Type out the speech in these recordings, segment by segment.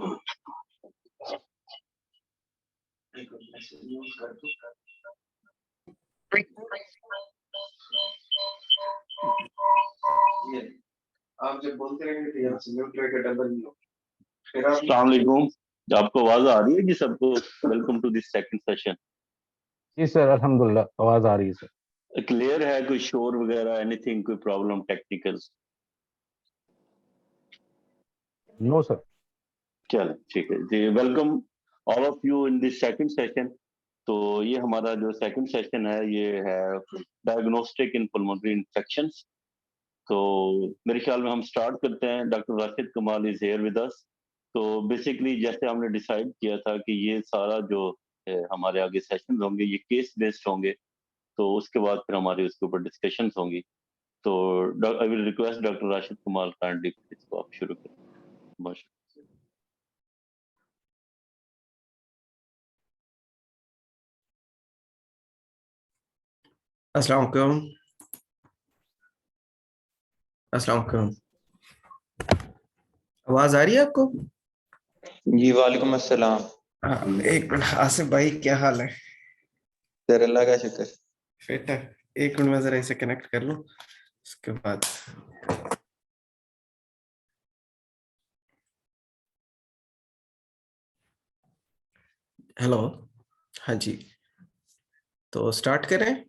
ये आप जब बोलते रहेंगे तो यहाँ से म्यूट रहेगा, डबल नहीं हो। अस्सलाम वालेकुम, आपको आवाज आ रही है जी सबको? Welcome to this second session. जी सर, अल्हम्दुलिल्लाह आवाज आ रही है सर। क्लियर है? कोई शोर वगैरह, एनीथिंग, कोई प्रॉब्लम टेक्निकल? No sir. चलो ठीक है जी, welcome all of you in this second session. तो ये हमारा जो सेकंड सेशन है ये है डायग्नोस्टिक इन पल्मोनरी इन्फेक्शंस। तो मेरे ख्याल में हम स्टार्ट करते हैं। डॉक्टर राशिद कमाल इज हियर विद अस। तो बेसिकली जैसे हमने डिसाइड किया था कि ये सारा जो हमारे आगे सेशन होंगे ये केस बेस्ड होंगे, तो उसके बाद फिर हमारी उसके ऊपर डिस्कशंस होंगी। तो I will request doctor Rashid कमाल काइंडली इसको आप शुरू करें। माशाल्लाह। अस्सलाम वालेकुम। अस्सलाम वालेकुम। आवाज आ रही है आपको? जी वालेकुम अस्सलाम। एक मिनट, आसिफ भाई क्या हाल है? सर अल्लाह का शुक्र। फिट है। एक मिनट में जरा इसे कनेक्ट कर लूं, उसके बाद। हेलो, हाँ जी, तो स्टार्ट करें।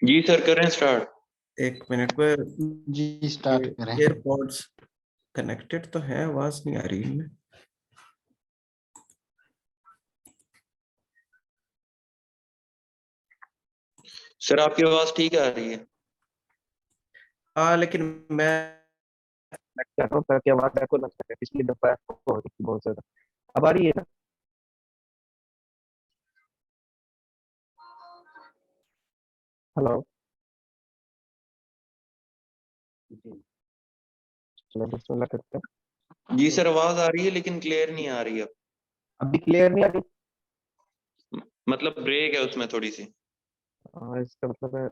जी सर करें स्टार्ट। एक मिनट में। जी स्टार्ट करें। एयरपॉड्स कनेक्टेड तो है, आवाज नहीं आ रही है। सर आपकी आवाज ठीक आ रही है। लेकिन मैं कर रहा हूँ ताकि आवाज आपको ना सके। पिछली दफा आपको हो रही थी बहुत ज्यादा। अब आ रही है ना? हेलो। चलो बिस्मिल्लाह करते हैं। जी सर आवाज आ रही है लेकिन क्लियर नहीं आ रही अब। अभी क्लियर नहीं आ रही? मतलब ब्रेक है उसमें थोड़ी सी। इसका मतलब है।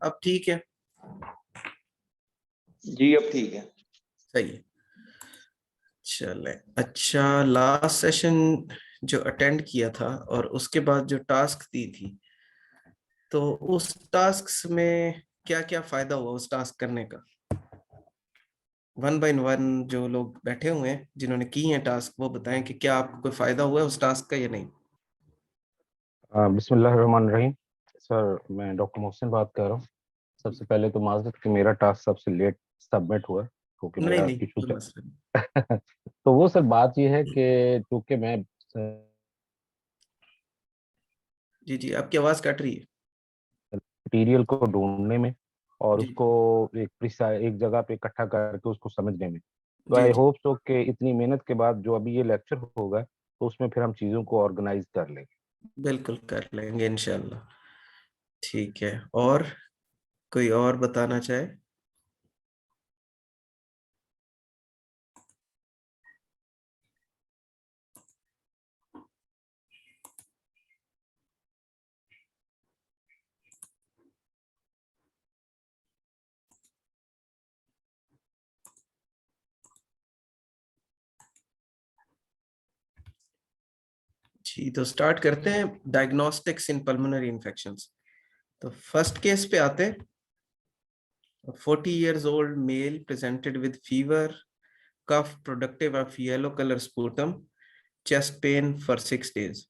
अब ठीक है? जी अब ठीक है। सही है। चले अच्छा, लास्ट सेशन जो अटेंड किया था और उसके बाद जो टास्क दी थी, तो उस टास्क में क्या क्या फायदा हुआ उस टास्क करने का? वन बाय वन जो लोग बैठे हुए हैं जिन्होंने की है टास्क, वो बताएं कि क्या आपको कोई फायदा हुआ है उस टास्क का या नहीं। बिस्मिल्लाहिर्रहमानिर्रहीम। सर मैं डॉक्टर मोहसिन बात कर रहा हूँ। सबसे पहले तो माजरत कि मेरा टास्क सबसे लेट सबमिट हुआ क्योंकि नहीं मेरा नहीं, इशू कोई मसला नहीं। तो वो सर बात ये है कि चूंकि मैं जी जी, आपकी आवाज कट रही है। मटीरियल को ढूंढने में और जी उसको एक जगह पे इकट्ठा करके उसको समझने में, तो जी आई जी, होप सो कि इतनी मेहनत के बाद जो अभी ये लेक्चर होगा तो उसमें फिर हम चीज़ों को ऑर्गेनाइज कर लेंगे। बिल्कुल कर लेंगे इंशाल्लाह। ठीक है, और कोई और बताना चाहे? जी, तो स्टार्ट करते हैं डायग्नोस्टिक्स इन पल्मोनरी इन्फेक्शंस। तो फर्स्ट केस पे आते हैं। 40 years old male presented with fever, cough productive of yellow color sputum, chest pain for 6 days.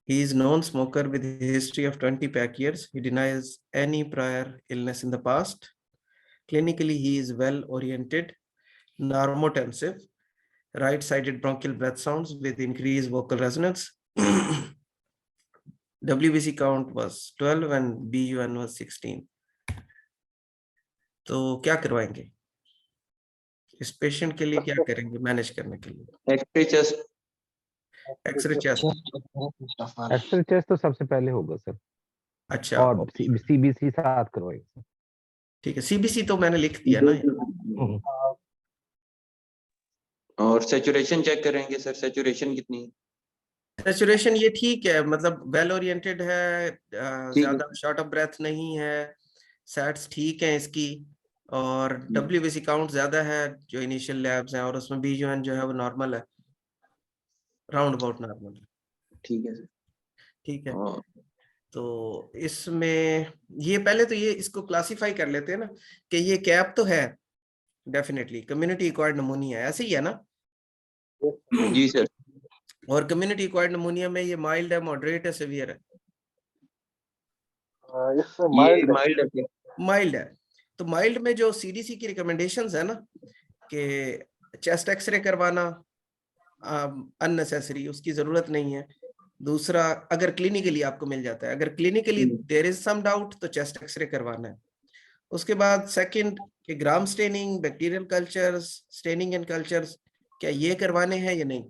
He is known smoker with a history of 20 pack years. He denies any prior illness in the past. Clinically, he is well oriented, normotensive, right-sided bronchial breath sounds with increased vocal resonance. WBC count was 12 and BUN was 16. तो क्या करवाएंगे इस patient के लिए? क्या करेंगे manage करने के लिए? X ray chest. X ray chest. X ray chest तो सबसे पहले होगा सर। अच्छा और सीबीसी 7 करवाएगी। ठीक है, सीबीसी तो मैंने लिख दिया ना। हम्म, और सैचुरेशन चेक करेंगे सर, सैचुरेशन कितनी है? सैचुरेशन ये ठीक है, मतलब वेल ओरिएंटेड है, ठीक है। ज्यादा शॉर्ट ऑफ ब्रेथ नहीं है, सैट्स ठीक है इसकी, और डब्ल्यूबीसी काउंट ज्यादा है जो इनिशियल लैब्स हैं, और उसमें बीजूएन जो है वो नॉर्मल है, राउंड अबाउट नॉर्मल। ठीक है सर। ठीक है, और तो इसमें ये पहले तो ये इसको क्लासिफाई कर लेते हैं ना कि ये कैप तो है डेफिनेटली, कम्युनिटी एक्वायर्ड नमूनिया है, ऐसे ही है ना। जी सर। और कम्युनिटी एक्वायर्ड नमूनिया में ये माइल्ड है, मॉडरेट है, सीवियर है? ये माइल्ड है। माइल्ड है। तो माइल्ड में जो सीडीसी की रिकमेंडेशंस है ना कि चेस्ट एक्सरे करवाना अननेसेसरी, उसकी जरूरत नहीं है। दूसरा, अगर क्लिनिकली आपको मिल जाता है, अगर clinically there is some doubt तो चेस्ट एक्सरे करवाना है। उसके बाद सेकंड कि gram staining, bacterial cultures, staining and cultures, क्या ये करवाने हैं या नहीं?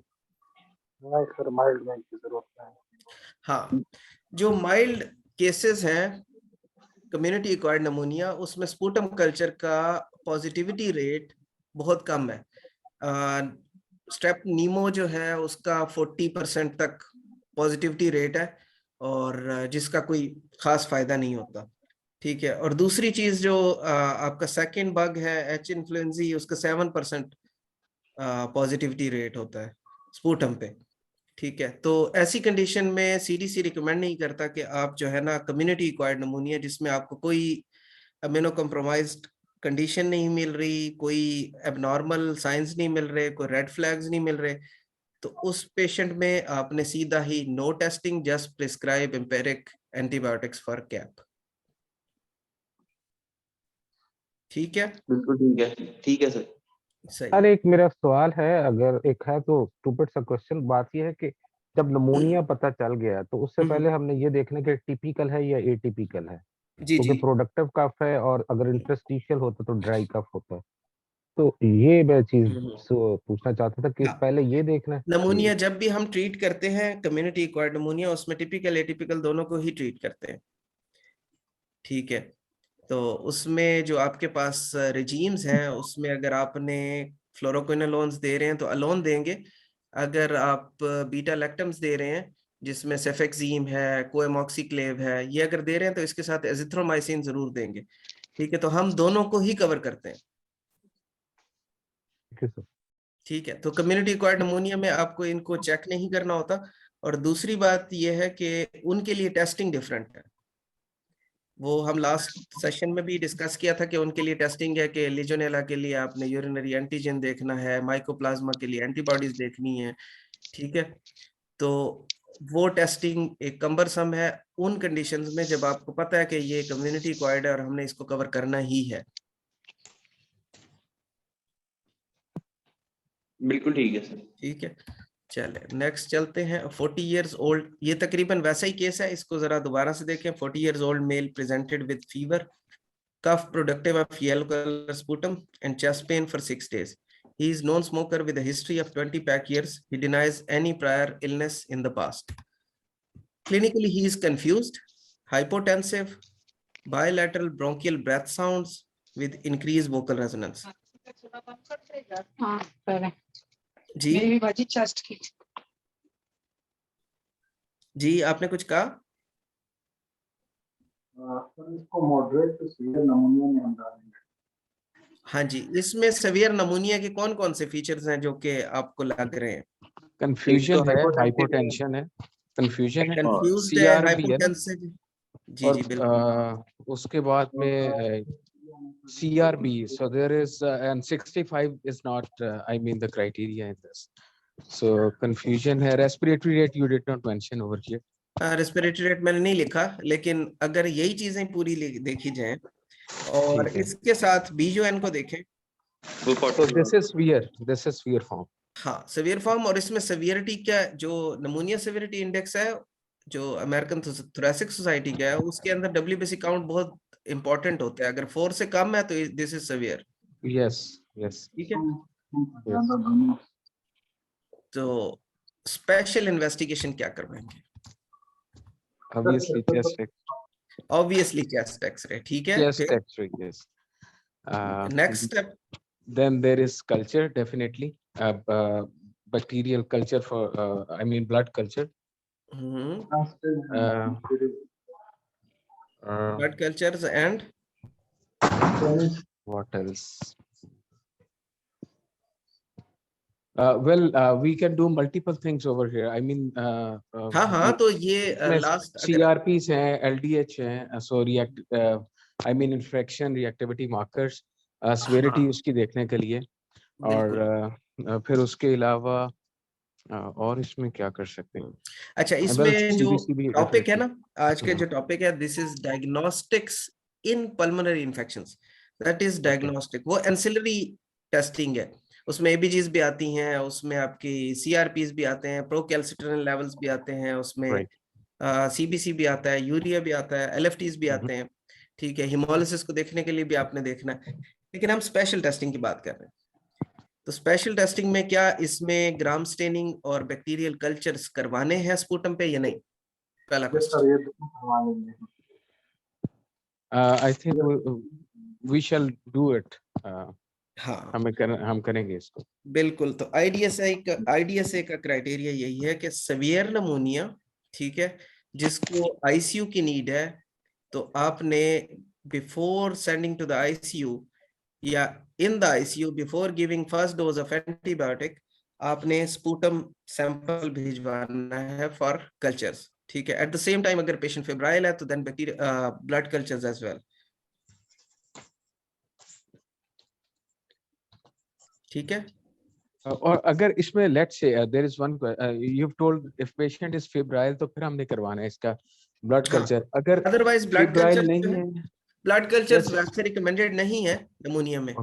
नहीं सर, माइल्ड में की जरूरत नहीं। हाँ, जो माइल्ड केसेस हैं कम्युनिटी एक्वायर्ड नमूनिया, उसमें स्पूटम कल्चर का पॉजिटिविटी रेट बहुत कम है। स्टेप नीमो जो है उसका 40% तक पॉजिटिविटी रेट है, और जिसका कोई खास फायदा नहीं होता। ठीक है, और दूसरी चीज जो आपका सेकंड बग है एच इन्फ्लुएंजी, उसका 7% पॉजिटिविटी रेट होता है स्पूटम पे। ठीक है, तो ऐसी कंडीशन में सीडीसी रिकमेंड नहीं करता कि आप जो है ना कम्युनिटी एक्वायर्ड नमूनिया, जिसमें आपको कोई अमीनो कम्प्रोमाइज्ड कंडीशन नहीं मिल रही, कोई एबनॉर्मल साइंस नहीं मिल रहे, कोई रेड फ्लैग्स नहीं मिल रहे, तो उस पेशेंट में आपने सीधा ही no testing, just prescribe empiric antibiotics for CAP. ठीक है, बिल्कुल ठीक है। ठीक है सर। सही। अरे एक मेरा सवाल है, अगर एक है तो स्टूपिड सा क्वेश्चन। बात ये है कि जब नमूनिया पता चल गया तो उससे पहले हमने ये देखना कि टिपिकल है या एटिपिकल है, जी क्योंकि जी, प्रोडक्टिव कफ है और अगर इंटरस्टिशियल होता तो ड्राई कफ होता है। तो ये मैं चीज पूछना चाहता था कि हाँ, पहले ये देखना है नमूनिया कि जब भी हम ट्रीट करते हैं कम्युनिटी एक्वायर्ड नमूनिया, उसमें टिपिकल एटिपिकल दोनों को ही ट्रीट करते हैं। ठीक है, तो उसमें जो आपके पास रिजीम्स हैं, उसमें अगर आपने फ्लोरोक्विनोलोन्स दे रहे हैं तो अलोन देंगे। अगर आप बीटा लैक्टम्स दे रहे हैं जिसमें सेफेक्सीम है, कोएमॉक्सीक्लेव है, ये अगर दे रहे हैं तो इसके साथ एजिथ्रोमाइसिन जरूर देंगे। ठीक है, तो हम दोनों को ही कवर करते हैं। ठीक है, तो कम्युनिटी एक्वायर्ड नमूनिया में आपको इनको चेक नहीं करना होता। और दूसरी बात यह है कि उनके लिए टेस्टिंग डिफरेंट है। वो हम लास्ट सेशन में भी डिस्कस किया था कि उनके लिए टेस्टिंग है कि लिजोनेला के लिए आपने यूरिनरी एंटीजन देखना है, माइकोप्लाज्मा के लिए एंटीबॉडीज देखनी है। ठीक है, तो वो टेस्टिंग एक कम्बरसम है उन कंडीशंस में जब आपको पता है कि ये कम्युनिटी एक्वायर्ड है और हमने इसको कवर करना ही है। बिल्कुल ठीक है सर। ठीक है, चले नेक्स्ट चलते हैं। 40 इयर्स ओल्ड, ये तकरीबन वैसा ही केस है, इसको जरा दोबारा से देखें। 40 years old mail presented with fever, cough productive of yellow color sputum and chest pain for 6 days. He is non-smoker with a history of 20 pack years. He denies any prior illness in the past. Clinically, he is confused, hypotensive, bilateral bronchial breath sounds with increased vocal resonance. हाँ sir, जी मेरी भी बाजी chest की। जी, आपने कुछ कहा? Sir इसको moderate to severe नमूनिया में हम डालेंगे। हाँ जी, इसमें सेवियर नमूनिया के कौन कौन से फीचर्स हैं जो कि आपको लग रहे हैं? कंफ्यूजन है, hypotensive हाइपोटेंशन है, कंफ्यूजन है, कंफ्यूज्ड है, सीआरबी है ना, हाइपोटेंसिव। जी और जी बिल्कुल। उसके बाद में CRB. So there is and 65 is not I mean the criteria in this. So confusion है, respiratory rate you did not mention over here. Respiratory rate मैंने नहीं लिखा, लेकिन अगर यही चीजें पूरी देखी जाएं और ठीक है। इसके साथ बीजोएन को देखें, वो So this is severe form. हाँ सिवियर फॉर्म, और इसमें सिवियरिटी क्या, जो नमूनिया सिवियरिटी इंडेक्स है जो अमेरिकन थोरेसिक सोसाइटी का है, उसके अंदर डब्ल्यूबीसी काउंट बहुत इंपॉर्टेंट होता है। अगर 4 से कम है तो दिस इज सिवियर। Yes. ठीक है, दोनों तो स्पेशल इन्वेस्टिगेशन क्या करवाएंगे? Obviously chest obviously chest X ray, ठीक है। Chest X-ray, yes. Next step, Then there is culture, definitely. Bacterial culture for, I mean, blood culture. Blood cultures and What else? Well, we can do multiple things over here. I mean, हाँ हाँ, तो ये last CRPs हैं, LDH हैं, so I mean infection reactivity markers, severity उसकी देखने के लिए, और फिर उसके अलावा और इसमें क्या कर सकते हैं? अच्छा, इसमें जो टॉपिक है ना आज के जो टॉपिक है, this is diagnostics in pulmonary infections, that is diagnostic. वो एंसिलरी टेस्टिंग है, उसमें एबीजीज भी आती हैं, उसमें आपकी सीआरपीज भी आते हैं, प्रोकैल्सिट्रिन लेवल्स भी आते हैं, उसमें सीबीसी भी आता है, यूरिया भी आता है, एलएफटीज भी आते हैं, ठीक है। हिमोलिसिस को देखने के लिए भी आपने देखना है, लेकिन हम स्पेशल टेस्टिंग की बात कर रहे हैं। तो स्पेशल टेस्टिंग में क्या इसमें ग्राम स्टेनिंग और बैक्टीरियल कल्चर्स करवाने हैं स्पूटम पे या नहीं? पहला question. I think we shall do it. हाँ, हम करेंगे इसको। बिल्कुल। तो आईडीएसए का क्राइटेरिया यही है कि सीवियर नमोनिया, ठीक है, जिसको आईसीयू की नीड है, तो आपने before sending to the ICU या in the ICU before giving first dose of antibiotic, आपने स्पूटम सैंपल भिजवाना है फॉर कल्चर्स, ठीक है। एट द सेम टाइम अगर पेशेंट फेब्राइल है तो then bacteria blood cultures as well, ठीक है। और अगर इसमें let's say there is one, you have told if patient is febrile तो फिर हमने करवाना है इसका ब्लड कल्चर। अगर अदरवाइज ब्लड कल्चर नहीं है, ब्लड कल्चर्स वैसे रिकमेंडेड नहीं है नमूनिया में,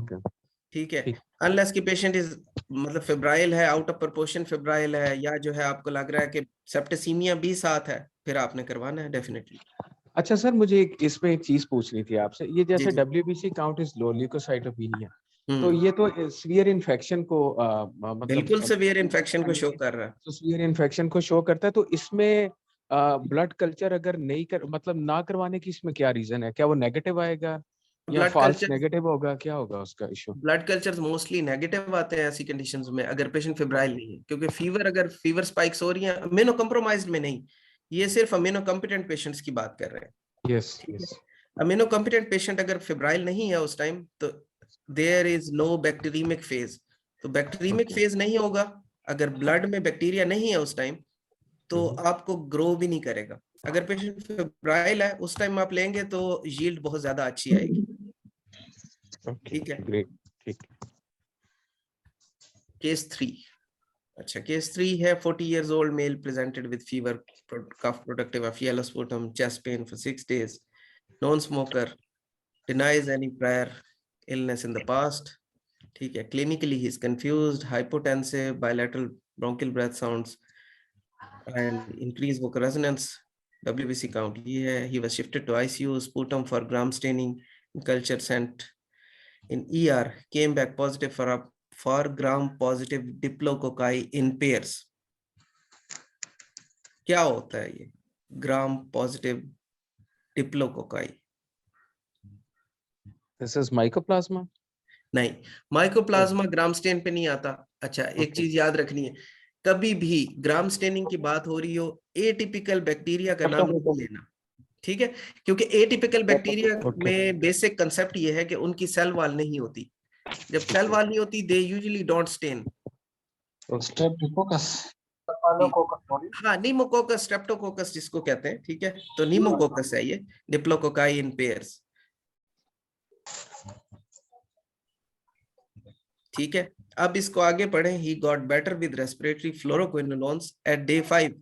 ठीक है, अनलेस की पेशेंट इज मतलब फेब्राइल है, आउट ऑफ प्रोपोर्शन फेब्राइल है, या जो है आपको लग रहा है कि सेप्टिसीमिया भी साथ है, फिर आपने करवाना है डेफिनेटली। अच्छा सर, मुझे इसमें एक चीज पूछनी थी आपसे, ये जैसे WBC count is low, leucocytopenia, तो ये तो सीवियर इन्फेक्शन को मतलब बिल्कुल सीवियर इन्फेक्शन को शो कर रहा है, तो सीवियर इन्फेक्शन को शो करता है। तो इसमें ब्लड कल्चर अगर नहीं मतलब ना करवाने की इसमें क्या रीजन है? क्या वो नेगेटिव आएगा या फॉल्स नेगेटिव होगा? क्या होगा उसका issue? Blood cultures mostly negative आते हैं ऐसी कंडीशंस में अगर पेशेंट फेब्राइल नहीं है, क्योंकि अगर फीवर स्पाइक्स हो रही हैं, अमीनो कंप्रोमाइज्ड में नहीं, ये सिर्फ अमीनो कॉम्पिटेंट पेशेंट्स की बात कर रहे हैं। यस, अमीनो कॉम्पिटेंट पेशेंट अगर फेब्राइल नहीं है उस टाइम, तो देयर इज नो बैक्टीरियमिक फेज, तो बैक्टीरियमिक फेज नहीं होगा। अगर ब्लड में बैक्टीरिया नहीं है उस टाइम, तो आपको ग्रो भी नहीं करेगा। अगर पेशेंट फेब्राइल है उस टाइम आप लेंगे तो यील्ड बहुत ज्यादा अच्छी आएगी, ठीक है। ग्रेट, ठीक। केस 3, अच्छा केस 3 है 40 years old male presented with fever, cough productive of yellow sputum, chest pain for 6 days, non-smoker, denies any prior illness in the past, ठीक है। clinically he is confused, hypotensive, bilateral bronchial breath sounds and increased vocal resonance, WBC count ये है, he was shifted to ICU, sputum for gram staining, culture sent in ER, came back positive for gram positive diplococci in pairs। क्या होता है ये gram positive diplococci? This is mycoplasma. नहीं, mycoplasma ग्राम stand पे नहीं आता। अच्छा, एक चीज याद रखनी है, कभी भी ग्राम स्टेनिंग की बात हो रही हो, एटिपिकल बैक्टीरिया का नाम नहीं लेना, ठीक है, क्योंकि एटिपिकल बैक्टीरिया में बेसिक कंसेप्ट ये है कि उनकी सेल वॉल नहीं होती। जब सेल वॉल नहीं होती, they usually don't stain. Streptococcus, हाँ, नीमोकोकस स्ट्रेप्टोकोकस जिसको कहते हैं, ठीक है, तो नीमोकोकस है ये, डिप्लोकोकाई इन पेयर्स, ठीक है। अब इसको आगे पढ़ें। he got better with respiratory fluoroquinolones at day 5,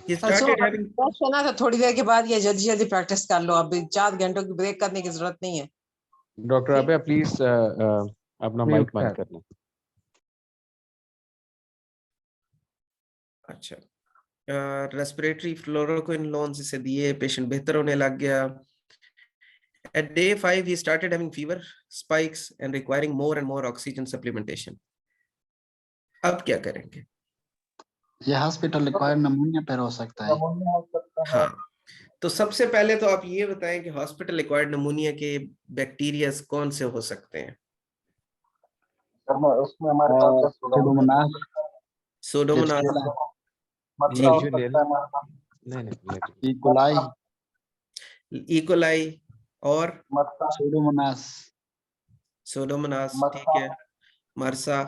he started having सुना था थोड़ी देर के बाद ये जल्दी जल्दी प्रैक्टिस कर लो, अब 4 घंटों की ब्रेक करने की जरूरत नहीं है। डॉक्टर अबे प्लीज अपना माइक बंद कर लें। अच्छा, रेस्पिरेटरी फ्लोरोक्विनोलोन्स से दिए, पेशेंट बेहतर होने लग गया। At day 5 he started having fever spikes and requiring more and more oxygen supplementation। अब क्या करेंगे? ये हॉस्पिटल रिक्वायर्ड नमूनिया पर हो सकता है। हाँ, तो सबसे पहले तो आप ये बताएं कि हॉस्पिटल एक्वायर्ड नमूनिया के बैक्टीरिया कौन से हो सकते हैं? सर मैं उसमें हमारे पास सुडोमोनास सोडोमोनास, मत्ता हो Legionella। सकता है हमारे पास, नहीं नहीं इकोलाई इकोलाई और मत्ता सुडोमोनास सोडोमोनास, ठीक मत्ता, है, मरसा,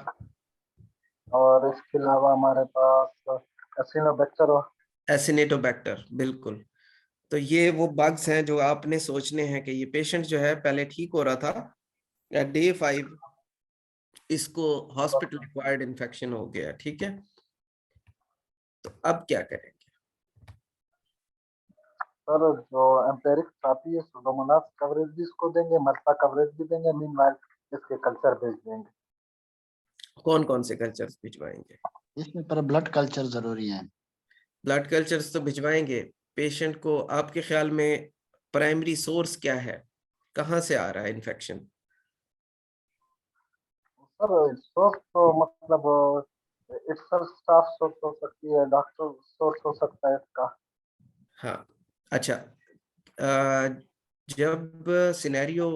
और इसके अलावा हमारे पास एसिनोबैक्टर और एसिनेटोबैक्टर, बिल्कुल। तो ये वो बग्स हैं जो आपने सोचने हैं कि ये पेशेंट जो है पहले ठीक हो रहा था, या डे 5 इसको हॉस्पिटल एक्वायर्ड इन्फेक्शन हो गया, ठीक है। तो अब क्या करेंगे? सर जो एम्पेरिक थेरेपी है सुडोमोनास कवरेज भी इसको देंगे, मत्ता कवरेज भी देंगे, मीनवाइल इसके कल्चर भेज देंगे। कौन कौन से कल्चर्स भिजवाएंगे? इसमें पर ब्लड कल्चर जरूरी है। ब्लड कल्चर्स तो भिजवाएंगे। पेशेंट को आपके ख्याल में प्राइमरी सोर्स क्या है, कहाँ से आ रहा है इन्फेक्शन? सर सोर्स तो मतलब एक्सल स्टाफ सोर्स हो सकती है, डॉक्टर सोर्स हो सकता है इसका। हाँ, अच्छा। जब सिनेरियो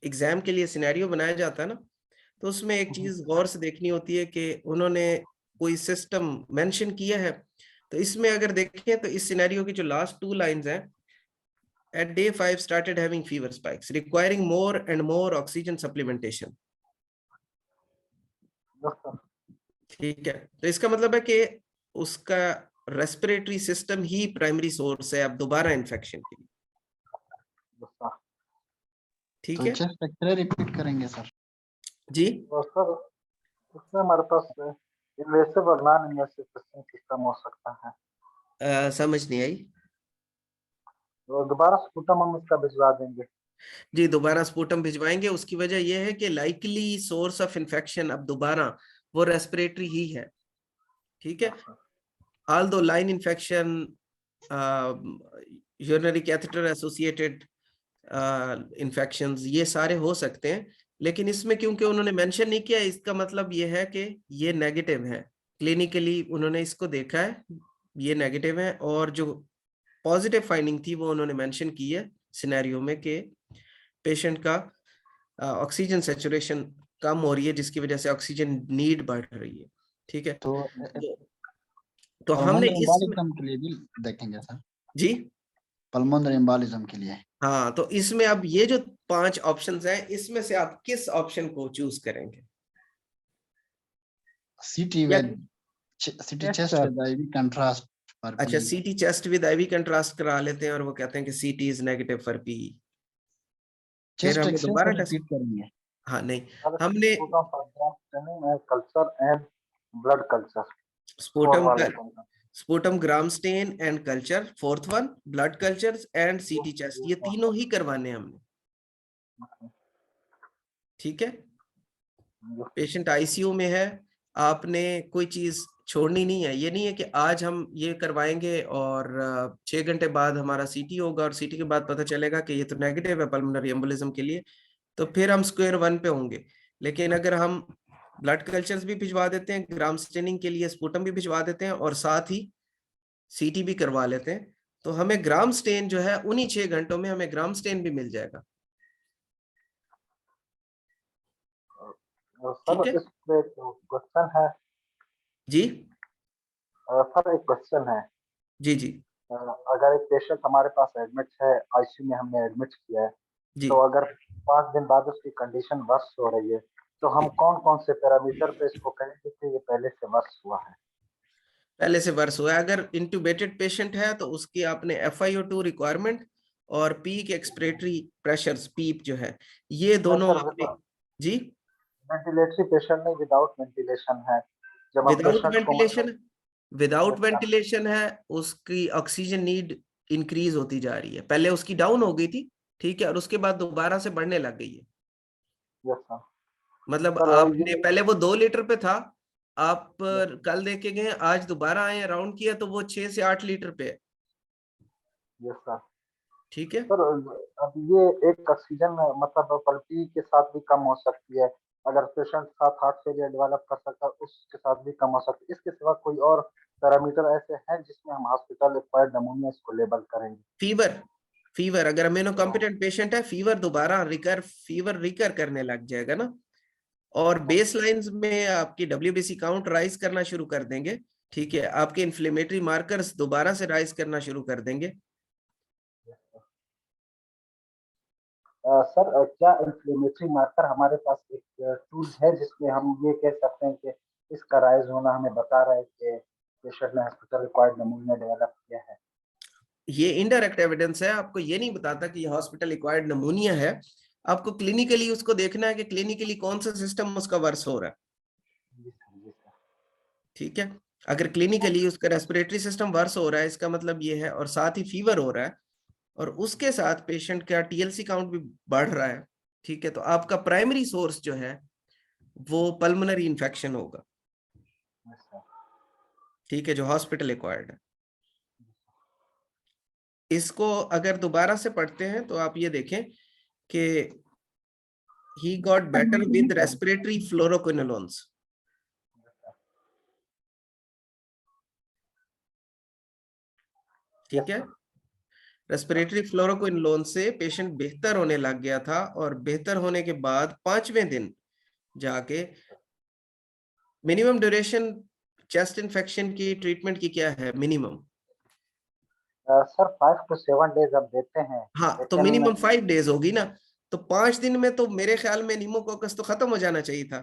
एग्जाम के लिए सिनेरियो बनाया जाता है ना, तो उसमें एक चीज गौर से देखनी होती है कि उन्होंने कोई सिस्टम मेंशन किया है। तो इसमें अगर देखें तो इस सिनेरियो की जो लास्ट 2 लाइंस हैं, at day 5 started having fever spikes requiring more and more oxygen supplementation, ठीक है। तो इसका मतलब है कि उसका रेस्पिरेटरी सिस्टम ही प्राइमरी सोर्स है अब दोबारा इन्फेक्शन के लिए, ठीक तो है चेस्ट एक्सरे रिपीट करेंगे सर। जी। तो सर इसमें हमारे पास इन्वेसिव और नॉन इन्वेसिव सिस्टम हो सकता है। समझ नहीं आई। तो दोबारा स्पुटम हम इसका भिजवा देंगे। जी, दोबारा स्पुटम भिजवाएंगे। उसकी वजह यह है कि लाइकली सोर्स ऑफ इन्फेक्शन अब दोबारा वो रेस्पिरेटरी ही है, ठीक है। although line infection, urinary catheter associated infections, ये सारे हो सकते हैं, लेकिन इसमें क्योंकि उन्होंने मेंशन नहीं किया, इसका मतलब ये है कि ये नेगेटिव है। क्लिनिकली उन्होंने इसको देखा है, ये नेगेटिव है। और जो पॉजिटिव फाइंडिंग थी वो उन्होंने मेंशन की है सिनेरियो में कि पेशेंट का ऑक्सीजन सैचुरेशन कम हो रही है, जिसकी वजह से ऑक्सीजन नीड बढ़ रही है, ठीक है। तो हमने पल्मोनरी इस एम्बोलिज्म के लिए भी देखेंगे सर। जी पल्मोनरी एम्बोलिज्म के लिए हाँ, तो इसमें अब ये जो 5 ऑप्शंस हैं, इसमें से आप किस ऑप्शन को चूज करेंगे? सीटी या विद सीटी चेस्ट विद आईवी कंट्रास्ट पर अच्छा, सीटी चेस्ट विद आईवी कंट्रास्ट करा लेते हैं और वो कहते हैं कि CT is negative for P, फिर चेस्ट हमें एक्सरे दोबारा टेस्ट। रिपीट करेंगे। हाँ नहीं, हमने culture and blood culture sputum sputum gram stain and culture, 4th one blood cultures and CT chest, ये तीनों ही करवाने हैं हमने, ठीक है। पेशेंट आईसीयू में है, आपने कोई चीज छोड़नी नहीं है। ये नहीं है कि आज हम ये करवाएंगे और 6 घंटे बाद हमारा सीटी होगा और सीटी के बाद पता चलेगा कि ये तो नेगेटिव है पल्मोनरी एम्बोलिज्म के लिए, तो फिर हम स्क्वायर 1 पे होंगे। लेकिन अगर हम ब्लड कल्चर्स भी भिजवा देते हैं, ग्राम स्टेनिंग के लिए स्पुटम भी भिजवा देते हैं और साथ ही सीटी भी करवा लेते हैं, तो हमें ग्राम स्टेन जो है उन्हीं 6 घंटों में हमें ग्राम स्टेन भी मिल जाएगा, ठीक है सर इसमें एक क्वेश्चन है। जी। सर एक क्वेश्चन है। जी जी अगर एक पेशेंट हमारे पास एडमिट है, आईसीयू में हमने एडमिट किया है, जी। तो अगर 5 दिन बाद उसकी कंडीशन वर्स हो रही है, तो हम कौन कौन से पैरामीटर पे इसको कहेंगे कि ये पहले से वर्स हुआ है? पहले से वर्स हुआ है, अगर इंट्यूबेटेड पेशेंट है तो उसकी आपने FiO2 रिक्वायरमेंट और पीक एक्सपिरेटरी प्रेशर पीप जो है, ये दोनों आपने जी। वेंटिलेटरी पेशेंट नहीं, विदाउट वेंटिलेशन है, जब हम विदाउट पेशेंट को वेंटिलेशन, विदाउट अच्छा। वेंटिलेशन है, उसकी ऑक्सीजन नीड इंक्रीज होती जा रही है। पहले उसकी डाउन हो गई थी, ठीक है, और उसके बाद दोबारा से बढ़ने लग गई है। Yes sir. मतलब सर आपने पहले वो 2 लीटर पे था, आप कल देख के गए, आज दोबारा आए राउंड किया तो वो 6 से 8 लीटर पे है, यस सर। ठीक है। सर अब ये एक ऑक्सीजन मतलब पल्टी के साथ भी कम हो सकती है, अगर पेशेंट साथ हार्ट फेलियर डेवलप कर सकता है उसके साथ भी कम हो सकती है, इसके सिवा कोई और पैरामीटर ऐसे हैं जिसमें हम हॉस्पिटल एक्वायर्ड नमूनिया इसको लेबल करेंगे? फीवर अगर अमीनो कॉम्पिटेंट पेशेंट है, फीवर दोबारा रिकर करने लग जाएगा ना, और बेस लाइन्स में आपकी WBC काउंट राइज करना शुरू कर देंगे, ठीक है, आपके इन्फ्लेमेटरी मार्कर्स दोबारा से राइज करना शुरू कर देंगे। सर क्या इन्फ्लेमेटरी मार्कर हमारे पास एक टूल है जिसमें हम ये कह सकते हैं कि इसका राइज होना हमें बता रहा है कि पेशेंट ने हॉस्पिटल रिक्वायर्ड नमूनिया डेवलप किया है? ये इनडायरेक्ट एविडेंस है, आपको ये नहीं बताता कि ये हॉस्पिटल एक्वायर्ड नमूनिया है, आपको क्लिनिकली उसको देखना है कि क्लिनिकली कौन सा सिस्टम उसका वर्स हो रहा है, जी सर। ठीक है। अगर क्लिनिकली उसका रेस्पिरेटरी सिस्टम वर्स हो रहा है, इसका मतलब ये है, और साथ ही फीवर हो रहा है, और उसके साथ पेशेंट का TLC काउंट भी बढ़ रहा है, ठीक है, तो आपका प्राइमरी सोर्स जो है वो पल्मोनरी इन्फेक्शन होगा, यस सर। ठीक है, जो हॉस्पिटल एक्वायर्ड है। इसको अगर दोबारा से पढ़ते हैं तो आप ये देखें कि he got better with respiratory fluoroquinolones, ठीक है, रेस्पिरेटरी फ्लोरोक्विनोलोन से पेशेंट बेहतर होने लग गया था, और बेहतर होने के बाद 5वें दिन जाके मिनिमम ड्यूरेशन चेस्ट इन्फेक्शन की ट्रीटमेंट की क्या है मिनिमम? सर 5 to 7 डेज अब देते हैं, हाँ, तो लेकिन मिनिमम 5 डेज होगी ना, तो 5 दिन में तो मेरे ख्याल में निमोकोकस तो खत्म हो जाना चाहिए था,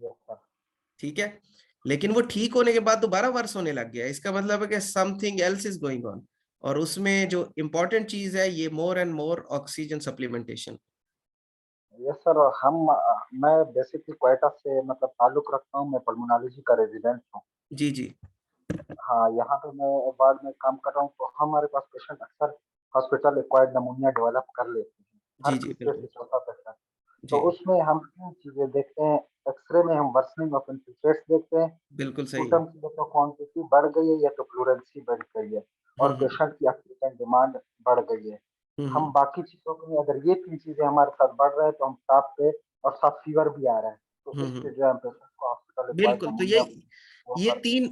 यस सर। ठीक है, लेकिन वो ठीक होने के बाद दोबारा वर्स होने लग गया, इसका मतलब है कि something else is going on, और उसमें जो इम्पोर्टेंट चीज है ये more and more oxygen supplementation. Yes sir, मैं बेसिकली क्वेटा से मतलब ताल्लुक रखता हूँ, मैं पल्मोनोलॉजी का रेजिडेंट हूँ। जी जी। हाँ, यहाँ पे मैं वार्ड में काम कर रहा हूँ, तो हमारे पास पेशेंट अक्सर हॉस्पिटल एक्वायर्ड नमूनिया डेवलप कर लेते हैं, हर जी जी तीसरे से बिल्कुल। चौथा पेशेंट। तो जी उसमें हम 3 चीजें देखते हैं। एक्सरे में हम वर्सनिंग ऑफ इन्फिल्ट्रेट्स देखते हैं, बिल्कुल सही है। स्पूटम की तो क्वांटिटी बढ़ गई है या तो फ्लोरेंसी बढ़ गई है, और पेशेंट की ऑक्सीजन डिमांड बढ़ गई है। हम बाकी चीजों में अगर ये 3 चीजें हमारे साथ बढ़ रहा है तो हम टॉप पे, और साथ फीवर भी आ रहा है, तो इससे जो है हम पेशेंट को हॉस्पिटल एक्वायर्ड बिल्कुल। तो नमूनिया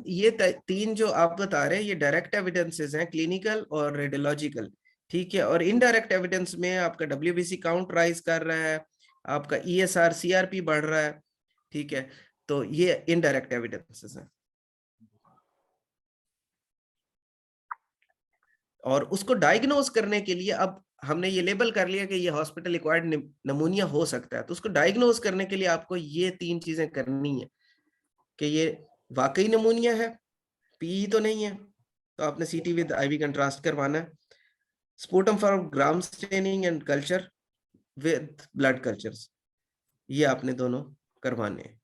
ये तीन जो आप बता रहे हैं ये डायरेक्ट एविडेंसेस हैं, क्लिनिकल और रेडियोलॉजिकल, ठीक है, और इनडायरेक्ट एविडेंस में आपका WBC काउंट राइज कर रहा है, आपका ESR CRP बढ़ रहा है, ठीक है, तो ये इनडायरेक्ट एविडेंसेस हैं। और उसको डायग्नोज करने के लिए अब हमने ये लेबल कर लिया कि ये हॉस्पिटल एक्वायर्ड नमूनिया हो सकता है, तो उसको डायग्नोज करने के लिए आपको ये 3 चीजें करनी है कि ये वाकई नमूनिया है, PE तो नहीं है, तो आपने CT विद IV कंट्रास्ट करवाना है, sputum for gram staining and culture with blood cultures, ये आपने दोनों करवाने हैं।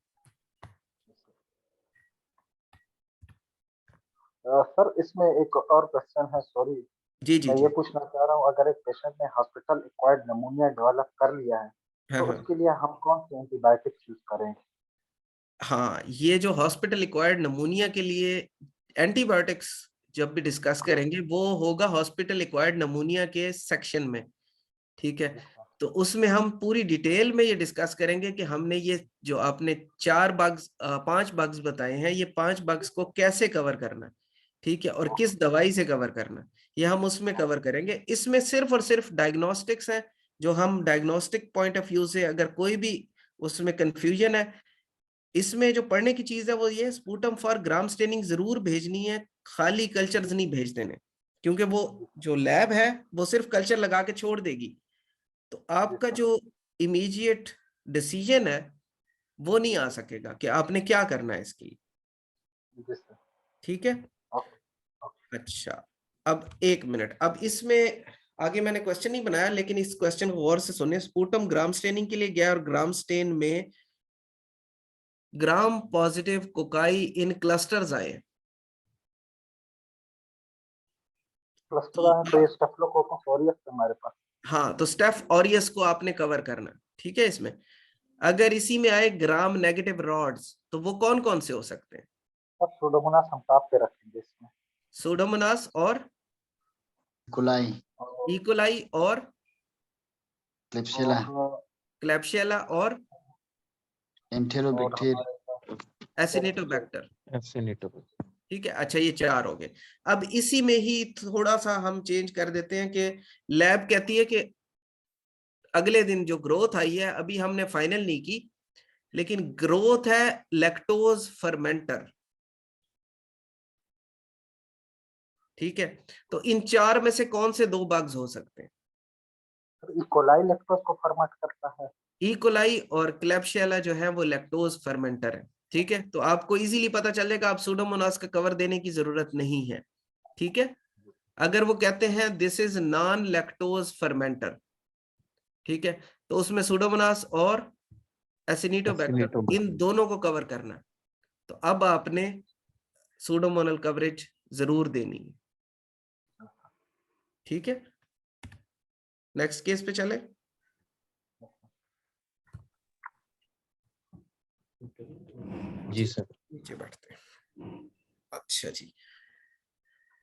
सर इसमें एक और क्वेश्चन है, सॉरी, जी जी मैं जी। ये पूछना चाह रहा हूँ, अगर एक पेशेंट ने हॉस्पिटल एक्वायर्ड नमूनिया डेवलप कर लिया है, हाँ तो हाँ उसके लिए हम कौन से एंटीबायोटिक यूज करेंगे? हाँ, ये जो हॉस्पिटल एक्वायर्ड नमूनिया के लिए एंटीबायोटिक्स जब भी डिस्कस करेंगे वो होगा हॉस्पिटल एक्वायर्ड नमूनिया के सेक्शन में, ठीक है, तो उसमें हम पूरी डिटेल में ये डिस्कस करेंगे कि हमने ये जो आपने 5 बग्स बताए हैं, ये 5 बग्स को कैसे कवर करना है, ठीक है, और किस दवाई से कवर करना है, ये हम उसमें कवर करेंगे। इसमें सिर्फ और सिर्फ डायग्नोस्टिक्स है, जो हम डायग्नोस्टिक पॉइंट ऑफ व्यू से अगर कोई भी उसमें कंफ्यूजन है, इसमें जो पढ़ने की चीज है वो ये स्पूटम फॉर ग्राम स्टेनिंग जरूर भेजनी है, खाली कल्चर्स नहीं भेज देने, क्योंकि वो जो लैब है वो सिर्फ कल्चर लगा के छोड़ देगी, तो आपका जो इमीडिएट डिसीजन है वो नहीं आ सकेगा कि आपने क्या करना है इसके लिए, ठीक है। अच्छा, अब 1 मिनट, अब इसमें आगे मैंने क्वेश्चन नहीं बनाया, लेकिन इस क्वेश्चन को गौर से सुनिए। स्पूटम ग्राम स्टेनिंग के लिए गया और ग्राम स्टेन में ग्राम पॉजिटिव कोकाई इन क्लस्टर्स आए, क्लस्टर है तो ये स्टेफिलोकोकस ऑरियस हमारे पास। हाँ, तो स्टेफ ऑरियस को आपने कवर करना, ठीक है। इसमें अगर इसी में आए ग्राम नेगेटिव रॉड्स, तो वो कौन कौन से हो सकते हैं? अब सुडोमोनास हम टॉप पे रखेंगे इसमें। सुडोमोनास और कुलाई, इकोलाई और क्लिप्सिला, क्लैप्शियला और एंटेरोबैक्टीरिया, एसिनेटोबैक्टर, एसिनेटोबैक्टर। ठीक है, अच्छा ये 4 हो गए। अब इसी में ही थोड़ा सा हम चेंज कर देते हैं कि लैब कहती है कि अगले दिन जो ग्रोथ आई है, अभी हमने फाइनल नहीं की, लेकिन ग्रोथ है लैक्टोज फर्मेंटर। ठीक है, तो इन 4 में से कौन से 2 बग्स हो सकते हैं? इकोलाई लैक्टोज को फर्मेंट करता है। इकोलाई और क्लेब्सियला जो है वो लैक्टोज फर्मेंटर है। ठीक है, तो आपको इजीली पता चलेगा, आप सूडोमोनास का कवर देने की जरूरत नहीं है। ठीक है, अगर वो कहते हैं this is non lactose fermenter, ठीक है, तो उसमें सूडोमोनास और एसिनिटोबैक्टर Acinetobacter। इन दोनों को कवर करना है। तो अब आपने सूडोमोनल कवरेज जरूर देनी है। ठीक है, नेक्स्ट केस पे चले। जी सर। नीचे बैठते हैं। अच्छा जी,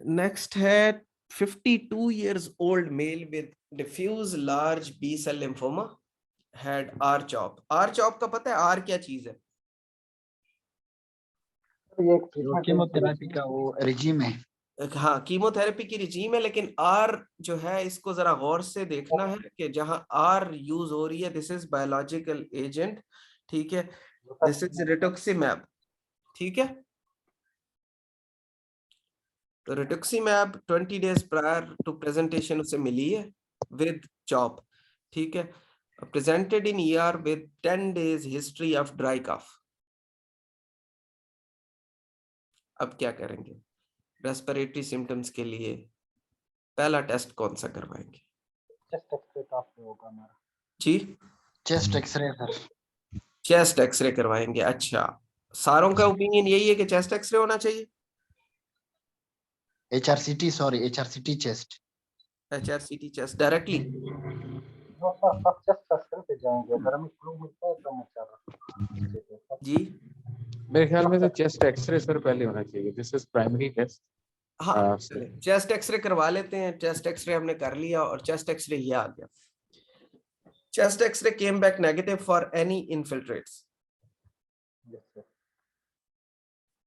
नेक्स्ट है 52 years old male with diffuse large B cell lymphoma had R-CHOP। R-CHOP का पता है R क्या चीज है? ये एक treatment कीमोथेरेपी का वो रिजीम है। हाँ, कीमोथेरेपी की रिजीम है, लेकिन R जो है इसको जरा गौर से देखना है कि जहां R यूज हो रही है, दिस इज बायोलॉजिकल एजेंट। ठीक है, दिस इज रिटुक्सिमैब। ठीक है, तो rituximab 20 days prior to presentation उसे मिली है विद चॉप। ठीक है, presented in ER with 10 days history of dry cough. अब क्या करेंगे? रेस्पिरेटरी सिम्टम्स के लिए पहला टेस्ट कौन सा करवाएंगे? चेस्ट एक्सरे का होगा हमारा। जी, chest x-ray sir. Chest x-ray करवाएंगे। अच्छा, सारों का ओपिनियन यही है कि चेस्ट एक्सरे होना चाहिए? HRCT sorry HRCT chest. HRCT chest directly? जो सर सब चेस्ट एक्सरे पे जाएंगे, अगर हमें क्लू मिलता है तो हम चाह जी मेरे ख्याल में तो चेस्ट एक्सरे सर पहले होना चाहिए, दिस इज प्राइमरी टेस्ट। हाँ, चले चेस्ट एक्सरे करवा लेते हैं। चेस्ट एक्सरे हमने कर लिया और चेस्ट एक्सरे ये आ गया। Chest X ray came back negative for any infiltrates.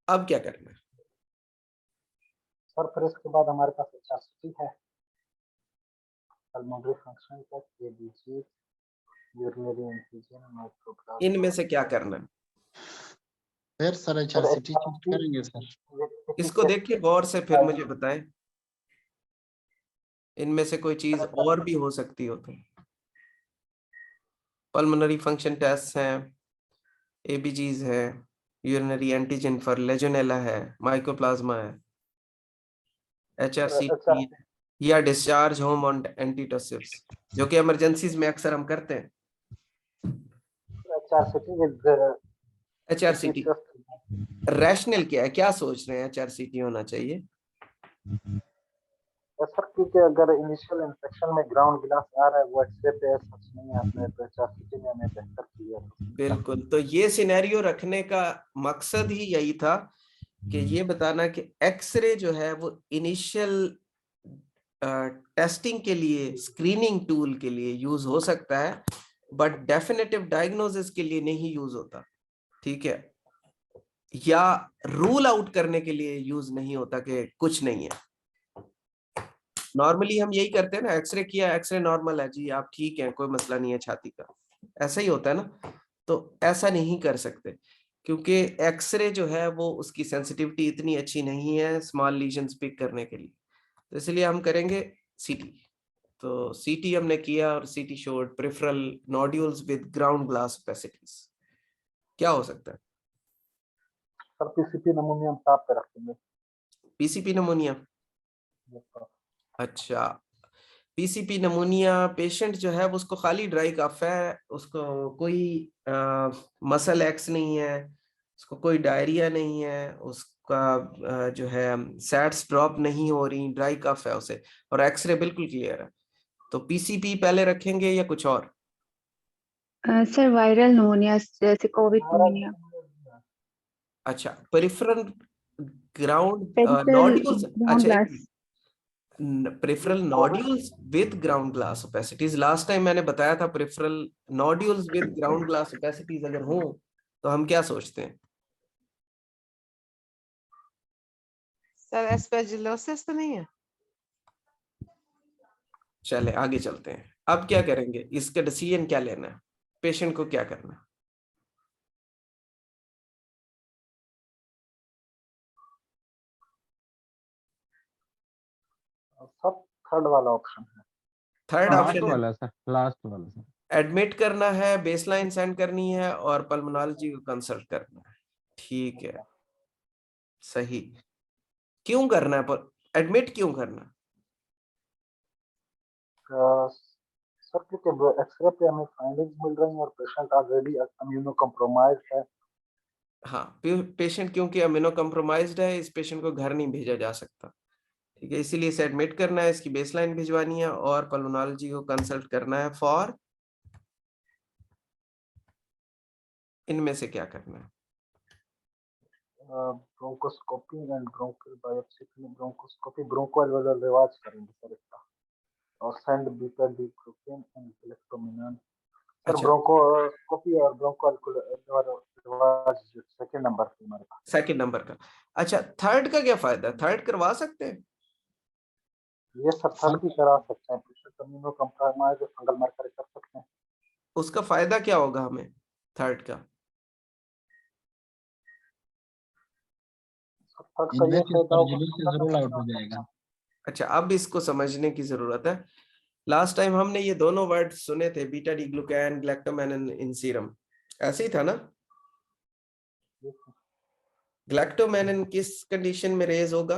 अब क्या करना है? सर फिर इसके बाद हमारे पास HRCT है, pulmonary functional test, ABG, urinary antigen, mycoplasma. इनमें से क्या करना है? फिर सर HRCT चेक करेंगे सर। इसको देखिए गौर से, फिर मुझे बताएं इनमें से कोई चीज और भी हो सकती हो तो। पल्मोनरी फंक्शन टेस्ट हैं, ABGs है, यूरिनरी एंटीजन फॉर लेजोनेला है, माइकोप्लाज्मा है, HRCT या डिस्चार्ज होम ऑन एंटीटोसिव्स, जो कि इमरजेंसीज में अक्सर हम करते हैं। HRCT रैशनल क्या है, क्या सोच रहे हैं HRCT होना चाहिए? सर क्योंकि अगर इनिशियल इन्फेक्शन में ग्राउंड ग्लास आ रहा है, वो एक्सरे पे सच नहीं आता है, तो HRCT में हमें बेहतर क्लियर। बिल्कुल, तो ये सिनेरियो रखने का मकसद ही यही था कि ये बताना कि एक्सरे जो है वो इनिशियल टेस्टिंग के लिए, स्क्रीनिंग टूल के लिए यूज हो सकता है, बट डेफिनेटिव डायग्नोसिस के लिए नहीं यूज होता। ठीक है, या रूल आउट करने के लिए यूज नहीं होता कि कुछ नहीं है। नॉर्मली हम यही करते हैं ना, एक्सरे किया, एक्सरे नॉर्मल है जी, आप ठीक है, कोई मसला नहीं है छाती का, ऐसा ही होता है ना। तो ऐसा नहीं कर सकते, क्योंकि एक्सरे जो है वो उसकी सेंसिटिविटी इतनी अच्छी नहीं है स्मॉल लीजन्स पिक करने के लिए, तो इसलिए हम करेंगे सीटी। तो सीटी हमने किया और CT showed peripheral nodules with ground glass opacities. क्या हो सकता है? सर PCP नमूनिया हम ताप पे रखेंगे। PCP नमूनिया? अच्छा, PCP नमूनिया पेशेंट जो है उसको खाली ड्राई कफ है, उसको कोई मसल एक्स नहीं है, उसको कोई डायरिया नहीं है, उसका जो है सैट्स ड्रॉप नहीं हो रही, ड्राई कफ है उसे, और एक्सरे बिल्कुल क्लियर है, तो PCP पहले रखेंगे या कुछ और? सर वायरल नमोनिया जैसे कोविड नमोनिया। अच्छा, peripheral ground peripheral nodules. Ground अच्छा, glass. Peripheral nodules with ground glass opacities. Last time मैंने बताया था peripheral nodules with ground glass opacities अगर हो तो हम क्या सोचते हैं? सर एस्पेजिलोसिस तो नहीं है? चले आगे चलते हैं। अब क्या करेंगे, इसका डिसीजन क्या लेना है, पेशेंट को क्या करना है? सब थर्ड वाला ऑप्शन है। थर्ड लास्ट ऑप्शन है, वाला सर, लास्ट वाला सर। एडमिट करना है, बेसलाइन सेंड करनी है और पल्मोनोलॉजी को कंसल्ट करना है। ठीक है, सही। क्यों करना है पर एडमिट क्यों करना है? सर क्योंकि एक्सरे पे हमें फाइंडिंग्स मिल रही हैं और पेशेंट ऑलरेडी इम्यूनो कॉम्प्रोमाइज है। हाँ, पेशेंट क्योंकि अमीनो कम्प्रोमाइज्ड है, इस पेशेंट को घर नहीं भेजा जा सकता। ठीक है, इसीलिए इसे एडमिट करना है, इसकी बेसलाइन भिजवानी है और पल्मोनोलॉजी को कंसल्ट करना है फॉर, इनमें से क्या करना है? Bronchoscopy and bronchial biopsy. Bronchoscopy bronchoalveolar lavage करेंगे सर इसका, और send beta D glucan and galactomannan. Sir अच्छा, ब्रोंकोस्कोपी और ब्रोंकोअल्वेओलर रिवाज सेकंड नंबर पे हमारे पास। सेकंड नंबर का। अच्छा, थर्ड का क्या फायदा है, थर्ड करवा सकते हैं? ये सब थर्ड भी करा सकते हैं, patient immuno compromise fungal marker कर सकते हैं। उसका फायदा क्या होगा हमें थर्ड का? थर्ड का ये फायदा होगा, जरूर आउट हो जाएगा। अच्छा, अब इसको समझने की जरूरत है। लास्ट टाइम हमने ये दोनों वर्ड सुने थे, बीटा डी ग्लूकैन, ग्लैक्टोमेनिन इन सीरम, ऐसे ही था ना? ग्लैक्टोमेनिन किस कंडीशन में रेज होगा?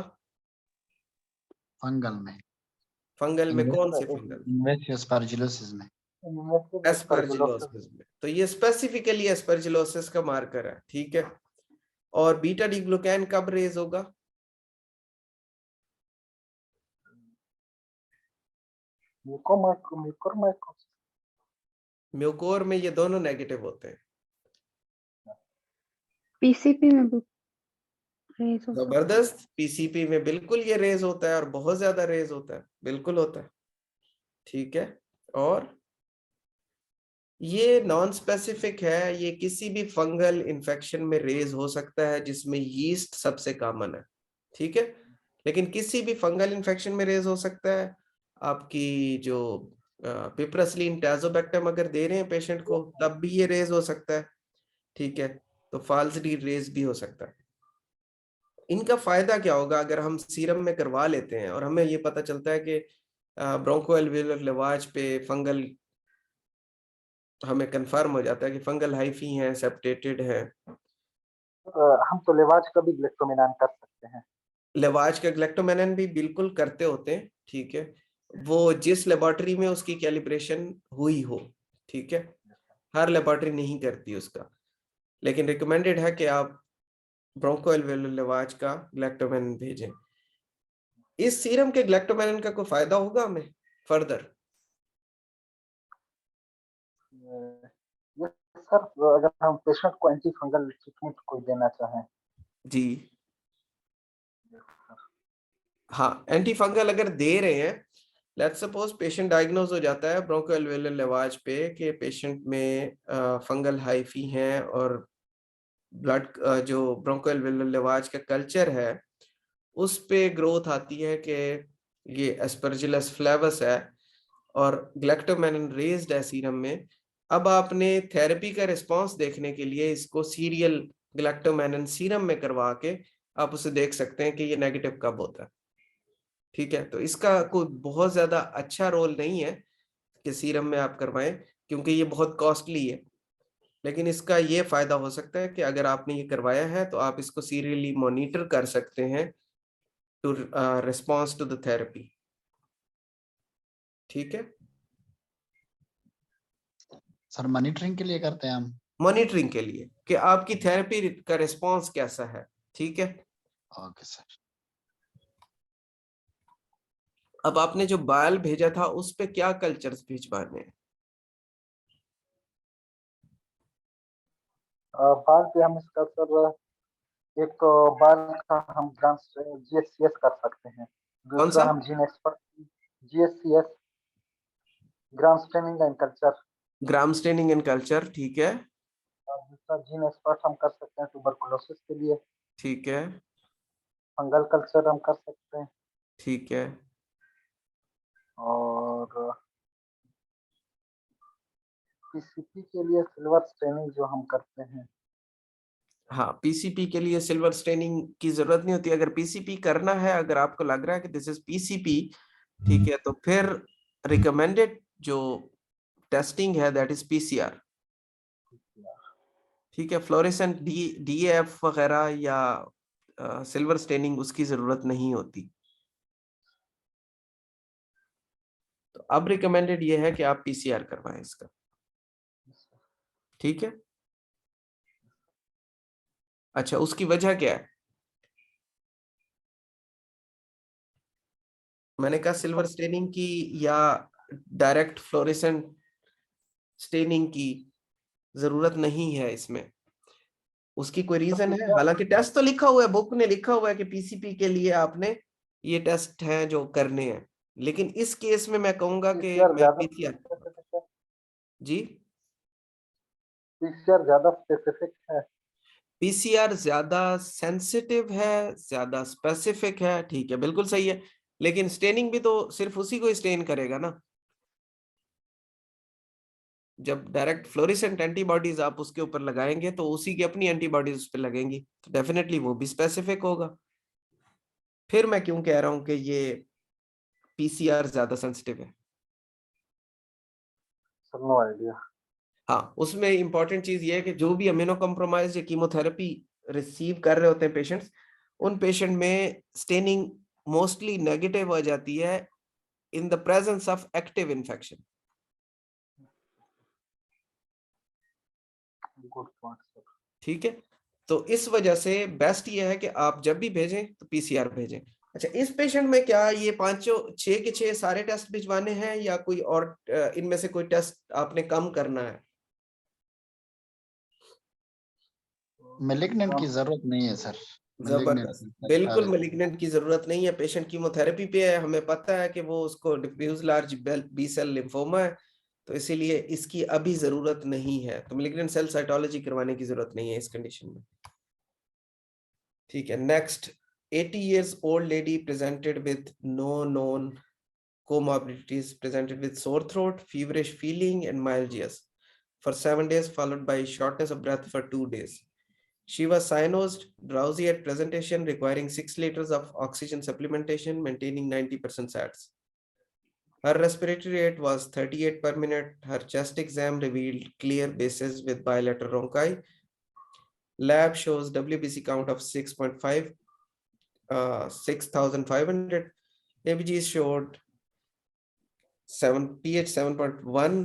फंगल में, फंगल में, कौन से फंगल? एस्परजिलोसिस में। एस्परजिलोसिस में। तो ये स्पेसिफिकली एस्परजिलोसिस का मार्कर है, ठीक है। और बीटा डी ग्लूकैन कब रेज होगा? म्यूकोर में ये दोनों नेगेटिव होते हैं। पीसीपी में भी रेज हो सकता है। जबरदस्त, पीसीपी में बिल्कुल ये रेज होता है और बहुत ज्यादा रेज होता है, बिल्कुल होता है। ठीक है, और ये नॉन स्पेसिफिक है, ये किसी भी फंगल इन्फेक्शन में रेज हो सकता है जिसमें यीस्ट सबसे कॉमन है। ठीक है, लेकिन किसी भी फंगल इन्फेक्शन में रेज हो सकता है। आपकी जो पिपरसलिन टैजोबैक्टम अगर दे रहे हैं पेशेंट को, तब भी ये रेज हो सकता है। ठीक है, तो फाल्सली रेज भी हो सकता है। इनका फायदा क्या होगा अगर हम सीरम में करवा लेते हैं और हमें ये पता चलता है कि ब्रोंकोअल्वेओलर लेवाज पे फंगल, हमें कंफर्म हो जाता है कि फंगल हाइफी है, सेप्टेटेड है। हम तो लेवाज का भी ग्लैक्टोमिनान कर सकते हैं। लेवाज का ग्लैक्टोमेनिन भी बिल्कुल करते होते हैं, ठीक है, वो जिस लेबोरेटरी में उसकी कैलिब्रेशन हुई हो। ठीक है, हर लेबोरेटरी नहीं करती उसका, लेकिन रिकमेंडेड है कि आप ब्रोंकोअल्वेओलर लेवाज का ग्लैक्टोमेनिन भेजें। इस सीरम के ग्लैक्टोमेनिन का कोई फायदा होगा हमें फर्दर? ये सर अगर हम पेशेंट को एंटी फंगल ट्रीटमेंट कोई देना चाहें। जी हाँ, एंटी फंगल अगर दे रहे हैं, लेट्स सपोज पेशेंट डायग्नोज हो जाता है ब्रोंकोअल्वेओलर लेवाज पे कि पेशेंट में फंगल हाइफी है और ब्लड जो ब्रोंकोअल्वेओलर लेवाज का कल्चर है उस पे ग्रोथ आती है कि ये एस्परजिलस फ्लेवस है और ग्लैक्टोमेनिन रेज्ड है सीरम में। अब आपने थेरेपी का रिस्पांस देखने के लिए इसको सीरियल ग्लैक्टोमेनिन सीरम में करवा के आप उसे देख सकते हैं कि ये नेगेटिव कब होता है। ठीक है, तो इसका कोई बहुत ज्यादा अच्छा रोल नहीं है कि सीरम में आप करवाएं, क्योंकि ये बहुत कॉस्टली है। लेकिन इसका ये फायदा हो सकता है कि अगर आपने ये करवाया है तो आप इसको सीरियली मॉनिटर कर सकते हैं to response to the therapy. ठीक है, सर मॉनिटरिंग के लिए करते हैं हम, मॉनिटरिंग के लिए कि आपकी थेरेपी का रिस्पॉन्स कैसा है। ठीक है, ओके सर। अब आपने जो बाल भेजा था उस पे क्या कल्चर्स भिजवाने हैं? बाल पे हम इसका सर एक तो बाल का हम GSCS कर सकते हैं, कौन दूसरा सा? हम gene expert GSCS gram staining and culture, gram staining and culture, ठीक है। और दूसरा जीन एक्सपर्ट हम कर सकते हैं ट्यूबरकुलोसिस के लिए। ठीक है, फंगल कल्चर हम कर सकते हैं। ठीक है, और पीसीपी के लिए सिल्वर स्टेनिंग जो हम करते हैं, हाँ पीसीपी के लिए सिल्वर स्टेनिंग की जरूरत नहीं होती। अगर पीसीपी करना है, अगर आपको लग रहा है कि दिस इज पीसीपी, ठीक है, तो फिर रिकमेंडेड जो टेस्टिंग है दैट इज पीसीआर। ठीक है, फ्लोरेसेंट डीएफ वगैरह या सिल्वर स्टेनिंग उसकी जरूरत नहीं होती। तो अब रिकमेंडेड ये है कि आप पीसीआर करवाएं इसका। ठीक है, अच्छा उसकी वजह क्या है? मैंने कहा सिल्वर स्टेनिंग की या डायरेक्ट फ्लोरेसेंट स्टेनिंग की जरूरत नहीं है इसमें। उसकी कोई रीजन है? हालांकि टेस्ट तो लिखा हुआ है, बुक ने लिखा हुआ है कि पीसीपी के लिए आपने ये टेस्ट हैं जो करने हैं, लेकिन इस केस में मैं कहूंगा कि पीसीआर मैं ज्यादा पीसीआर। स्पेसिफिक है, जी, पीसीआर ज्यादा स्पेसिफिक है। पीसीआर ज्यादा सेंसिटिव है, ज्यादा स्पेसिफिक है, ठीक है, बिल्कुल सही है, लेकिन स्टेनिंग भी तो सिर्फ उसी को स्टेन करेगा ना। जब डायरेक्ट फ्लोरेसेंट एंटीबॉडीज आप उसके ऊपर लगाएंगे तो उसी की अपनी एंटीबॉडीज उस पर लगेंगी, तो डेफिनेटली वो भी स्पेसिफिक होगा। फिर मैं क्यों कह रहा हूं कि ये पीसीआर ज्यादा सेंसिटिव है? No idea. हाँ, उसमें इंपॉर्टेंट चीज ये है कि जो भी अमीनो कॉम्प्रोमाइज या कीमोथेरेपी रिसीव कर रहे होते हैं पेशेंट्स, उन पेशेंट में स्टेनिंग मोस्टली नेगेटिव हो जाती है in the presence of active infection. Good point sir. ठीक है, तो इस वजह से बेस्ट ये है कि आप जब भी भेजें तो पीसीआर भेजें। अच्छा, इस पेशेंट में क्या ये 6 के 6 सारे टेस्ट भिजवाने हैं या कोई और इनमें से कोई टेस्ट आपने कम करना है? मेलिग्नेंट की जरूरत नहीं है सर। जबरदस्त, बिल्कुल मैलिग्नेंट की जरूरत नहीं है। पेशेंट कीमोथेरेपी पे है, हमें पता है कि वो उसको diffuse large B cell lymphoma है, तो इसीलिए इसकी अभी जरूरत नहीं है, तो मैलिग्नेंट सेल साइटोलॉजी करवाने की जरूरत नहीं है इस कंडीशन में। ठीक है, next 80 years old lady presented with no known comorbidities, presented with sore throat, feverish feeling and myalgias for 7 days followed by shortness of breath for 2 days. She was cyanosed, drowsy at presentation, requiring 6 liters of oxygen supplementation, maintaining 90% SATs. Her respiratory rate was 38 per minute. Her chest exam revealed clear bases with bilateral bronchi. Lab shows WBC count of 6.5. 6,500. ABGs showed pH 7.1,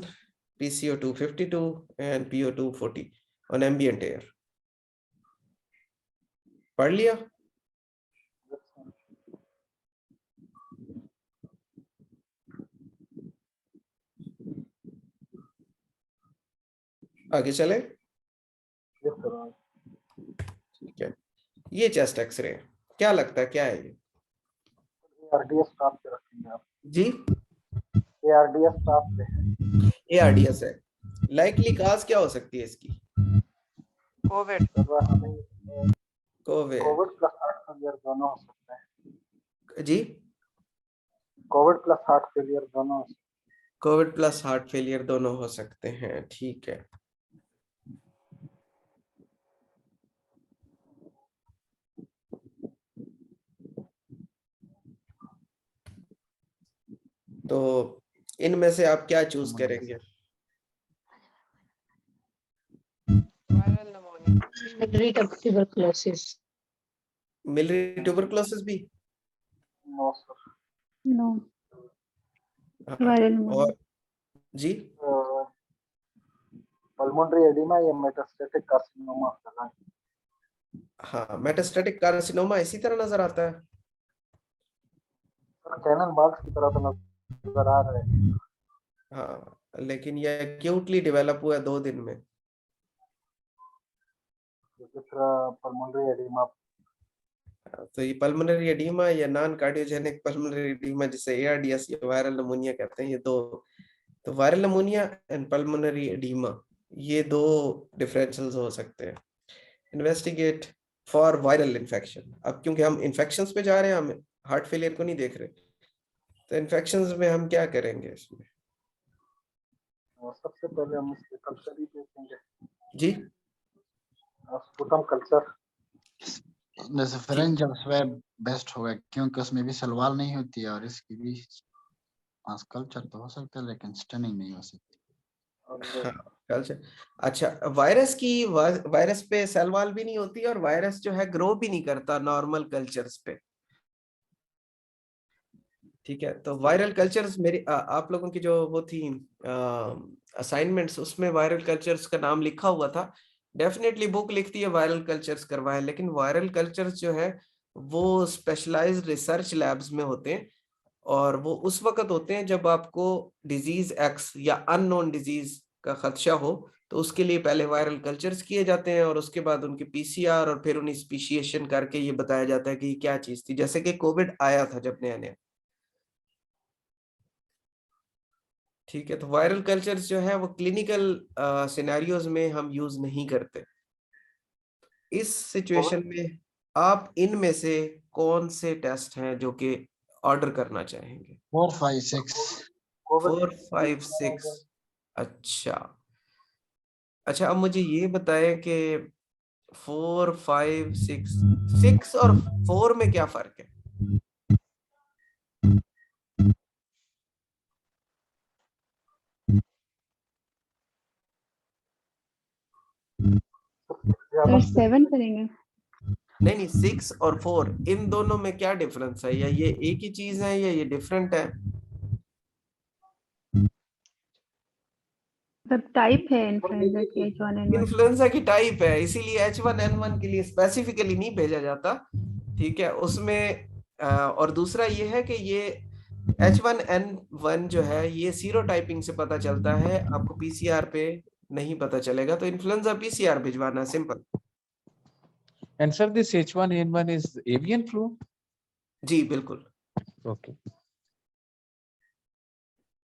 PCO 252 and PO 240 on ambient air. पढ़ लिया? आगे चले? ठीक है, ये chest x ray क्या लगता है, क्या है ये? आरडीएस स्टाफ पे रखेंगे आप? जी, आरडीएस स्टाफ पे है। ARDS है। लाइकली काज क्या हो सकती है इसकी? Covid. Covid. Covid plus heart failure दोनों हो सकते हैं। जी, कोविड प्लस हार्ट फेलियर दोनों हो सकते हैं। कोविड प्लस हार्ट फेलियर दोनों हो सकते हैं, ठीक है। तो इनमें से आप क्या चूज करेंगे? Viral pneumonia. Tuberculosis. Miliary tuberculosis भी? No sir. नो। हाँ, वायरल और जी, पल्मोनरी एडिमा या metastatic carcinoma of the lung. हाँ मेटास्टेटिक कार्सिनोमा इसी तरह नजर आता है। सर कैनन बार्ड्स की तरह तो नजर आ रहा है। हाँ, लेकिन ये एक्यूटली डेवलप हुआ है 2 दिन में। Pulmonary oedema. तो ये पल्मोनरी एडीमा या नॉन कार्डियोजेनिक पल्मोनरी एडीमा जिसे ARDS या वायरल निमोनिया कहते हैं, ये दो, तो viral pneumonia and pulmonary oedema ये 2 डिफरेंशियल्स हो सकते हैं। Investigate for viral infection. अब क्योंकि हम इन्फेक्शंस पे जा रहे हैं, हम हार्ट फेलियर को नहीं देख रहे, तो इन्फेक्शंस में हम क्या करेंगे इसमें? और सबसे पहले हम इसके कल्चर ही देखेंगे, जी स्पुटम कल्चर। जैसे फ्रेंच जब स्वैब बेस्ट होगा क्योंकि उसमें भी सलवार नहीं होती है और इसकी भी मास कल्चर तो हो सकता है लेकिन स्टनिंग नहीं हो सकती। हाँ कल्चर। अच्छा, वायरस पे सेल वॉल भी नहीं होती और वायरस जो है ग्रो भी नहीं करता नॉर्मल कल्चर्स पे। ठीक है, तो वायरल कल्चर्स मेरी आप लोगों की जो वो थी असाइनमेंट्स, उसमें वायरल कल्चर्स का नाम लिखा हुआ था। डेफिनेटली बुक लिखती है वायरल कल्चर्स करवाएं, लेकिन वायरल कल्चर्स जो है वो स्पेशलाइज्ड रिसर्च लैब्स में होते हैं, और वो उस वक्त होते हैं जब आपको डिजीज एक्स या अननोन डिजीज का खदशा हो, तो उसके लिए पहले वायरल कल्चर्स किए जाते हैं और उसके बाद उनके पीसीआर और फिर उन्हें स्पीशिएशन करके ये बताया जाता है कि क्या चीज थी। जैसे कि कोविड आया था जब नया नया, ठीक है, तो वायरल कल्चर्स जो है वो क्लिनिकल सिनेरियोज में हम यूज नहीं करते। इस सिचुएशन में आप इनमें से कौन से टेस्ट हैं जो कि ऑर्डर करना चाहेंगे? 4, 5, 6 4, 5, 6। अच्छा अच्छा, अब मुझे ये बताएं कि 4, 5, 6, 6 और 4 में क्या फर्क है? सर 7 करेंगे। नहीं नहीं, 6 और 4 इन दोनों में क्या डिफरेंस है, या ये एक ही चीज है या ये डिफरेंट है? सब टाइप है इन्फ्लुएंजा की H1N1। इन्फ्लुएंजा की टाइप है, इसीलिए H1N1 के लिए स्पेसिफिकली नहीं भेजा जाता। ठीक है, उसमें और दूसरा ये है कि ये H1N1 जो है ये सीरोटाइपिंग से पता चलता है, आपको पीसीआर पे नहीं पता चलेगा, तो इन्फ्लुएंजा पीसीआर भिजवाना, simple. And sir, this H1N1 is avian flu? जी बिल्कुल। Okay.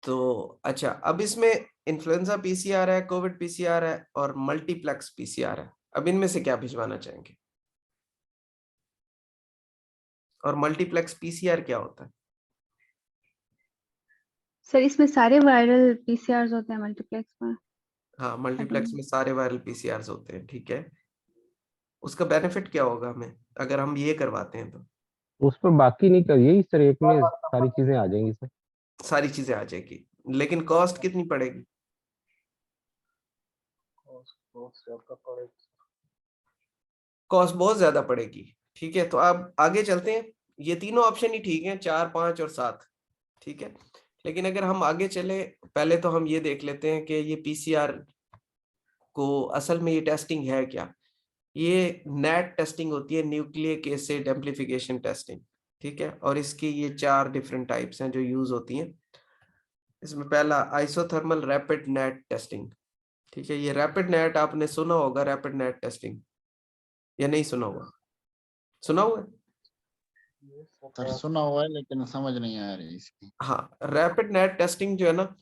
तो अच्छा, अब इसमें इन्फ्लुएंजा पीसीआर है, कोविड पीसीआर है और मल्टीप्लेक्स पीसीआर है। अब इनमें से क्या भिजवाना चाहेंगे? और मल्टीप्लेक्स पीसीआर क्या होता है? सर इसमें सारे वायरल पीसीआर होते हैं मल्टीप्लेक्स में। हाँ, मल्टीप्लेक्स में सारे वायरल पीसीआर होते हैं, ठीक है। उसका बेनिफिट क्या होगा हमें अगर हम ये करवाते हैं? तो उस पर बाकी नहीं करिए, सर एक में सारी चीजें आ जाएंगी सर। सारी चीजें आ जाएगी, लेकिन कॉस्ट कितनी पड़ेगी? कॉस्ट बहुत ज्यादा पड़ेगी। ठीक है, तो आप आगे चलते हैं। ये तीनों ऑप्शन ही ठीक हैं, 4, 5 और 7, ठीक है। लेकिन अगर हम आगे चले, पहले तो हम ये देख लेते हैं कि ये पीसीआर को असल में ये टेस्टिंग है क्या। ये नेट टेस्टिंग होती है, न्यूक्लिक एसिड एम्प्लीफिकेशन टेस्टिंग, ठीक है। और इसकी ये 4 डिफरेंट टाइप्स हैं जो यूज होती हैं। इसमें पहला आइसोथर्मल रैपिड नेट टेस्टिंग, ठीक है। ये रैपिड नेट आपने सुना होगा, रैपिड नेट टेस्टिंग, या नहीं सुना होगा? सुना हुआ है? सर सुना हुआ है लेकिन समझ नहीं आ रही इसकी। हाँ, रैपिड नेट टेस्टिंग जो है ना,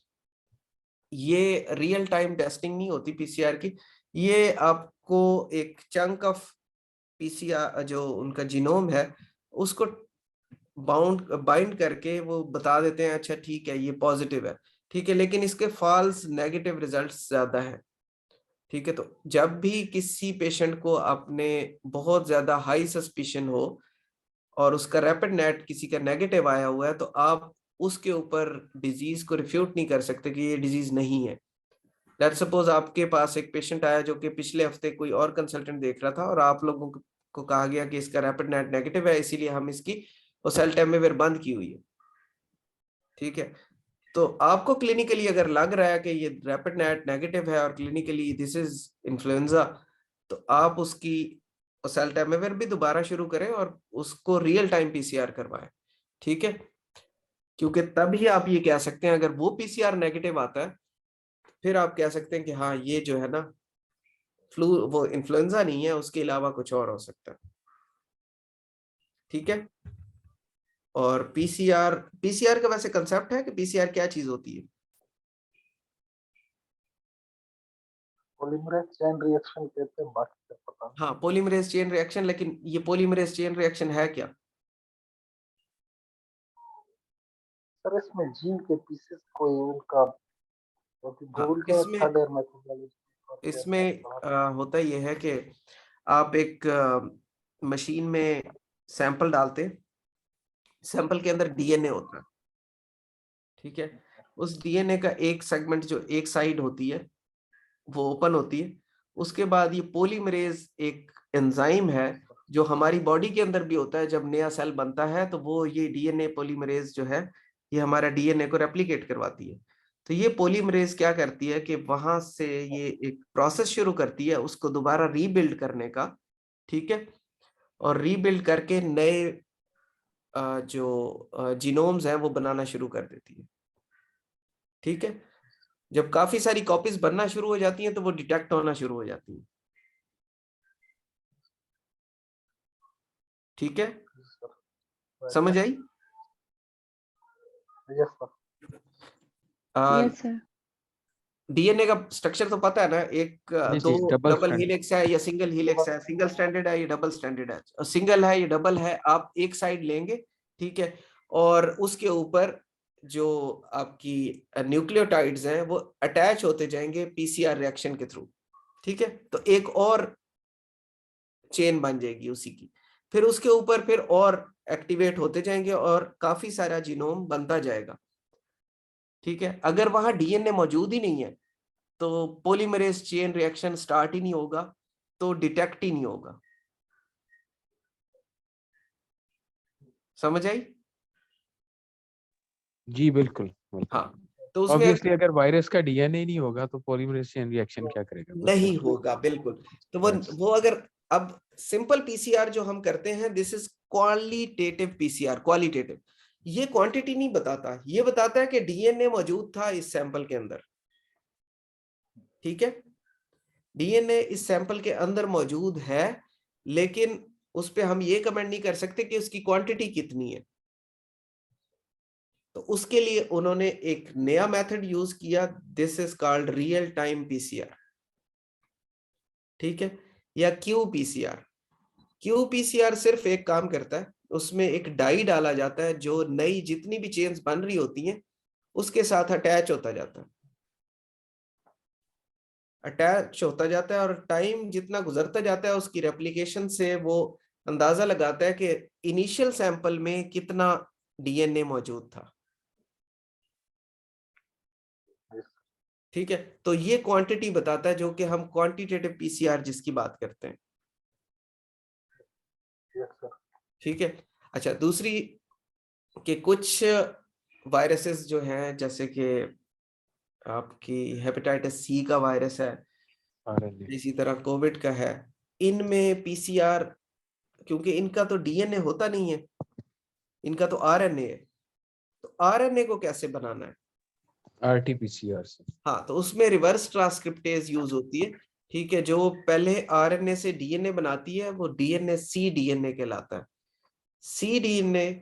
ये रियल टाइम टेस्टिंग नहीं होती पीसीआर की। ये आपको एक चंक ऑफ पीसीआर जो उनका जीनोम है उसको बाइंड करके वो बता देते हैं, अच्छा ठीक है ये पॉजिटिव है, ठीक है, लेकिन इसके फॉल्स नेगेटिव रिजल्ट्स ज्यादा है। ठीक है, तो जब भी किसी पेशेंट को अपने बहुत ज्यादा हाई सस्पिशन हो और उसका रैपिड नेट किसी का नेगेटिव आया हुआ है, तो आप उसके ऊपर डिजीज को रिफ्यूट नहीं कर सकते कि ये डिजीज नहीं है। लेट्स सपोज आपके पास एक पेशेंट आया जो कि पिछले हफ्ते कोई और कंसल्टेंट देख रहा था और आप लोगों को कहा गया कि इसका रैपिड नेट नेगेटिव है, इसीलिए हम इसकी ओसेल्टेमिविर बंद की हुई है। ठीक है, तो आपको क्लिनिकली अगर लग रहा है कि ये रैपिड नेट नेगेटिव है और क्लिनिकली दिस इज इन्फ्लुएंजा, तो आप उसकी ओसेल्टेमिविर भी दोबारा शुरू करें और उसको रियल टाइम पीसीआर करवाएं। ठीक है, क्योंकि तभी आप ये कह सकते हैं, अगर वो पीसीआर नेगेटिव आता है फिर आप कह सकते हैं कि हाँ ये जो है ना फ्लू, वो इन्फ्लुएंजा नहीं है, उसके अलावा कुछ और हो सकता है। ठीक है, और पीसीआर का वैसे कंसेप्ट है कि पीसीआर क्या चीज होती है? पॉलीमरेज चेन रिएक्शन कहते हैं, बाकी तो पता नहीं। हाँ, पॉलीमरेज चेन रिएक्शन, लेकिन ये पॉलीमरेज चेन रिएक्शन है क्या? सर इसमें जीन के पीसेस कोई उनका भूल गए, इसमें थर्ड ईयर मेथोडोलॉजी इसमें होता ये है कि आप एक मशीन में सैंपल डालते, सैंपल के अंदर डीएनए होता है, ठीक है। उस डीएनए का एक सेगमेंट जो एक साइड होती है वो ओपन होती है। उसके बाद ये पॉलीमरेज एक एंजाइम है जो हमारी बॉडी के अंदर भी होता है। जब नया सेल बनता है तो वो ये डीएनए पॉलीमरेज जो है ये हमारा डीएनए को रेप्लिकेट करवाती है। तो ये पॉलीमरेज क्या करती है कि वहां से ये एक प्रोसेस शुरू करती है उसको दोबारा रीबिल्ड करने का, ठीक है। और रीबिल्ड करके नए जो जीनोम्स हैं वो बनाना शुरू कर देती है, ठीक है। जब काफी सारी कॉपीज बनना शुरू हो जाती हैं तो वो डिटेक्ट होना शुरू हो जाती है, ठीक है। समझ आई? Yes sir. Yes sir. DNA का स्ट्रक्चर तो पता है ना, एक जी, दो double डबल strand। हेलिक्स है या सिंगल हेलिक्स है, सिंगल स्ट्रैंडेड है या डबल स्ट्रैंडेड है। सिंगल है या डबल है, आप एक साइड लेंगे, ठीक है, और उसके ऊपर जो आपकी न्यूक्लियोटाइड्स हैं वो अटैच होते जाएंगे पीसीआर रिएक्शन के थ्रू, ठीक है। तो एक और चेन बन जाएगी उसी की, फिर उसके ऊपर फिर और एक्टिवेट होते जाएंगे और काफी सारा जीनोम बनता जाएगा, ठीक है। अगर वहां डीएनए मौजूद ही नहीं है तो पॉलीमरेज चेन रिएक्शन स्टार्ट ही नहीं होगा, तो डिटेक्ट ही नहीं होगा। समझ आई? जी बिल्कुल बिल्कुल। हाँ, तो उसमें ऑब्वियसली अगर वायरस का डीएनए नहीं होगा तो पॉलीमरेज चेन रिएक्शन क्या करेगा? नहीं होगा, बिल्कुल। तो वो अगर अब सिंपल पीसीआर जो हम करते हैं, this is qualitative PCR. Qualitative ये क्वांटिटी नहीं बताता, ये बताता है कि डीएनए मौजूद था इस सैंपल के अंदर, ठीक है। डीएनए इस सैंपल के अंदर मौजूद है, लेकिन उस पे हम ये कमेंट नहीं कर सकते कि उसकी क्वांटिटी कितनी है। तो उसके लिए उन्होंने एक नया मेथड यूज किया, this is called real time PCR, ठीक है, या क्यूपीसीआर। क्यूपीसीआर सिर्फ एक काम करता है, उसमें एक डाई डाला जाता है जो नई जितनी भी चेन्स बन रही होती हैं उसके साथ अटैच होता जाता है, अटैच होता जाता है, और टाइम जितना गुजरता जाता है उसकी रेप्लिकेशन से वो अंदाजा लगाता है कि इनिशियल सैंपल में कितना डीएनए मौजूद था, ठीक है। तो ये क्वांटिटी बताता है, जो कि हम क्वांटिटेटिव पीसीआर जिसकी बात करते हैं, ठीक है। अच्छा, दूसरी कि कुछ वायरसेस जो हैं, जैसे कि आपकी हेपेटाइटिस सी का वायरस है, इसी तरह कोविड का है, इनमें पीसीआर, क्योंकि इनका तो डीएनए होता नहीं है, इनका तो आरएनए है, तो आरएनए को कैसे बनाना है? आरटीपीसीआर से। हाँ, तो उसमें रिवर्स ट्रांसक्रिप्टेज यूज होती है, ठीक है। जो पहले आरएनए से डीएनए बनाती है वो डीएनए सी डीएनए कहलाता है। सी डीएनए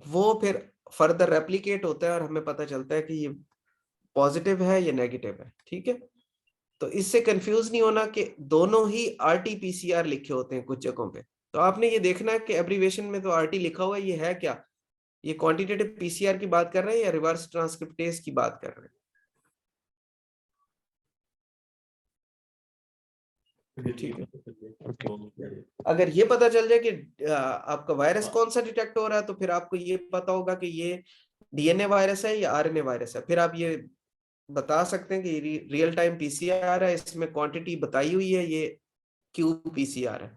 वो फिर फर्दर रेप्लिकेट होता है और हमें पता चलता है कि ये पॉजिटिव है या नेगेटिव है, ठीक है। तो इससे कंफ्यूज नहीं होना कि दोनों ही आरटीपीसीआर लिखे होते हैं कुछ जगहों पे। तो आपने ये देखना है कि एब्रीविएशन में तो आरटी लिखा हुआ है, ये है क्या? ये क्वांटिटेटिव पीसीआर की बात कर रहे हैं या रिवर्स ट्रांसक्रिप्टेज की बात कर रहे हैं? ठीक है। अगर ये पता चल जाए कि आपका वायरस कौन सा डिटेक्ट हो रहा है, तो फिर आपको ये पता होगा कि ये डीएनए वायरस है या आरएनए वायरस है। फिर आप ये बता सकते हैं कि रियल टाइम पीसीआर है, इसमें क्वांटिटी बताई हुई है, ये क्यूपीसीआर है,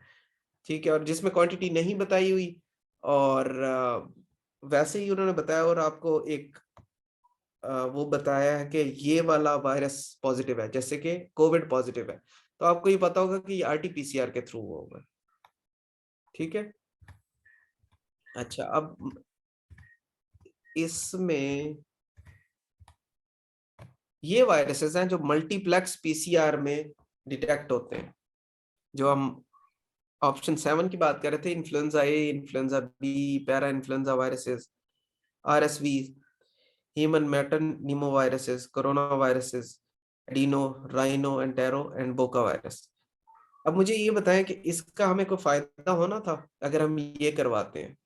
ठीक है। और जिसमें क्वांटिटी नहीं बताई हुई और वैसे ही उन्होंने बताया और आपको एक वो बताया है कि ये वाला वायरस पॉजिटिव है, जैसे कि कोविड पॉजिटिव है, तो आपको ये पता होगा कि ये आरटीपीसीआर के थ्रू होगा, ठीक है। अच्छा, अब इसमें ये वायरसेस हैं जो मल्टीप्लेक्स पीसीआर में डिटेक्ट होते हैं, जो हम ऑप्शन 7 की बात कर रहे थे, influenza A, influenza B, parainfluenza viruses, RSV, human metapneumo viruses, corona viruses, adeno, rhino entero and boca virus. अब मुझे ये बताएं कि इसका हमें कोई फायदा होना था अगर हम ये करवाते हैं?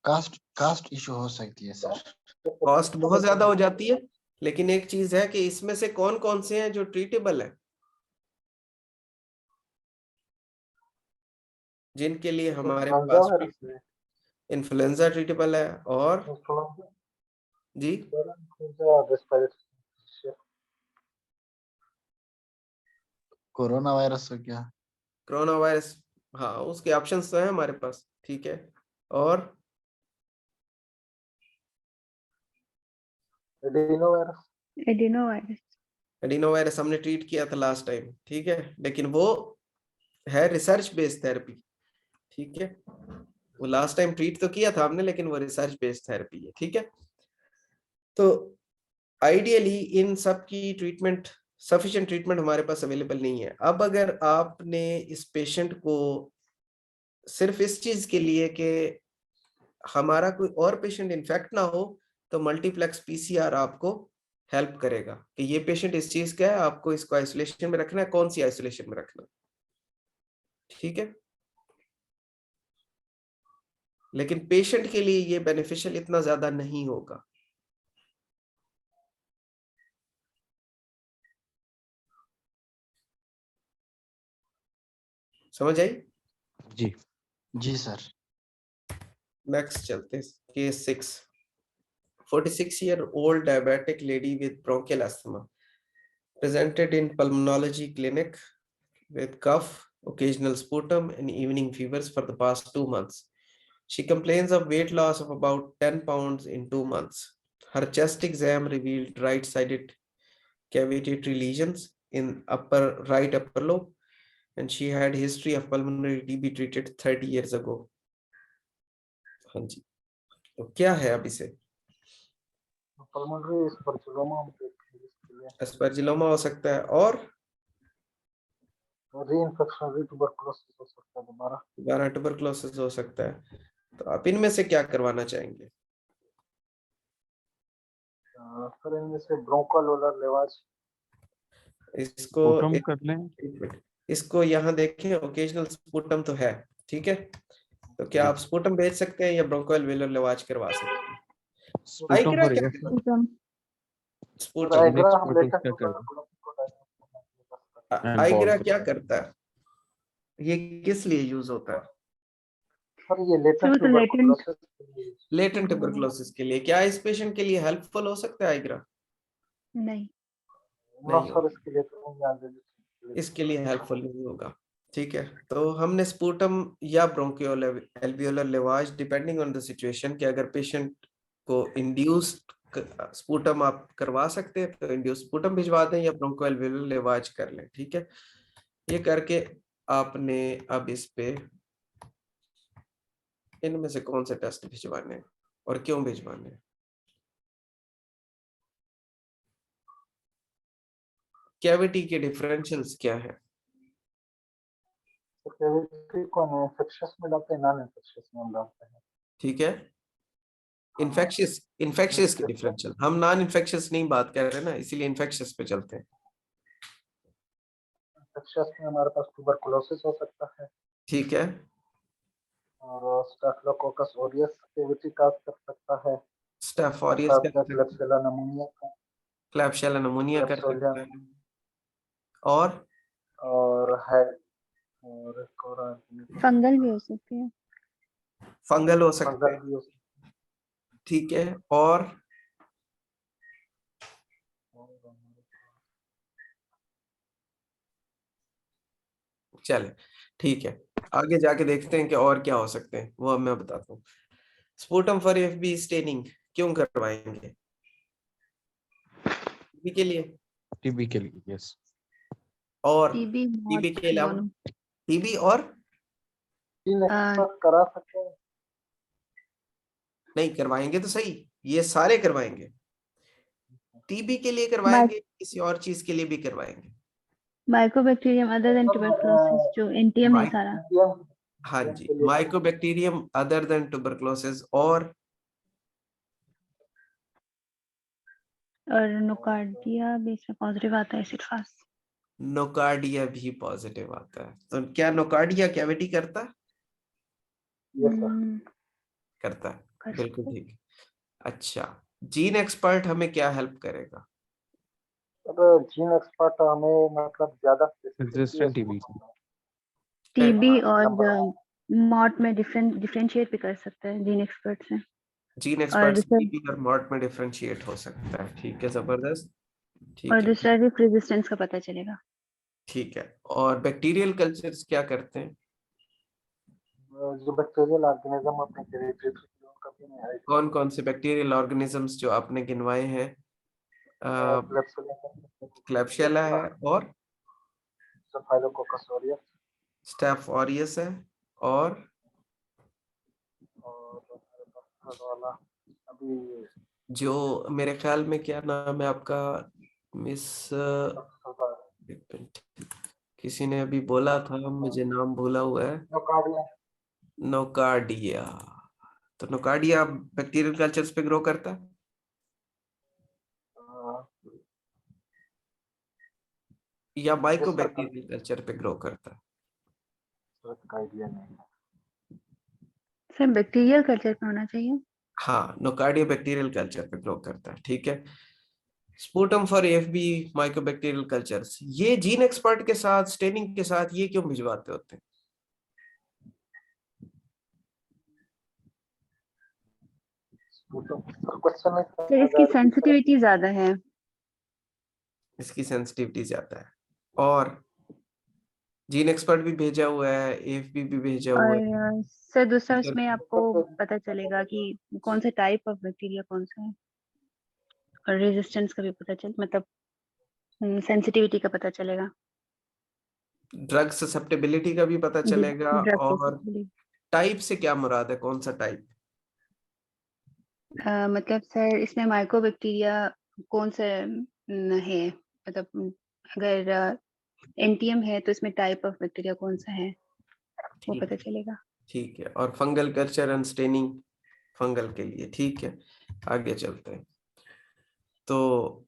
कास्ट इशू हो सकती है सर। कॉस्ट बहुत ज्यादा हो जाती है, लेकिन एक चीज है कि इसमें से कौन कौन से हैं जो ट्रीटेबल है, जिनके लिए हमारे पास इन्फ्लुएंजा ट्रीटेबल है, और जी कोरोना वायरस हो गया। कोरोना वायरस, हाँ उसके ऑप्शंस तो हैं हमारे पास, ठीक है। और एडिनो वायरस, एडिनो वायरस हमने ट्रीट किया था लास्ट टाइम, ठीक है, लेकिन वो है रिसर्च बेस्ड थेरेपी, ठीक है। वो लास्ट टाइम ट्रीट तो किया था हमने, लेकिन वो रिसर्च बेस्ड थेरेपी है, ठीक है। तो आइडियली इन सब की ट्रीटमेंट, सफिशिएंट ट्रीटमेंट हमारे पास अवेलेबल नहीं है। अब अगर आपने इस पेशेंट को सिर्फ इस चीज के लिए कि हमारा कोई और पेशेंट इन्फेक्ट ना हो, तो मल्टीप्लेक्स पीसीआर आपको हेल्प करेगा कि ये पेशेंट इस चीज का है, आपको इसको आइसोलेशन में रखना है, कौन सी आइसोलेशन में रखना है, ठीक है। लेकिन पेशेंट के लिए ये बेनिफिशियल इतना ज्यादा नहीं होगा। समझ आई? जी जी सर। नेक्स्ट चलते हैं, case 6। 46-year-old diabetic lady with bronchial asthma presented in pulmonology clinic with cough, occasional sputum, and evening fevers for the past 2 months. She complains of weight loss of about 10 pounds in 2 months. Her chest exam revealed right-sided cavitary lesions in right upper lobe, and she had history of pulmonary TB treated 30 years ago. हाँ जी, तो क्या है अब इसे? Pulmonary aspergilloma हो सकता है, और रीइंफेक्शन, रीट्यूबरकुलोसिस हो सकता है दोबारा ट्यूबरकुलोसिस हो सकता है। तो आप इनमें से क्या करवाना चाहेंगे? सर इनमें से ब्रोंकोलर लेवाज, इसको स्पुटम कर लें। इसको यहाँ देखें, ओकेजनल स्पुटम तो है, ठीक है। तो क्या आप स्पुटम भेज सकते हैं या ब्रोंकोअल्वेलर लेवाज करवा सकते हैं? स्पुटम आइग्रा फॉर क्या यस करता है? स्पुटम, आइग्रा हम स्पुटम लेटेंट क्या कर ट्यूबरकुलोसिस को डायग्नोस करने के लिए एंड आइग्रा बॉल क्या करता है? ये किस लिए यूज होता है? सर ये लेटेंट ट्यूबरकुलोसिस के लिए लेटेंट ट्यूबरकुलोसिस के लिए। क्या इस पेशेंट के लिए हेल्पफुल हो सकता है आइग्रा? नहीं। ना सर इसके लिए तो नहीं याद इसके लिए हेल्पफुल नहीं होगा, ठीक है। तो हमने स्पुटम या bronchoalveolar lavage, depending on the situation, कि अगर पेशेंट को इंड्यूस्ड स्पुटम आप करवा सकते हैं तो इंड्यूस्ड स्पुटम भिजवा दें या ब्रोंको एल्वियोलर लेवाज कर लें, ठीक है। ये करके आपने अब इस पे इनमें से कौन से टेस्ट भिजवाने हैं और क्यों भिजवाने हैं? कैविटी के डिफरेंशियल्स क्या है? कैविटी को इन्फेक्शियस में डालते हैं, नॉन इन्फेक्शियस में हम डालते हैं, ठीक है। इन्फेक्शियस के डिफरेंशियल, हम नॉन इन्फेक्शियस नहीं बात कर रहे ना, इसीलिए इन्फेक्शियस पे चलते हैं। इन्फेक्शियस में हमारे पास ट्यूबरकुलोसिस हो सकता है, ठीक है। और स्टेफिलोकोकस ऑरियस कैविटी काज कर सकता है, स्टाफ ऑरियस का, क्लेब्सिला निमोनिया का, क्लैप्शियला निमोनिया कर क्लेब्सिला सकता है, और है और एक और फंगल भी हो सकती है। फंगल हो सकता फंगल है, भी हो सकता ठीक है। और चले, ठीक है, आगे जाके देखते हैं कि और क्या हो सकते हैं, वो अब मैं बताता हूँ। स्पुटम फॉर एफबी स्टेनिंग क्यों करवाएंगे? टीबी के लिए, टीबी के लिए यस। और टीबी टीबी के अलावा टीबी और करा सकते हैं। नहीं करवाएंगे तो सही, ये सारे करवाएंगे। टीबी के लिए करवाएंगे, किसी और चीज के लिए भी करवाएंगे? माइकोबैक्टीरियम अदर देन ट्यूबरकुलोसिस, जो एनटीएम है सारा। हाँ जी, माइकोबैक्टीरियम अदर देन ट्यूबरकुलोसिस, और और नोकार्डिया भी इसमें पॉजिटिव आता है एसिड फास्ट। नोकार्डिया भी पॉजिटिव आता है। तो क्या नोकार्डिया कैविटी करता है? Yes sir. करता है, कर बिल्कुल सकते। ठीक। अच्छा, जीन एक्सपर्ट हमें क्या हेल्प करेगा? अब जीन एक्सपर्ट हमें मतलब ज्यादा Resistant TB। टीबी और नंबर मॉट में डिफरेंशिएट भी कर सकते हैं जीन एक्सपर्ट से। जीन और एक्सपर्ट दूसरा टीबी और मॉट में डिफरेंशिएट हो सकता है। ठीक है, जबरदस्त। और ठीक है, दूसरा रेजिस्टेंस का पता चलेगा। ठीक है। और बैक्टीरियल कल्चर्स क्या करते हैं? जो बैक्टीरियल ऑर्गेनिज्म अपने टेरिटरी पे उनका भी नहीं कौन कौन से बैक्टीरियल ऑर्गेनिजम्स जो आपने गिनवाए हैं? क्लैब्सियला है और स्टेफाइलोकोकस ऑरियस स्टेफ ऑरियस है और वाला अभी जो मेरे ख्याल में क्या नाम है आपका, मिस एक मिनट, किसी ने अभी बोला था, मुझे नाम भूला हुआ है। Nocardia nocardia. तो नोकार्डिया बैक्टीरियल कल्चर्स पे ग्रो करता है या माइकोबैक्टीरियल कल्चर पे ग्रो करता है? का आइडिया नहीं है। सर बैक्टीरियल कल्चर पे होना चाहिए। हाँ, नोकार्डिया बैक्टीरियल कल्चर पे ग्रो करता है। ठीक है। Sputum for FB mycobacterial cultures, ये जीन एक्सपर्ट के साथ स्टेनिंग के साथ ये क्यों भिजवाते होते हैं? क्वेश्चन है सर इसकी सेंसिटिविटी ज्यादा है। इसकी सेंसिटिविटी ज्यादा है। और जीन एक्सपर्ट भी भेजा हुआ है, एएफबी भी भेजा हुआ है। और सर दूसरा उसमें आपको पता चलेगा कि कौन सा टाइप ऑफ बैक्टीरिया कौन सा है, और रेजिस्टेंस का भी पता चल मतलब सेंसिटिविटी का पता चलेगा। ड्रग ससेप्टेबिलिटी का भी पता चलेगा। ड्रग और टाइप से क्या मुराद है, कौन सा टाइप? मतलब सर इसमें माइकोबैक्टीरिया कौन सा है, मतलब अगर एनटीएम है तो इसमें टाइप ऑफ बैक्टीरिया कौन सा है वो पता चलेगा। ठीक है। और fungal culture and staining fungal के लिए। ठीक है, आगे चलते हैं। तो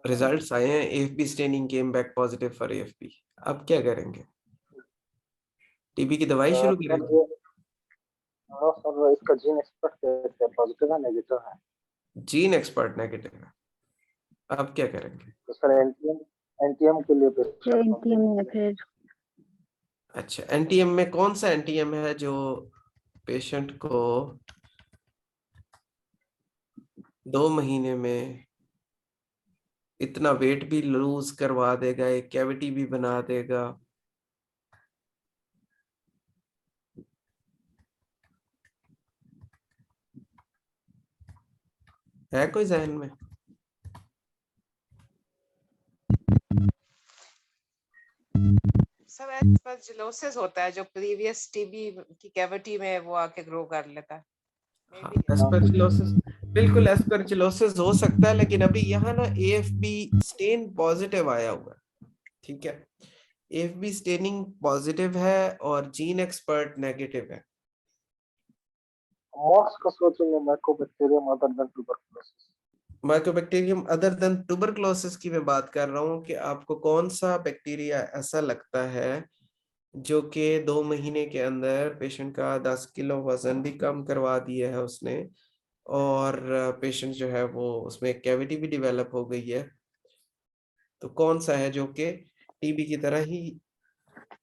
रिजल्ट्स आए हैं, AFB staining came back positive for AFB. अब क्या करेंगे? टीबी की दवाई शुरू करेंगे? सर इसका जीन एक्सपर्ट पॉजिटिव है नेगेटिव है? जीन एक्सपर्ट नेगेटिव है। अब क्या करेंगे? तो सर एनटीएम के लिए एनटीएम है फिर। अच्छा, एनटीएम में कौन सा एनटीएम है जो पेशेंट को 2 महीने में इतना वेट भी लूज करवा देगा, एक कैविटी भी बना देगा? है कोई जहन में? सब एस्परजिलोसिस होता है जो प्रीवियस टीबी की कैविटी में वो आके ग्रो कर लेता है। हाँ, एस्परजिलोसिस, बिल्कुल एस्परजिलोसिस हो सकता है, लेकिन अभी यहाँ ना एएफबी स्टेन पॉजिटिव आया हुआ है। ठीक है, एएफबी स्टेनिंग पॉजिटिव है और जीन एक्सपर्ट नेगेटिव है। मॉक्स का सोचेंगे Mycobacterium other than tuberculosis. Mycobacterium other than tuberculosis की मैं बात कर रहा हूँ कि आपको कौन सा बैक्टीरिया ऐसा लगता है जो कि 2 महीने के अंदर पेशेंट का 10 किलो वजन भी कम करवा दिया है उसने, और पेशेंट जो है वो उसमें कैविटी भी डेवलप हो गई है। तो कौन सा है जो कि टीबी की तरह ही सर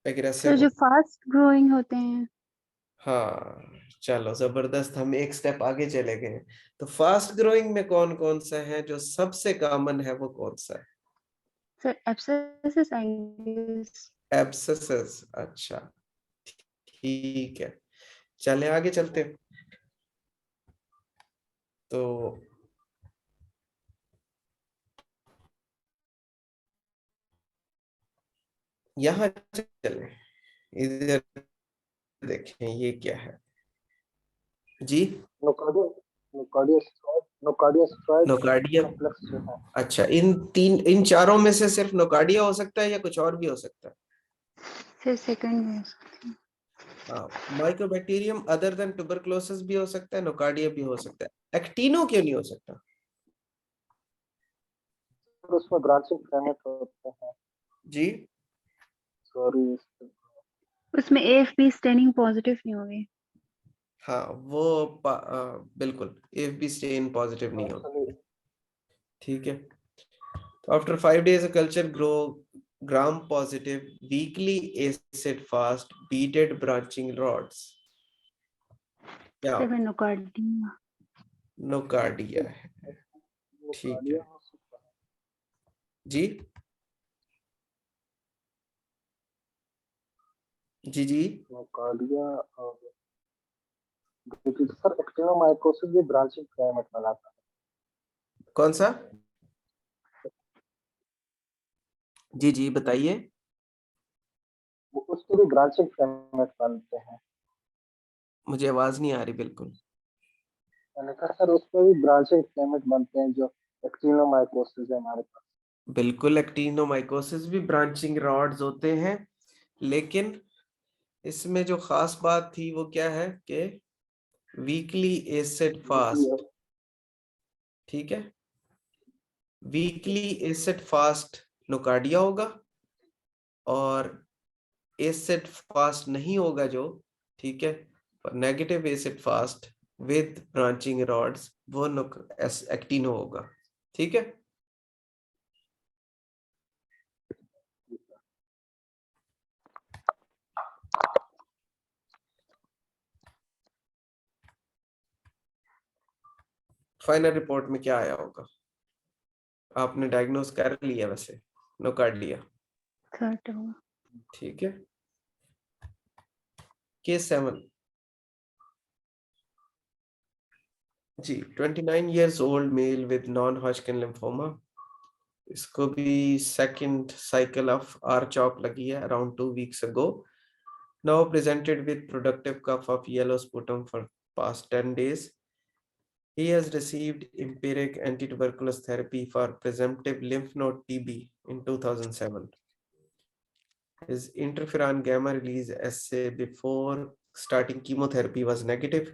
एग्रेसिव जो हो? फास्ट ग्रोइंग होते हैं। हाँ, चलो जबरदस्त, हम एक स्टेप आगे चले गए। तो फास्ट ग्रोइंग में कौन कौन सा है, जो सबसे कॉमन है वो कौन सा है? सर एब्सेसिस एंगुस। एब्सेसेस। अच्छा, ठीक है, चले आगे चलते हैं। तो यहाँ चले, इधर देखें ये क्या है जी? नोकार्डिया। कॉम्प्लेक्स जो है। अच्छा, इन चारों में से सिर्फ नोकार्डिया हो सकता है या कुछ और भी हो सकता है? फिर second Mycobacterium other than tuberculosis भी हो सकता है, नोकार्डिया भी हो सकता है। एक्टिनो क्यों नहीं हो सकता? सर उसमें ब्रांचिंग फ्रेगमेंट होते हैं। जी सॉरी उसमें AFP स्टेनिंग पॉजिटिव नहीं होगी। हाँ वो बिल्कुल AFP स्टेन पॉजिटिव नहीं होगा। ठीक है, तो after 5 days a culture grow gram positive weakly acid fast beaded branching rods। क्या तो फिर नोकार्डिया। नोकार्डिया है। ठीक है जी जी जी नोकार्डिया और सर एक्टिनोमाइकोसिस भी ब्रांचिंग फ्रेगमेंट बनाता है। कौन सा? जी जी बताइए। उसके भी ब्रांचिंग फ्रेगमेंट बनते हैं। मुझे आवाज नहीं आ रही बिल्कुल। मैंने कहा सर उसमें भी ब्रांचिंग फ्रेगमेंट बनते हैं जो एक्टिनोमाइकोसिस है हमारे पास। बिल्कुल एक्टिनोमाइकोसिस भी ब्रांचिंग रॉड्स होते हैं, लेकिन इसमें जो खास बात थी वो क्या है कि वीकली एसिड फास्ट। ठीक है, वीकली एसिड फास्ट नोकार्डिया होगा और एसिड फास्ट नहीं होगा जो, ठीक है, negative acid fast with branching rods वो एक्टिनो होगा। ठीक है, फाइनल रिपोर्ट में क्या आया होगा? आपने डायग्नोस कर लिया वैसे नोकार्डिया। थर्ड होगा। ठीक है, case 7 ji 29 years old male with non-Hodgkin lymphoma। इसको भी सेकंड साइकिल ऑफ R-CHOP लगी है around 2 weeks ago। Now presented with productive cough of yellow sputum for past 10 days। He has received empiric anti-tuberculous therapy for presumptive lymph node TB in 2007। His interferon gamma release assay before starting chemotherapy was negative।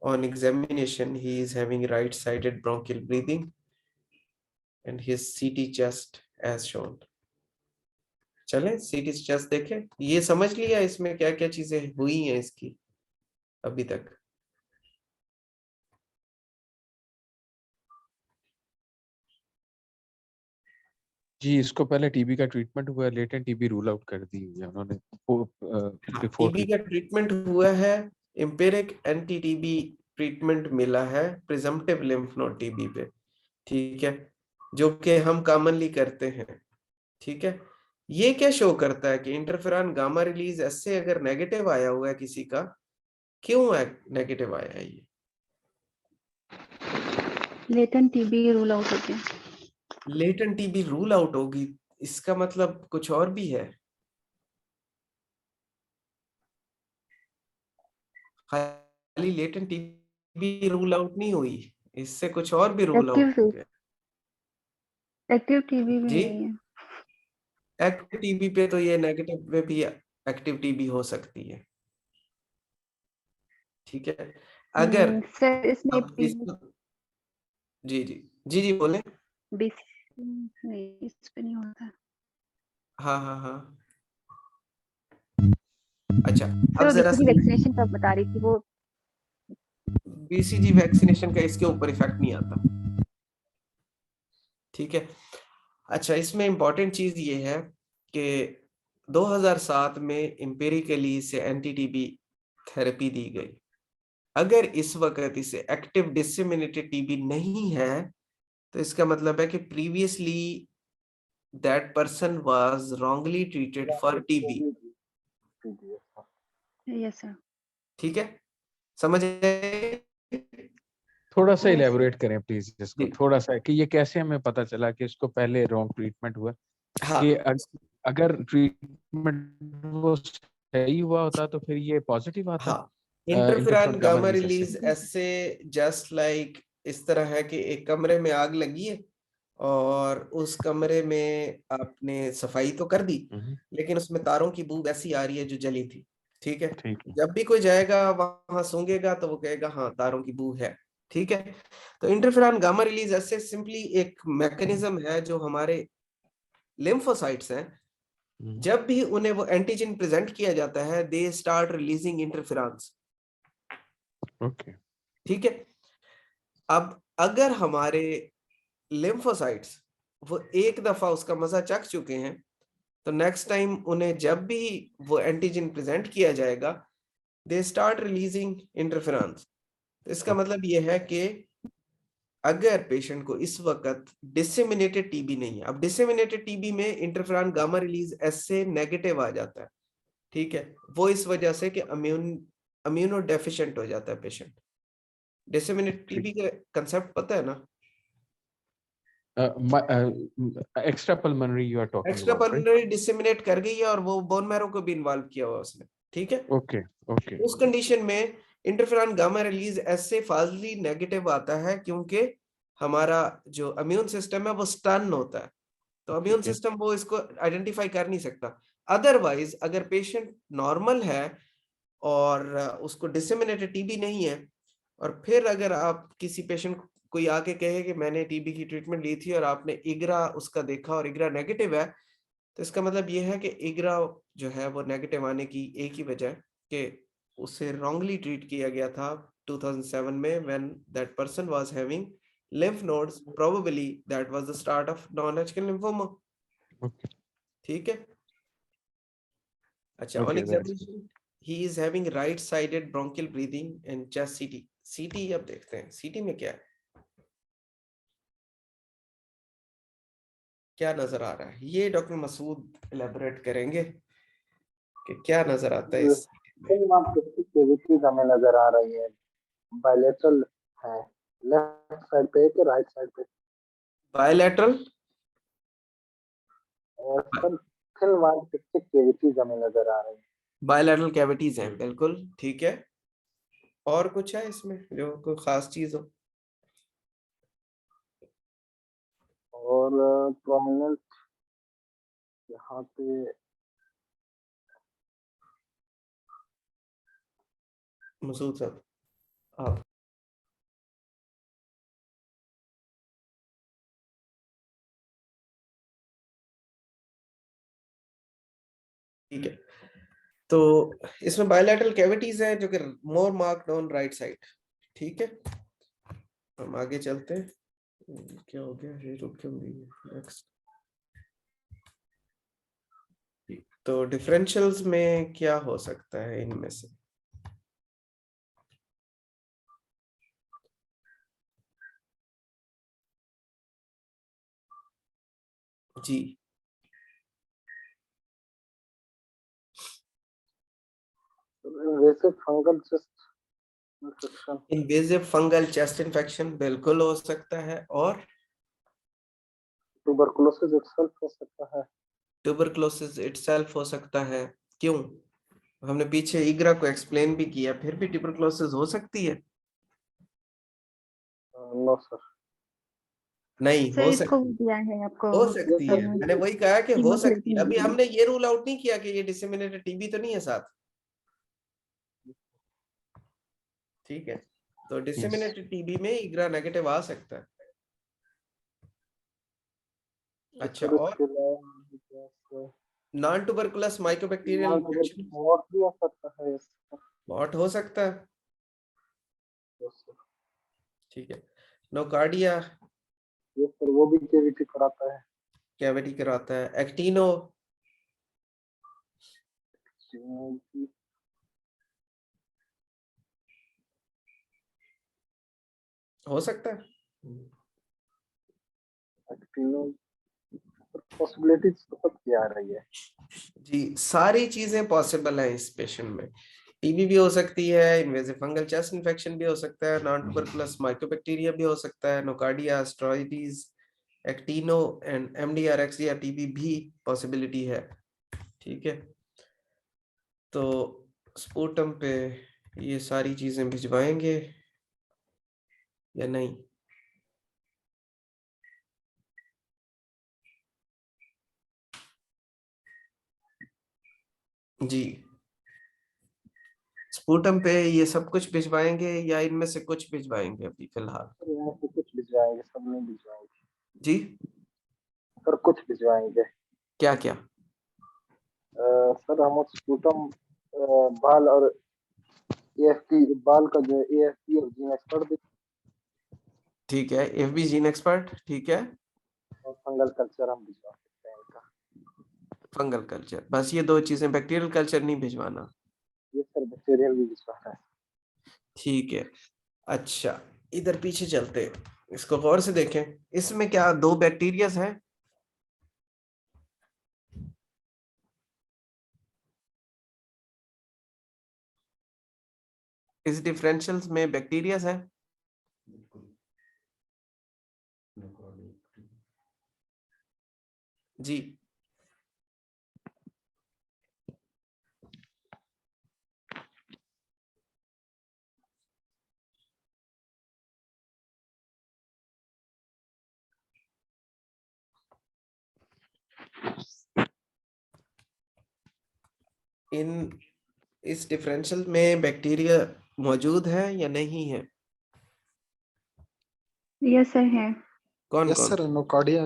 On examination, he is having right-sided bronchial breathing and his CT chest as shown। चलें CT chest देखें। ये समझ लिया इसमें क्या क्या चीजें हुई हैं इसकी अभी तक? जी, इसको पहले टीबी का ट्रीटमेंट हुआ है, लेटेंट टीबी रूल आउट कर दी हुई है उन्होंने बिफोर टीबी का ट्रीटमेंट हुआ है, एम्पिरिक एंटी टीबी ट्रीटमेंट मिला है प्रिजम्पटिव लिम्फ नोड टीबी पे। ठीक है, जो कि हम कॉमनली करते हैं। ठीक है, ये क्या शो करता है कि इंटरफेरॉन गामा रिलीज ऐसे अगर नेगेटिव आया हुआ है किसी का, क्यों नेगेटिव आया है? ये लेटेंट टीबी रूल आउट होते हैं। लेटेंट टीबी रूल आउट होगी, इसका मतलब कुछ और भी है। खाली लेटेंट टीबी रूल आउट नहीं हुई, इससे कुछ और भी रूल आउट हो गया। एक्टिव टीबी भी जी नहीं है। एक्टिव टीबी पे तो ये नेगेटिव में भी एक्टिव टीबी हो सकती है। ठीक है, अगर सर इसमें अब जी जी जी जी बोले। नहीं इस पे नहीं होता। हाँ हाँ हाँ अच्छा, सर अब जरा BCG वैक्सीनेशन का बता रही थी वो। BCG वैक्सीनेशन का इसके ऊपर इफेक्ट नहीं आता। ठीक है, अच्छा इसमें इंपॉर्टेंट चीज ये है कि 2007 में एम्पिरिकली से एंटी टीबी थेरेपी दी गई। अगर इस वक्त इसे एक्टिव डिसेमिनेटेड टीबी नहीं है तो इसका मतलब है कि previously that person was wrongly treated for TB. Yes sir. ठीक है, समझ आए? थोड़ा सा इलेबोरेट करें प्लीज इसको, जी। थोड़ा सा कि ये कैसे हमें पता चला कि इसको पहले रॉन्ग ट्रीटमेंट हुआ। हाँ कि अगर ट्रीटमेंट वो सही हुआ होता तो फिर ये पॉजिटिव आता। हाँ, interferon gamma release release assay। ऐसे जस्ट लाइक इस तरह है कि एक कमरे में आग लगी है और उस कमरे में आपने सफाई तो कर दी, लेकिन उसमें तारों की बू ऐसी आ रही है जो जली थी। ठीक है, ठीक है। जब भी कोई जाएगा वहां सूंघेगा तो वो कहेगा हाँ तारों की बू है। ठीक है। तो इंटरफेरॉन गामा रिलीज ऐसे सिंपली एक मैकेनिज्म है जो हमारे लिम्फोसाइट्स हैं, जब भी उन्हें वो एंटीजन प्रेजेंट किया जाता है they start releasing interferons. Okay. ठीक है। अब अगर हमारे लिम्फोसाइट्स वो एक दफा उसका मजा चख चुके हैं, तो नेक्स्ट टाइम उन्हें जब भी वो एंटीजन प्रेजेंट किया जाएगा दे स्टार्ट रिलीजिंग इंटरफेरॉन्स। इसका मतलब ये है कि अगर पेशेंट को इस वक्त डिसेमिनेटेड टीबी नहीं है, अब डिसेमिनेटेड टीबी में इंटरफेरॉन गामा रिलीज ऐसे नेगेटिव आ जाता है, ठीक है, वो इस वजह से कि अम्यूनो डेफिशिएंट हो जाता है पेशेंट। डिसेमिनेटेड टीबी का कंसेप्ट पता है ना? Extra pulmonary you are talking extra about, right? Pulmonary disseminate कर गई है और वो बोन मैरो को भी इन्वॉल्व किया हुआ उसने, ठीक है। Okay, okay. उस कंडीशन में इंटरफेरॉन गामा रिलीज ऐसे फाजली नेगेटिव आता है क्योंकि हमारा जो इम्यून सिस्टम है वो स्टन होता है, तो इम्यून ठीक है। सिस्टम वो इसको आइडेंटिफाई कर नहीं सकता। अदरवाइज अगर पेशेंट नॉर्मल है और उसको डिसेमिनेटेड टीबी नहीं है, और फिर अगर आप किसी पेशेंट कोई आके कहे कि मैंने टीबी की ट्रीटमेंट ली थी और आपने इग्रा उसका देखा और इग्रा नेगेटिव है, तो इसका मतलब ये है कि इग्रा जो है वो नेगेटिव आने की एक ही वजह है कि उसे रॉन्गली ट्रीट किया गया था 2007 में when that person was having lymph nodes, probably that was the start of non-Hodgkin lymphoma. Okay. ठीक है। अच्छा, on Okay, that's examination he is having right sided bronchial breathing and chest CT. CT अब देखते हैं CT में क्या है, क्या नजर आ रहा है, ये डॉक्टर मसूद इलेबोरेट करेंगे कि क्या नजर आता है इस कैविटीज हमें नजर आ रही है, बायलेटरल है, लेफ्ट साइड पे कि राइट साइड पे? बायलैटरल सर थिन वाल सिस्टिक कैविटीज हमें नजर आ रही है। बायलैटरल कैविटीज हैं, बिल्कुल ठीक है। और कुछ है इसमें जो कोई खास चीज हो? और प्रोमिनेंट यहाँ पे मसूद साहब आप ठीक है। तो इसमें बायलैटरल कैविटीज हैं जो कि मोर मार्क्ड ऑन राइट साइड, ठीक है। हम आगे चलते हैं। क्या हो गया, ये रुक क्यों गई है? नेक्स्ट। तो डिफरेंशियल्स में क्या हो सकता है इनमें से? जी, invasive fungal cyst infection, invasive fungal chest infection बिल्कुल हो सकता है, और ट्यूबरकुलोसिस इटसेल्फ हो सकता है। ट्यूबरकुलोसिस इटसेल्फ हो सकता है। क्यों? हमने पीछे इग्रा को एक्सप्लेन भी किया, फिर भी ट्यूबरकुलोसिस हो सकती है? No sir. नहीं सर हो इसको सकती, दिया है आपको हो सकती है, मैंने वही कहा कि हो सकती है। अभी कीमोथेरेपी। हमने ये रूल आउट नहीं किया कि ये डिसेमिनेटेड टीबी तो नहीं है साथ, ठीक है। तो डिसेमिनेटेड टीबी में इग्रा नेगेटिव आ सकता है। अच्छा, फिर और इसके अलावा नॉन ट्यूबरकुलस माइकोबैक्टीरियल इन्फेक्शन और भी हो सकता है इसका। बहुत हो सकता है, Yes, sir. ठीक है। नोकार्डिया Yes, sir, वो भी कैविटी कराता है। कैविटी कराता है। एक्टिनो हो सकता है। पॉसिबिलिटीज तो सबकी आ रही है। जी, सारी चीजें पॉसिबल है इस पेशेंट में। टीबी भी हो सकती है, इन्वेसिव फंगल चेस्ट इन्फेक्शन भी हो सकता है, नॉन ट्यूबरकुलस माइकोबैक्टीरिया भी हो सकता है, नोकार्डिया, स्ट्रॉइडीज, actino and MDR XDR TB भी पॉसिबिलिटी है, ठीक है। तो स्पूटम पे ये सारी चीजें भिजवाएंगे या नहीं? जी, स्पूटम पे ये सब कुछ भिजवाएंगे या इनमें से कुछ भिजवाएंगे अभी फिलहाल? सर यहाँ से कुछ भिजवाएंगे, सब नहीं भिजवाएंगे जी सर, कुछ भिजवाएंगे। क्या क्या? सर हम स्पूटम, बाल और एएफपी, बाल का जो एएफपी और जीन एक्सपर्ट, ठीक है, एफबी जीन एक्सपर्ट, ठीक है, और फंगल कल्चर हम भिजवा सकते हैं इनका। फंगल कल्चर, बस ये दो चीजें, बैक्टीरियल कल्चर नहीं भिजवाना? ये सर बैक्टीरियल भी भिजवाना है। ठीक है। अच्छा, इधर पीछे चलते हैं, इसको गौर से देखें। इसमें क्या दो बैक्टीरियाज हैं? इस डिफरेंशियल्स में बैक्टीरियाज हैं? जी इस डिफरेंशियल में बैक्टीरिया मौजूद है या नहीं है? यस सर है। कौन यस कौन? Sir, nocardia,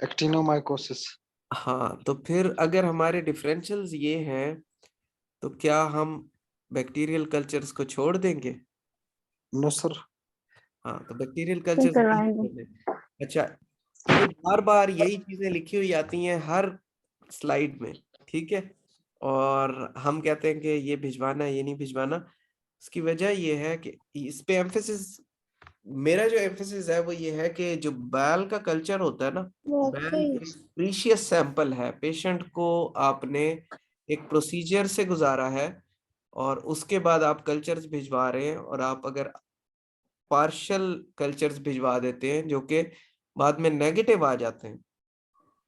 actinomycosis. हाँ, तो फिर अगर हमारे डिफरेंशियल्स ये हैं तो क्या हम बैक्टीरियल कल्चर्स को छोड़ देंगे? No sir. हाँ, तो बैक्टीरियल सर कल्चर्स नहीं करवाएंगे। छोड़ने। अच्छा, ये बार बार यही चीजें लिखी हुई आती हैं हर स्लाइड में, ठीक है, और हम कहते हैं कि ये भिजवाना है, ये नहीं भिजवाना। इसकी वजह ये है कि इस पे एम्फेसिस, मेरा जो एम्फेसिस है वो ये है कि जो बैल का कल्चर होता है ना, बैल एक प्रीशियस सैंपल है, पेशेंट को आपने एक प्रोसीजर से गुजारा है और उसके बाद आप कल्चर्स भिजवा रहे हैं, और आप अगर पार्शियल कल्चर्स भिजवा देते हैं जो कि बाद में नेगेटिव आ जाते हैं,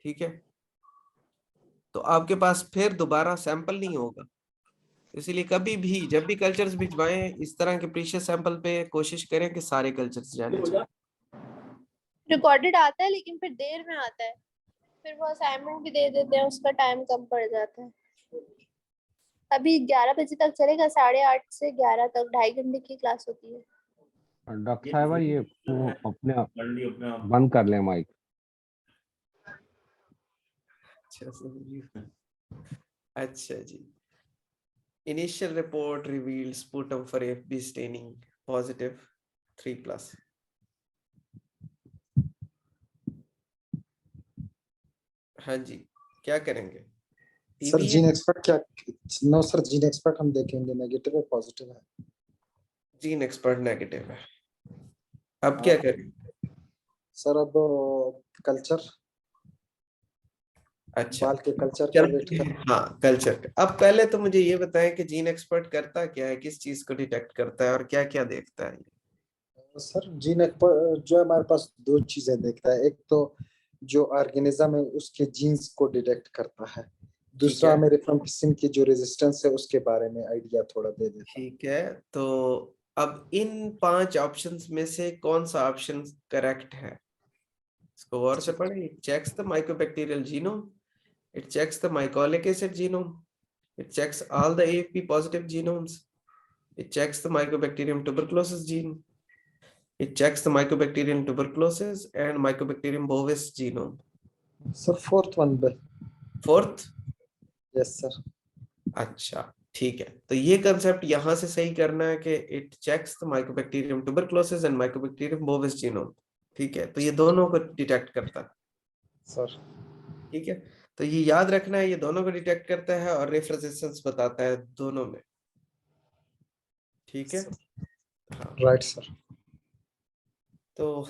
ठीक है, तो आपके पास फिर दोबारा सैंपल नहीं होगा। इसीलिए कभी भी जब भी कल्चर्स भिजवाएं, इस तरह के प्रीशियस सैंपल पे कोशिश करें कि सारे कल्चर्स जाने चाहिए। रिकॉर्डेड आता है लेकिन फिर देर में आता है, फिर वो असाइनमेंट भी दे देते हैं, उसका टाइम कम पड़ जाता है। अभी 11 बजे तक चलेगा, 8:30 से 11 तक 2.5 घंटे की क्लास होती है। डॉक्टर साहब ये वो अपने बंद कर लें माइक। अच्छा जी, initial report revealed sputum for FB staining positive 3+. हाँ जी, क्या करेंगे? सर जीन एक्सपर्ट क्या? नो सर, जीन एक्सपर्ट हम देखेंगे, नेगेटिव है पॉजिटिव है? जीन एक्सपर्ट नेगेटिव है। अब क्या करें? सर अब कल्चर, अच्छा, बाल के कल्चर का वेट चलते कर। हैं। हाँ, कल्चर। अब पहले तो मुझे ये बताएं कि जीन एक्सपर्ट करता क्या है, किस चीज को डिटेक्ट करता है और क्या क्या देखता है? सर जीन एक्सपर्ट जो हमारे पास दो चीजें देखता है, एक तो जो ऑर्गेनिज्म है उसके जीन्स को डिटेक्ट करता है, दूसरा हमें रिफम्पिसिन की जो रेजिस्टेंस है उसके बारे में आइडिया थोड़ा दे देता है। ठीक है, तो अब इन 5 ऑप्शंस में से कौन सा ऑप्शन करेक्ट है, इसको गौर से पढ़ें। It checks the mycobacterial genome, it checks the mycolic acid genome, it checks all the AFP positive genomes, it checks the mycobacterium tuberculosis gene, it checks the mycobacterium tuberculosis and mycobacterium bovis genome. Sir fourth one पे। Fourth? Yes sir. अच्छा, ठीक है, तो ये concept यहां से सही करना है कि it checks the mycobacterium tuberculosis and mycobacterium bovis genome, ठीक है, तो ये दोनों को डिटेक्ट करता है सर। ठीक है, तो ये याद रखना है, ये दोनों को डिटेक्ट करता है और रेजिस्टेंस बताता है दोनों में, ठीक है। हाँ, राइट सर। तो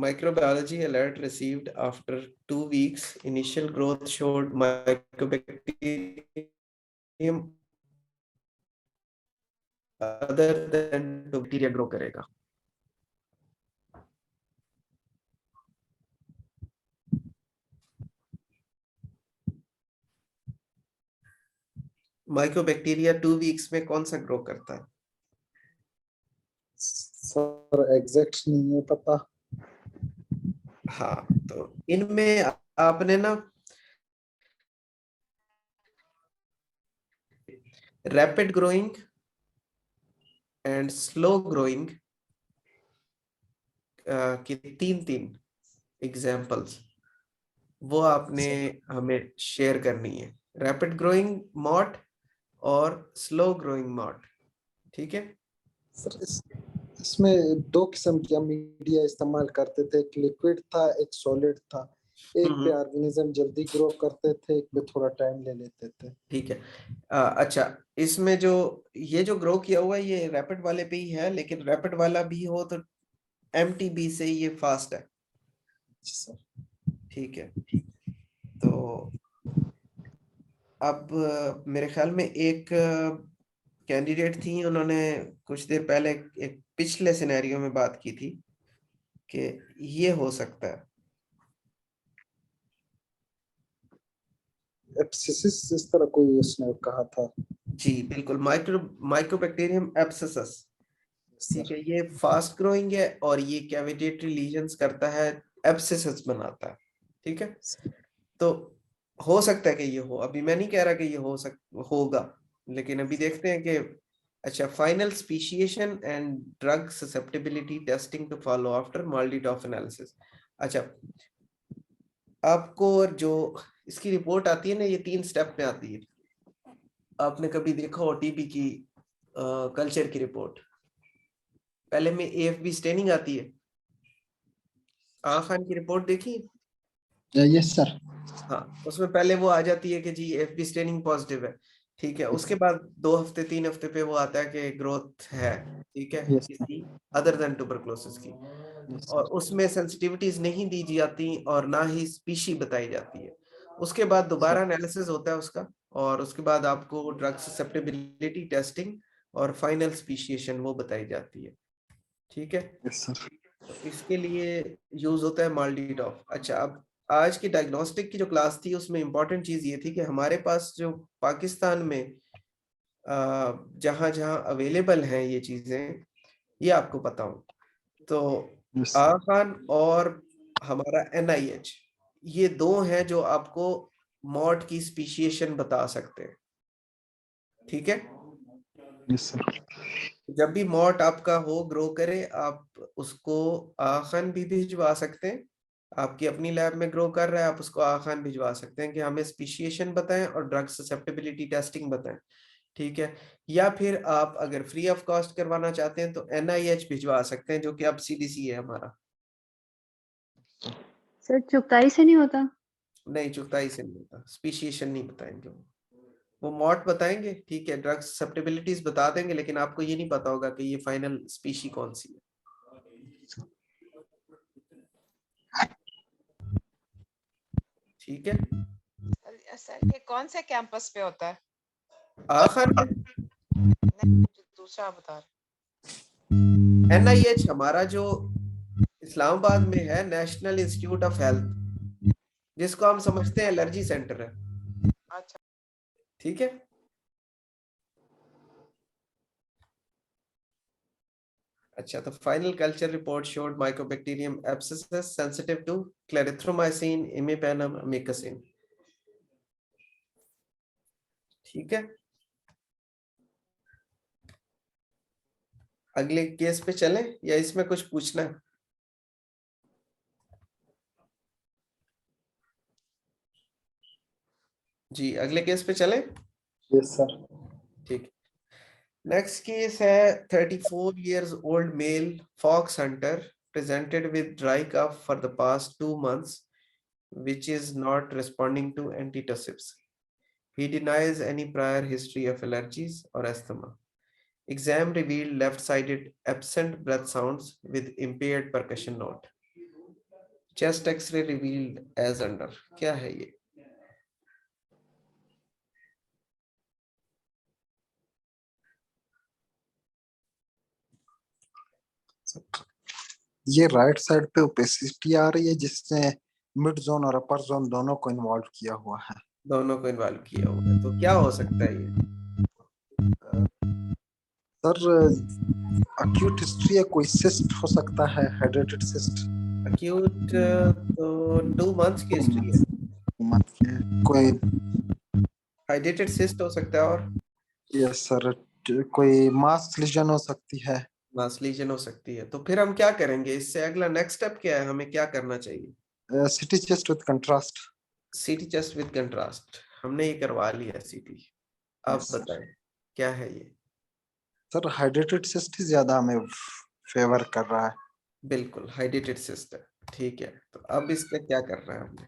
microbiology alert received after 2 weeks, initial growth showed mycobacterium other than bacteria grow करेगा। माइकोबैक्टीरिया 2 वीक्स में कौन सा ग्रो करता है? सर एग्जैक्ट नहीं है पता। हाँ, तो इनमें आपने ना rapid growing and slow growing की तीन एग्जाम्पल्स वो आपने हमें शेयर करनी है। रैपिड ग्रोइंग मॉड और स्लो ग्रोइंग मॉड, ठीक है। सर इसमें दो किस्म के मीडिया इस्तेमाल करते थे, एक लिक्विड था एक सॉलिड था। एक पे ऑर्गेनिज्म जल्दी ग्रो करते थे, एक पे थोड़ा टाइम ले लेते थे। ठीक है। अच्छा, इसमें जो ये जो ग्रो किया हुआ है ये रैपिड वाले पे ही है, लेकिन रैपिड वाला भी हो तो MTB से ये फास्ट है, ठीक है। तो अब मेरे ख्याल में एक कैंडिडेट थी, उन्होंने कुछ देर पहले एक पिछले सिनेरियो में बात की थी कि ये हो सकता है एब्सिसिस इस तरह कोई उसने कहा था। जी बिल्कुल, माइक्रोबैक्टीरियम एब्सिसस, ठीक है। ये फास्ट ग्रोइंग है और ये कैविटेटरी लीजन्स करता है, एब्सिसस बनाता है, ठीक है। तो हो सकता है कि ये हो, अभी मैं नहीं कह रहा कि ये होगा, लेकिन अभी देखते हैं कि अच्छा, final speciation and drug susceptibility testing to follow after MALDI TOF analysis. अच्छा, आपको जो इसकी रिपोर्ट आती है ना, ये 3 स्टेप में आती है। आपने कभी देखा हो टीबी की कल्चर की रिपोर्ट, पहले में AFB स्टेनिंग आती है। खान की रिपोर्ट देखी? Yes sir. हाँ, उसमें पहले वो आ जाती है कि जी AFB स्टेनिंग पॉजिटिव है, ठीक है। उसके बाद 2 हफ्ते 3 हफ्ते पे वो आता है कि ग्रोथ है, ठीक है, किसी अदर देन ट्यूबरकुलोसिस की, और उसमें सेंसिटिविटीज नहीं दी जाती और ना ही स्पीशी बताई जाती है। उसके बाद दोबारा एनालिसिस होता है उसका, और उसके बाद आपको ड्रग ससेप्टेबिलिटी टेस्टिंग और फाइनल स्पीशिएशन वो बताई जाती है, ठीक है। तो इसके लिए यूज होता है माल्डीटॉफ। अच्छा, अब आज की डायग्नोस्टिक की जो क्लास थी उसमें इंपॉर्टेंट चीज ये थी कि हमारे पास जो पाकिस्तान में जहां जहां अवेलेबल हैं ये चीजें, ये आपको पता हो तो खान और हमारा NIH, ये 2 हैं जो आपको मॉड की स्पीशिएशन बता सकते हैं, ठीक है। जब भी मॉड आपका हो ग्रो करे, आप उसको खान भी भिजवा सकते हैं। आपकी अपनी लैब में ग्रो कर रहा है, आप उसको खान भिजवा सकते हैं कि हमें स्पीशिएशन बताएं और ड्रग ससेप्टेबिलिटी टेस्टिंग बताएं, ठीक है। या फिर आप अगर फ्री ऑफ कॉस्ट करवाना चाहते हैं तो NIH भिजवा सकते हैं, जो कि अब CDC है हमारा। सर चुगताई से नहीं होता? नहीं, चुगताई से नहीं होता, स्पीशिएशन नहीं बताएंगे वो मॉड बताएंगे, ठीक है, ड्रग ससेप्टेबिलिटीज बता देंगे, लेकिन आपको ये नहीं पता होगा कि ये फाइनल स्पीशी कौन सी है, ठीक है। सर ये कौन से कैंपस पे होता है? खान में नहीं, जो दूसरा बता रहे। NIH हमारा जो इस्लामाबाद में है, नेशनल इंस्टीट्यूट ऑफ हेल्थ, जिसको हम समझते हैं एलर्जी सेंटर है, अच्छा, ठीक है। अच्छा, तो final culture report showed mycobacterium abscessus sensitive to clarithromycin, imipenem, amikacin, ठीक है। अगले केस पे चलें या इसमें कुछ पूछना है? जी, अगले केस पे चलें। Yes sir. ठीक। नेक्स्ट केस है 34 years old male fox hunter presented with dry cough for the past 2 months, which is not responding to antitussives. He denies any prior history of allergies or asthma. Exam revealed left-sided absent breath sounds with impaired percussion note. Chest X-ray revealed as under. क्या है ये? ये right side पे opacity आ रही है जिसने mid zone और अपर zone दोनों को इन्वॉल्व किया हुआ है। दोनों को इन्वॉल्व किया हुआ है, तो क्या हो सकता है ये? सर अक्यूट हिस्ट्री है, कोई सिस्ट हो सकता है, हाइड्रेटेड सिस्ट। अक्यूट तो 2 months की हिस्ट्री है। कोई हाइड्रेटेड सिस्ट हो सकता है, और यस सर, कोई मास लीजन हो सकती है। मास लीजन हो सकती है। तो फिर हम क्या करेंगे इससे? अगला नेक्स्ट स्टेप क्या है, हमें क्या करना चाहिए? City chest with contrast. सीटी चेस्ट विद कंट्रास्ट, हमने ये करवा लिया सीटी। अब Yes, sir. बताएं क्या है ये? सर हाइड्रेटेड सिस्ट ही ज्यादा हमें फेवर कर रहा है। बिल्कुल हाइड्रेटेड सिस्ट है, ठीक है। तो अब इसका क्या करना है हमने?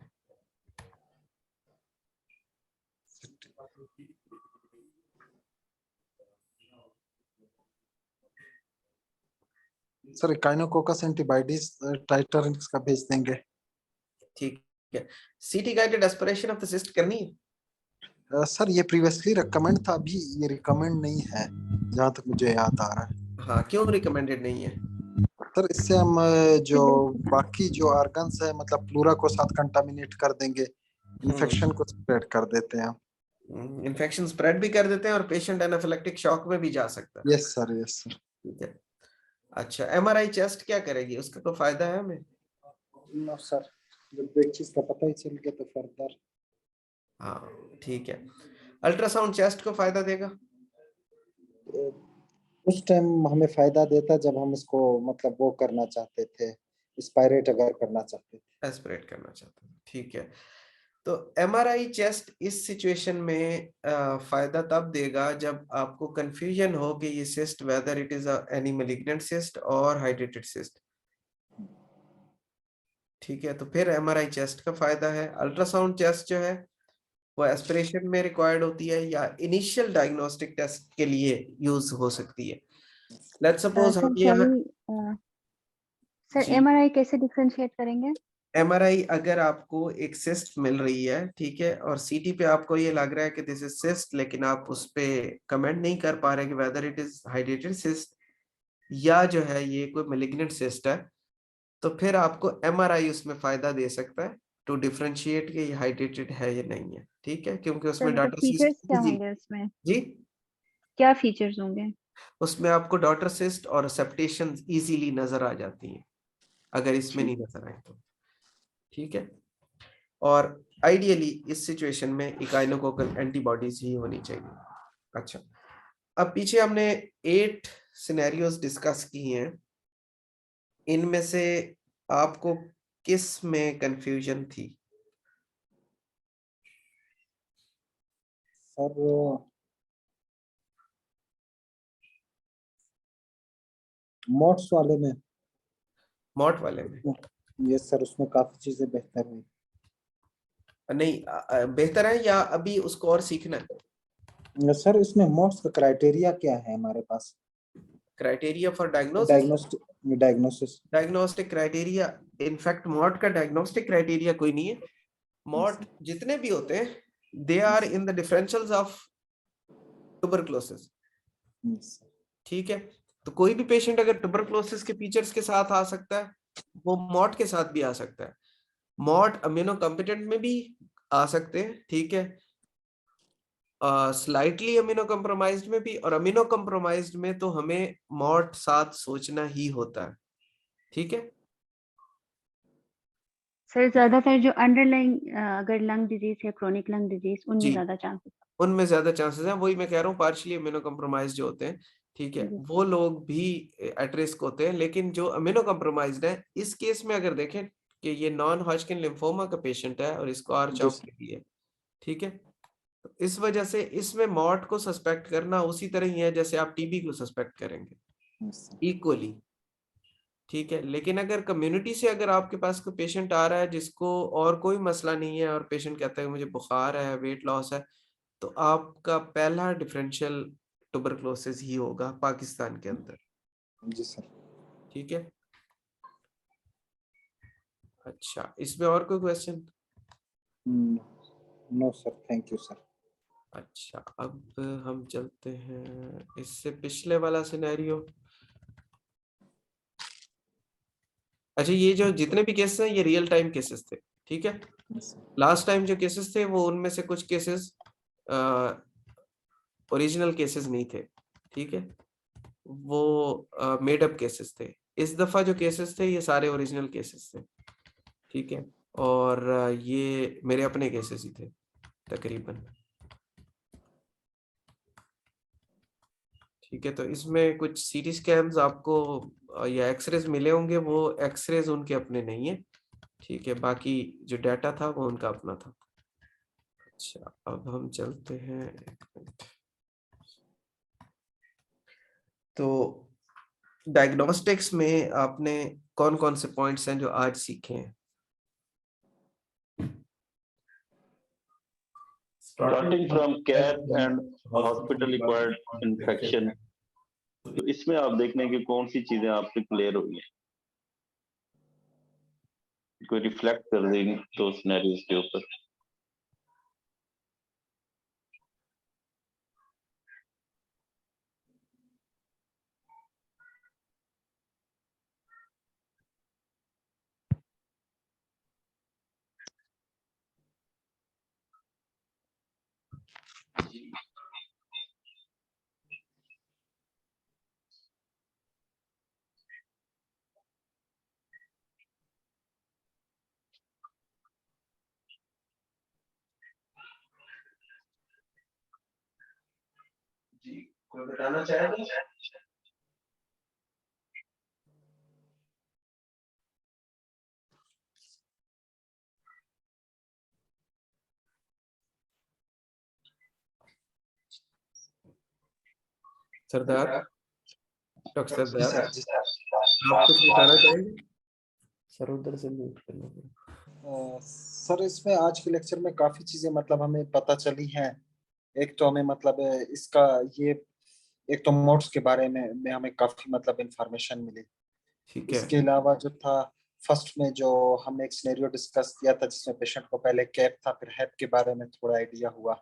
सर काइनोकोकस एंटीबायोटिक्स टाइटर इसका भेज देंगे। ठीक है। सीटी guided aspiration of the cyst करनी है? सर ये प्रीवियसली रिकमेंड था, अभी ये रिकमेंड नहीं है जहाँ तक मुझे याद आ रहा है। हाँ, क्यों रिकमेंडेड नहीं है? सर इससे हम जो बाकी जो ऑर्गन्स है मतलब प्लूरा को साथ कंटामिनेट कर देंगे, इन्फेक्शन को स्प्रेड कर देते हैं। इन्फेक्शन स्प्रेड भी कर देते हैं और पेशेंट एनाफिलेक्टिक शॉक में भी जा सकता है। Yes sir, yes sir. ठीक है। अच्छा, एमआरआई चेस्ट क्या करेगी, उसका कोई फायदा है हमें? नो सर, जब एक चीज का पता ही चल गया तो फर्दर। हाँ ठीक है। अल्ट्रासाउंड चेस्ट को फायदा देगा? उस टाइम हमें फायदा देता जब हम इसको मतलब वो करना चाहते थे, एस्पायरेट अगर करना चाहते थे। एस्पिरेट करना चाहते हैं, ठीक है। तो एमआरआई चेस्ट इस सिचुएशन में फायदा तब देगा जब आपको कंफ्यूजन हो कि ये cyst whether it is any malignant cyst और हाइड्रेटेड सिस्ट। ठीक है, तो फिर एमआरआई चेस्ट का फायदा है। अल्ट्रासाउंड चेस्ट जो है वो एस्पिरेशन में रिक्वायर्ड होती है या इनिशियल डायग्नोस्टिक टेस्ट के लिए यूज हो सकती है। लेट्स सपोज हम यहाँ सर जी, एमआरआई कैसे डिफरेंशिएट करेंगे? एमआरआई अगर आपको एक सिस्ट मिल रही है, ठीक है, और सीटी पे आपको ये लग रहा है कि दिस इज सिस्ट, लेकिन आप उस पे कमेंट नहीं कर पा रहे कि whether it is hydrated cyst या जो है ये कोई मैलिग्नेंट सिस्ट है, तो फिर आपको एमआरआई उसमें फायदा दे सकता है टू डिफरेंशिएट कि ये हाइड्रेटेड है या नहीं है। ठीक है, क्योंकि सर उसमें मतलब डॉटर फीचर्स सिस्ट क्या होंगे उसमें? जी, क्या फीचर्स होंगे? उसमें आपको डॉटर सिस्ट और सेप्टेशन इजीली नजर आ जाती हैं, अगर इसमें नहीं नजर आए तो। ठीक है, और आइडियली इस सिचुएशन में इकाइनोकोकल एंटीबॉडीज ही होनी चाहिए। अच्छा, अब पीछे हमने 8 सिनेरियोज डिस्कस की हैं, इनमें से आपको किस में कंफ्यूजन थी? सर मोड्स वाले में। मॉट वाले में? यस सर, उसमें काफी चीजें बेहतर हुई। नहीं, बेहतर है या अभी उसको और सीखना है? सर इसमें मोड्स का क्राइटेरिया क्या है हमारे पास? Criteria for diagnosis? Diagnosis. Diagnostic criteria, in fact MOTT का डायग्नोस्टिक क्राइटेरिया कोई नहीं है। मॉट जितने भी होते हैं they are in the differentials of tuberculosis. ठीक है, तो कोई भी पेशेंट अगर ट्यूबरकुलोसिस के फीचर्स के साथ आ सकता है, वो मॉट के साथ भी आ सकता है। मॉट अमीनो कॉम्पिटेंट में भी आ सकते हैं, ठीक है, स्लाइटली अमीनो कॉम्प्रोमाइज्ड में भी, और अमीनो कॉम्प्रोमाइज्ड में तो हमें मॉट साथ सोचना ही होता है। ठीक है, सर ज्यादातर जो अंडरलाइंग अगर लंग डिजीज या क्रोनिक लंग डिजीज उनमें जी, ज्यादा चांसेस। उनमें ज्यादा चांसेस हैं, वही मैं कह रहा हूँ, पार्शियली अमीनो कॉम्प्रोमाइज जो होते हैं, ठीक है, जी। वो लोग भी एट रिस्क होते हैं। लेकिन जो अमीनो कॉम्प्रोमाइज्ड है, इस केस में अगर देखें कि ये नॉन हॉजकिन लिम्फोमा का पेशेंट है और इसको आर चॉप लगी है, ठीक है, तो इस वजह से इसमें मॉट को सस्पेक्ट करना उसी तरह ही है जैसे आप टीबी को सस्पेक्ट करेंगे, इक्वली। ठीक है, लेकिन अगर कम्युनिटी से अगर आपके पास कोई पेशेंट आ रहा है जिसको और कोई मसला नहीं है और पेशेंट कहता है मुझे बुखार है, वेट लॉस है, तो आपका पहला डिफरेंशियल ट्यूबरकुलोसिस ही होगा पाकिस्तान के अंदर। जी सर। ठीक है, अच्छा, इसमें और कोई question? No sir, thank you sir. अच्छा, अब हम चलते हैं इससे पिछले वाला सिनेरियो। अच्छा, ये जो जितने भी केसेस हैं ये रियल टाइम केसेस थे, ठीक है। लास्ट टाइम जो केसेस थे वो उनमें से कुछ केसेस ओरिजिनल केसेस नहीं थे, ठीक है, वो मेड अप केसेस थे। इस दफा जो केसेस थे ये सारे ओरिजिनल केसेस थे, ठीक है, और ये मेरे अपने केसेस ही थे तकरीबन। ठीक है, तो इसमें कुछ सीटी स्कैन्स आपको या एक्सरेज मिले होंगे, वो एक्सरेज उनके अपने नहीं है। ठीक है, बाकी जो डाटा था वो उनका अपना था। अच्छा, अब हम चलते हैं, एक मिनट। तो डायग्नोस्टिक्स में आपने कौन कौन से पॉइंट्स हैं जो आज सीखे हैं? Starting from cap and hospital acquired infection, तो इसमें आप देखने की कौन सी चीजें आपसे क्लियर हुई है, कोई रिफ्लेक्ट कर देंगे तो सिनेरियोस के ऊपर। जी, कोई बताना चाहेगा? सरदार, डॉक्टर सरदार, आप कुछ बताना चाहेंगे? सर उधर से म्यूट करना पड़ेगा। सर इसमें आज के लेक्चर में काफी चीजें मतलब हमें पता चली हैं। एक तो हमें मतलब इसका ये एक तो मोड्स के बारे में हमें काफी मतलब इंफॉर्मेशन मिली। ठीक है, इसके अलावा जो था फर्स्ट में जो हमने एक सिनेरियो डिस्कस किया था जिसमें पेशेंट को पहले कैप था, फिर हेप के बारे में थोड़ा आइडिया हुआ।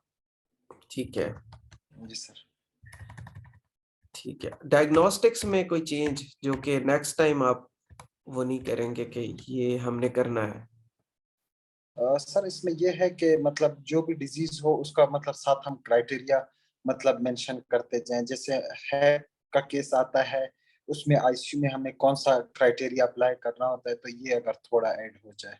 ठीक है, जी सर। ठीक है। डायग्नोस्टिक्स में कोई चेंज जो कि नेक्स्ट टाइम आप वो नहीं करेंगे कि ये हमने करना है? सर इसमें ये है कि मतलब जो भी डिजीज हो उसका मतलब साथ हम क्राइटेरिया मतलब मेंशन करते जाएं। जैसे है का केस आता है उसमें आईसीयू में हमें कौन सा क्राइटेरिया अप्लाई करना होता है, तो ये अगर थोड़ा ऐड हो जाए।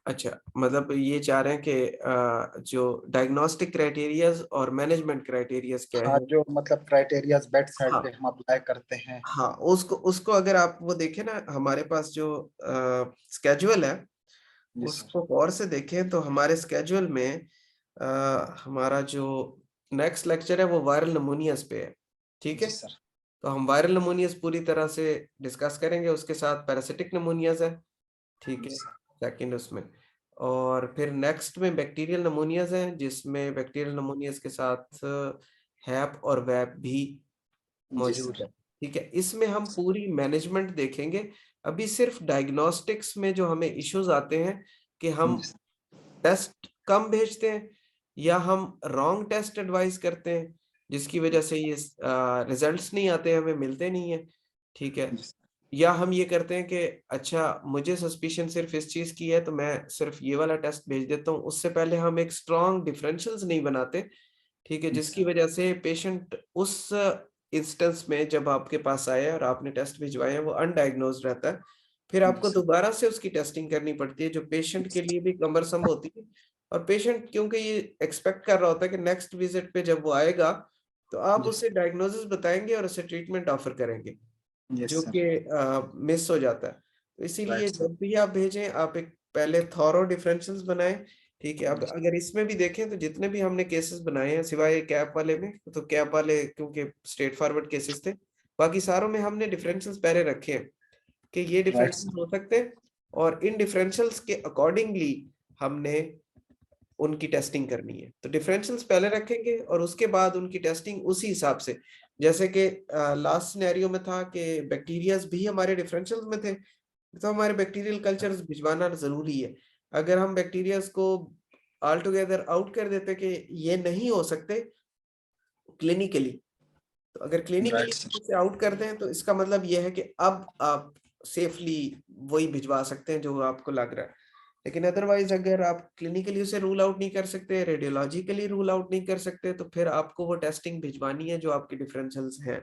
अच्छा, मतलब ये चाह रहे हैं कि जो डायग्नोस्टिक क्राइटेरियाज और मैनेजमेंट क्राइटेरियाज क्या हाँ, है? जो मतलब क्राइटेरियाज बेड साइड हाँ, पे हम अप्लाई करते हैं। हाँ, उसको उसको अगर आप वो देखें ना, हमारे पास जो स्केड्यूल है जी सर। उसको गौर से देखें तो हमारे स्केड्यूल में हमारा जो नेक्स्ट लेक्चर है वो वायरल निमोनियाज पे है। ठीक जी है, सर। तो हम वायरल निमोनियाज पूरी तरह से डिस्कस करेंगे, उसके साथ पैरासिटिक निमोनियाज है। ठीक है, जी सर। सेकंड उसमें, और फिर नेक्स्ट में बैक्टीरियल निमोनियाज हैं जिसमें बैक्टीरियल निमोनियाज के साथ हैप और वैप भी जी मौजूद सर। है। ठीक है, इसमें हम पूरी मैनेजमेंट देखेंगे। अभी सिर्फ डायग्नोस्टिक्स में जो हमें इश्यूज आते हैं कि हम जी सर। टेस्ट कम भेजते हैं या हम रॉन्ग टेस्ट एडवाइस करते हैं जिसकी वजह से ये रिजल्ट्स नहीं आते, हमें मिलते नहीं है। ठीक है, जी सर। या हम ये करते हैं कि अच्छा मुझे सस्पिशन सिर्फ इस चीज की है तो मैं सिर्फ ये वाला टेस्ट भेज देता हूँ, उससे पहले हम एक स्ट्रॉन्ग डिफरेंशियल्स नहीं बनाते। ठीक है, जी जिसकी सर। वजह से पेशेंट उस इंस्टेंस में जब आपके पास आया और आपने टेस्ट भिजवाए हैं वो अनडायग्नोज्ड रहता है, फिर जी आपको सर। दोबारा से उसकी टेस्टिंग करनी पड़ती है जो पेशेंट के लिए भी कमरसम होती है। और पेशेंट क्योंकि ये एक्सपेक्ट कर रहा होता है कि नेक्स्ट विजिट पे जब वो आएगा तो आप जी उसे डायग्नोसिस बताएंगे और उसे ट्रीटमेंट ऑफर करेंगे, यस जो सर। कि मिस हो जाता है। तो इसीलिए राइट सर। जब भी आप भेजें आप एक पहले थॉरो डिफरेंशियल्स बनाएं। ठीक है, अब अगर इसमें भी देखें तो जितने भी हमने केसेस बनाए हैं सिवाय कैप वाले में, तो कैप वाले क्योंकि स्ट्रेट फॉरवर्ड केसेस थे, बाकी सारों में हमने डिफरेंशियल्स पहले रखे हैं कि ये राइट डिफरेंशियल्स हो सकते हैं और इन डिफरेंशियल्स के अकॉर्डिंगली हमने उनकी टेस्टिंग करनी है। तो डिफरेंशियल्स पहले रखेंगे और उसके बाद उनकी टेस्टिंग उसी हिसाब से, जैसे कि लास्ट सिनेरियो में था कि बैक्टीरियाज भी हमारे डिफरेंशियल्स में थे, तो हमारे बैक्टीरियल कल्चर्स भिजवाना जरूरी है। अगर हम बैक्टीरियाज को ऑल टुगेदर आउट कर देते कि ये नहीं हो सकते क्लिनिकली, तो अगर क्लिनिकली राइट सर। से आउट कर दें तो इसका मतलब ये है कि अब आप सेफली वही भिजवा सकते हैं जो आपको लग रहा है। लेकिन अदरवाइज अगर आप क्लिनिकली उसे रूल आउट नहीं कर सकते, रेडियोलॉजिकली रूल आउट नहीं कर सकते, तो फिर आपको वो टेस्टिंग भिजवानी है जो आपके डिफरेंशियल्स हैं,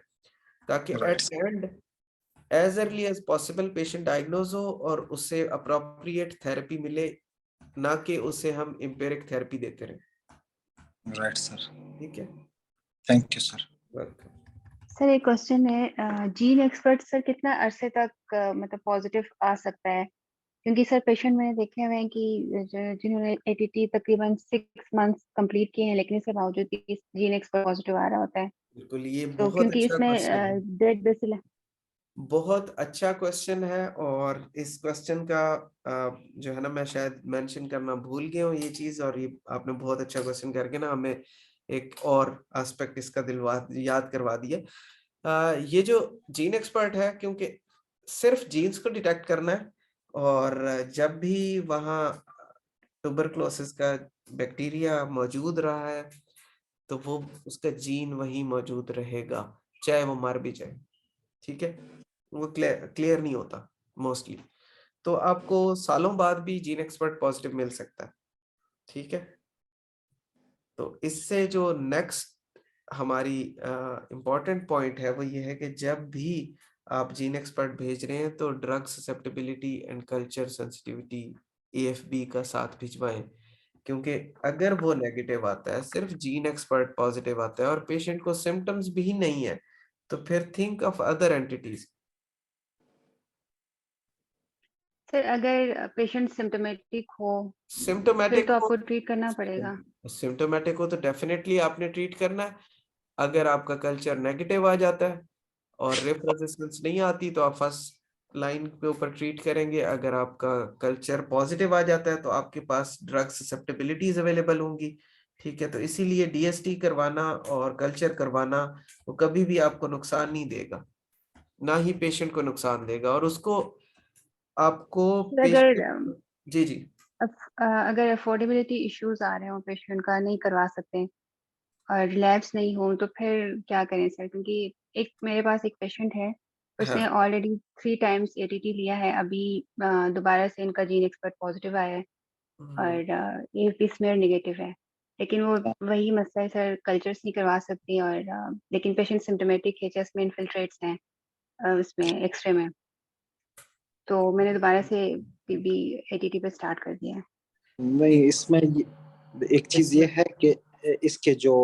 ताकि right at end as early as possible patient diagnose हो और उससे अप्रोप्रिएट थेरेपी मिले, ना कि उसे हम एम्पिरिक थेरेपी देते रहे। Right sir. ठीक है, thank you sir. Welcome. Sir एक क्वेश्चन है, जीन एक्सपर्ट सर कितना अरसे तक मतलब पॉजिटिव आ सकता है? क्योंकि सर पेशेंट मैंने देखे हुए हैं कि जिन्होंने एटीटी तकरीबन 6 मंथ्स कंप्लीट किए हैं, लेकिन इसके बावजूद भी जीन एक्सपर्ट पॉजिटिव आ रहा होता है। बिल्कुल, ये तो बहुत क्योंकि अच्छा इसमें क्वेश्चन है, ब्लड वेसल बहुत अच्छा क्वेश्चन है। और इस क्वेश्चन का जो है ना, मैं शायद मेंशन करना भूल गया हूँ ये चीज, और ये आपने बहुत अच्छा क्वेश्चन करके ना हमें एक और एस्पेक्ट इसका दिलवा याद करवा दिया। ये जो जीन एक्सपर्ट है, क्योंकि सिर्फ जीन्स को डिटेक्ट करना है, और जब भी वहाँ ट्यूबरक्लोसिस का बैक्टीरिया मौजूद रहा है तो वो उसका जीन वही मौजूद रहेगा, चाहे वो मर भी जाए। ठीक है, वो क्लियर नहीं होता मोस्टली, तो आपको सालों बाद भी जीन एक्सपर्ट पॉजिटिव मिल सकता है। ठीक है, तो इससे जो नेक्स्ट हमारी इम्पोर्टेंट पॉइंट है वो ये है कि जब भी आप जीन एक्सपर्ट भेज रहे हैं तो drug susceptibility and culture sensitivity AFB का साथ भिजवाएं, क्योंकि अगर वो नेगेटिव आता है, सिर्फ जीन एक्सपर्ट पॉजिटिव आता है और पेशेंट को सिम्टम्स भी नहीं है, तो फिर think of other entities. Sir अगर पेशेंट सिम्टोमेटिक हो फिर सिम्टोमेटिक तो को आपको ट्रीट करना पड़ेगा। सिम्टोमेटिक हो तो डेफिनेटली आपने ट्रीट करना है। अगर आपका कल्चर नेगेटिव आ जाता है और रिफ रेजिस्टेंस नहीं आती तो आप फर्स्ट लाइन के ऊपर ट्रीट करेंगे। अगर आपका कल्चर पॉजिटिव आ जाता है तो आपके पास ड्रग ससेप्टेबिलिटीज अवेलेबल होंगी। ठीक है, तो इसीलिए DST करवाना और कल्चर करवाना वो कभी भी आपको नुकसान नहीं देगा, ना ही पेशेंट को नुकसान देगा। और उसको आपको सर अगर पेशेंट, जी जी, अगर अफोर्डेबिलिटी इश्यूज आ रहे हो, पेशेंट का नहीं करवा सकते और लैब्स नहीं हो, तो फिर क्या करें सर? क्योंकि एक मेरे पास एक पेशेंट है, उसने हाँ, ऑलरेडी 3 टाइम्स ATT लिया है, अभी दोबारा से इनका जीन एक्सपर्ट पॉजिटिव आया है और AFP स्मेयर नेगेटिव है, लेकिन वो वही मसला है सर, कल्चर्स नहीं करवा सकती और लेकिन पेशेंट सिम्टोमेटिक है, चेस्ट में इन्फिल्ट्रेट्स हैं उसमें एक्सरे में, तो मैंने दोबारा से PB ATT पे स्टार्ट कर दिया है। नहीं, इसमें एक चीज ये है कि इसके जो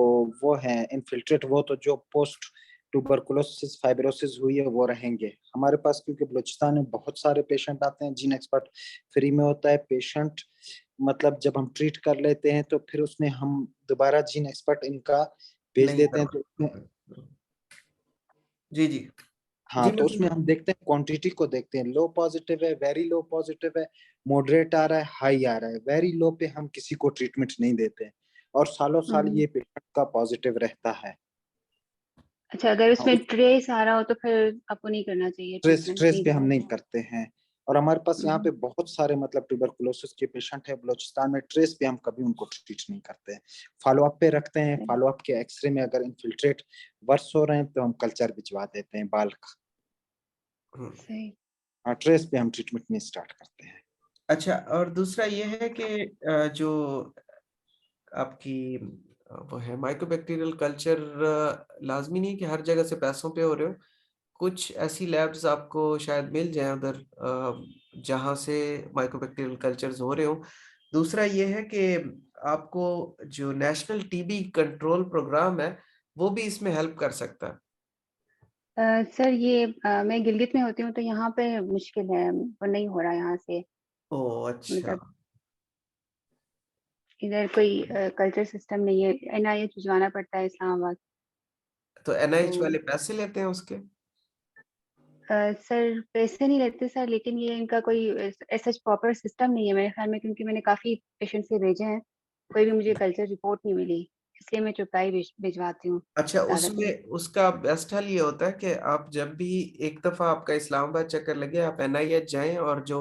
वो है इन्फिल्ट्रेट, वो तो जो पोस्ट ट्यूबरकुलोसिस फाइब्रोसिस हुई है वो रहेंगे हमारे पास, क्योंकि बलूचिस्तान में बहुत सारे पेशेंट आते हैं। जीन एक्सपर्ट फ्री में होता है। पेशेंट मतलब जब हम ट्रीट कर लेते हैं तो फिर उसमें हम दोबारा जीन एक्सपर्ट इनका भेज नहीं देते हैं, तो उसमें करवा, जी जी हाँ, जी, तो मैं उसमें हम देखते हैं क्वांटिटी को देखते हैं, लो पॉजिटिव है, वेरी लो पॉजिटिव है, मॉडरेट आ रहा है, हाई आ रहा है। वेरी लो पे हम किसी को ट्रीटमेंट नहीं देते हैं और सालों साल ये पेशेंट का पॉजिटिव रहता है। अच्छा, अगर हाँ, उसमें उस ट्रेस आ रहा हो तो फिर आपको नहीं करना चाहिए, स्ट्रेस ट्रीटमेंट स्ट्रेस नहीं पे हम देना नहीं चाहिए। करते हैं। और हमारे पास यहाँ पे बहुत सारे मतलब ट्यूबरकुलोसिस के पेशेंट है बलूचिस्तान में, ट्रेस पे हम कभी उनको ट्रीट नहीं करते हैं, फॉलो अप पे रखते हैं। सही फॉलो अप के एक्सरे में अगर इन्फिल्ट्रेट वर्स हो रहे हैं तो हम कल्चर भिजवा देते हैं बाल का। सही। हाँ, ट्रेस पे हम ट्रीटमेंट नहीं स्टार्ट करते हैं। अच्छा, और दूसरा ये है कि जो आपकी वो है माइक्रोबैक्टीरियल कल्चर, लाजमी नहीं कि हर जगह से पैसों पे हो रहे हो। कुछ ऐसी लैब्स आपको शायद मिल जाए उधर जहाँ से माइक्रोबैक्टीरियल कल्चर्स हो रहे हो। दूसरा ये है कि आपको जो नेशनल TB कंट्रोल प्रोग्राम है वो भी इसमें हेल्प कर सकता है। सर ये मैं गिलगित में होती हूँ, तो यहाँ पे मुश्किल है, वो नहीं हो रहा यहाँ से, ओह अच्छा, मतलब इधर कोई कल्चर सिस्टम नहीं है, NIH भिजवाना पड़ता है इस्लामाबाद। तो NIH तो वाले पैसे लेते हैं उसके? सर पैसे नहीं लेते सर, लेकिन ये इनका कोई ऐसा प्रॉपर सिस्टम नहीं है मेरे ख्याल में, क्योंकि मैंने काफी पेशेंट से भेजे हैं, कोई भी मुझे कल्चर रिपोर्ट नहीं मिली, इसलिए मैं चुपता ही भिजवाती हूँ अच्छा, ज्यादातर। उसमें उसका बेस्ट हल ये होता है कि आप जब भी एक दफा आपका इस्लामाबाद चक्कर लगे, आप NIH जाएं, और जो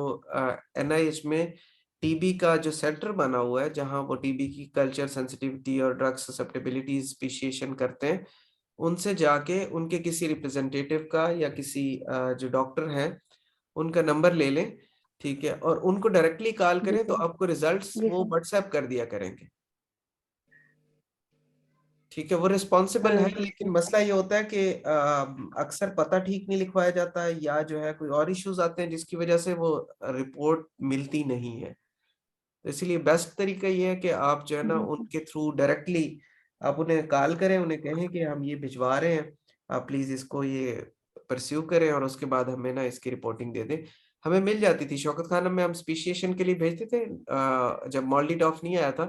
NIH में TB का जो सेंटर बना हुआ है जहां वो TB की कल्चर सेंसिटिविटी और ड्रग ससेप्टेबिलिटी स्पेशिएशन करते हैं, उनसे जाके उनके किसी रिप्रेजेंटेटिव का या किसी जो डॉक्टर हैं उनका नंबर ले लें। ठीक है, और उनको डायरेक्टली कॉल जी करें तो सर। आपको रिजल्ट्स जी वो सर। व्हाट्सएप कर दिया करेंगे। ठीक है, वो रिस्पॉन्सिबल है, जी लेकिन सर। मसला ये होता है कि अक्सर पता ठीक नहीं लिखवाया जाता है, या जो है कोई और इश्यूज आते हैं जिसकी वजह से वो रिपोर्ट मिलती नहीं है। तो इसलिए बेस्ट तरीका ये है कि आप जो है ना जी सर। उनके थ्रू डायरेक्टली आप उन्हें कॉल करें, उन्हें कहें कि हम ये भिजवा रहे हैं, आप प्लीज इसको ये परस्यू करें और उसके बाद हमें ना इसकी रिपोर्टिंग दे दें। हमें मिल जाती थी शौकत खानम में, हम स्पीशिएशन के लिए भेजते थे जब मॉल्डिडॉफ नहीं आया था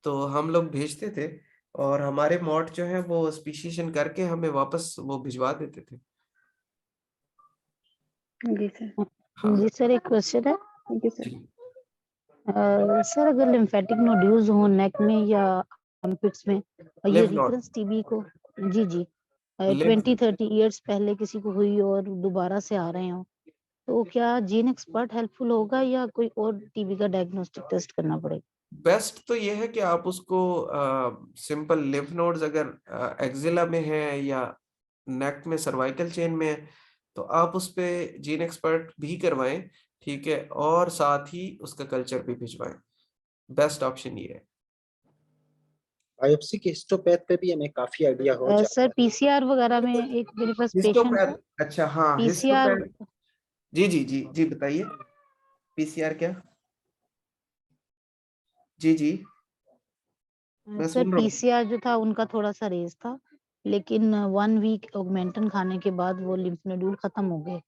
तो हम लोग भेजते थे और हमारे मॉड जो है वो स्पीशिएशन करके हमें वापस वो भिजवा देते थे। जी सर। हाँ जी सर, एक क्वेश्चन है। Thank you sir. जी। सर अगर लिम्फेटिक नोड्यूल्स हो नेक में या आर्मपिट्स में और ये लिम्फ नोड, रिकरेंस टीबी को, जी जी, लिम्फ 20-30 इयर्स पहले किसी को हुई और दोबारा से आ रहे हो, तो क्या जीन एक्सपर्ट हेल्पफुल होगा या कोई और टीबी का डायग्नोस्टिक टेस्ट करना पड़ेगा? बेस्ट तो ये है कि आप उसको सिंपल लिम्फ नोड्स अगर एक्जिला में है या नेक में सर्वाइकल चेन में है तो आप उस पे जीन एक्सपर्ट भी करवाएं, ठीक है, और साथ ही उसका कल्चर भी भिजवाएं। बेस्ट ऑप्शन ये है। बायोप्सी के हिस्टोपैथ पे भी हमें काफी आइडिया हो जाता सर पीसीआर वगैरह में एक मेरे पास पेशेंट हिस्टोपैथ, था, अच्छा हाँ पीसीआर। हिस्टोपैथ, जी जी जी जी बताइए। पीसीआर क्या? जी जी मैं सर सुन रहा हूँ। पीसीआर जो था उनका थोड़ा सा रेज था, लेकिन 1 वीक ऑगमेंटन खाने के बाद वो लिम्फ नोड्यूल खत्म हो गए,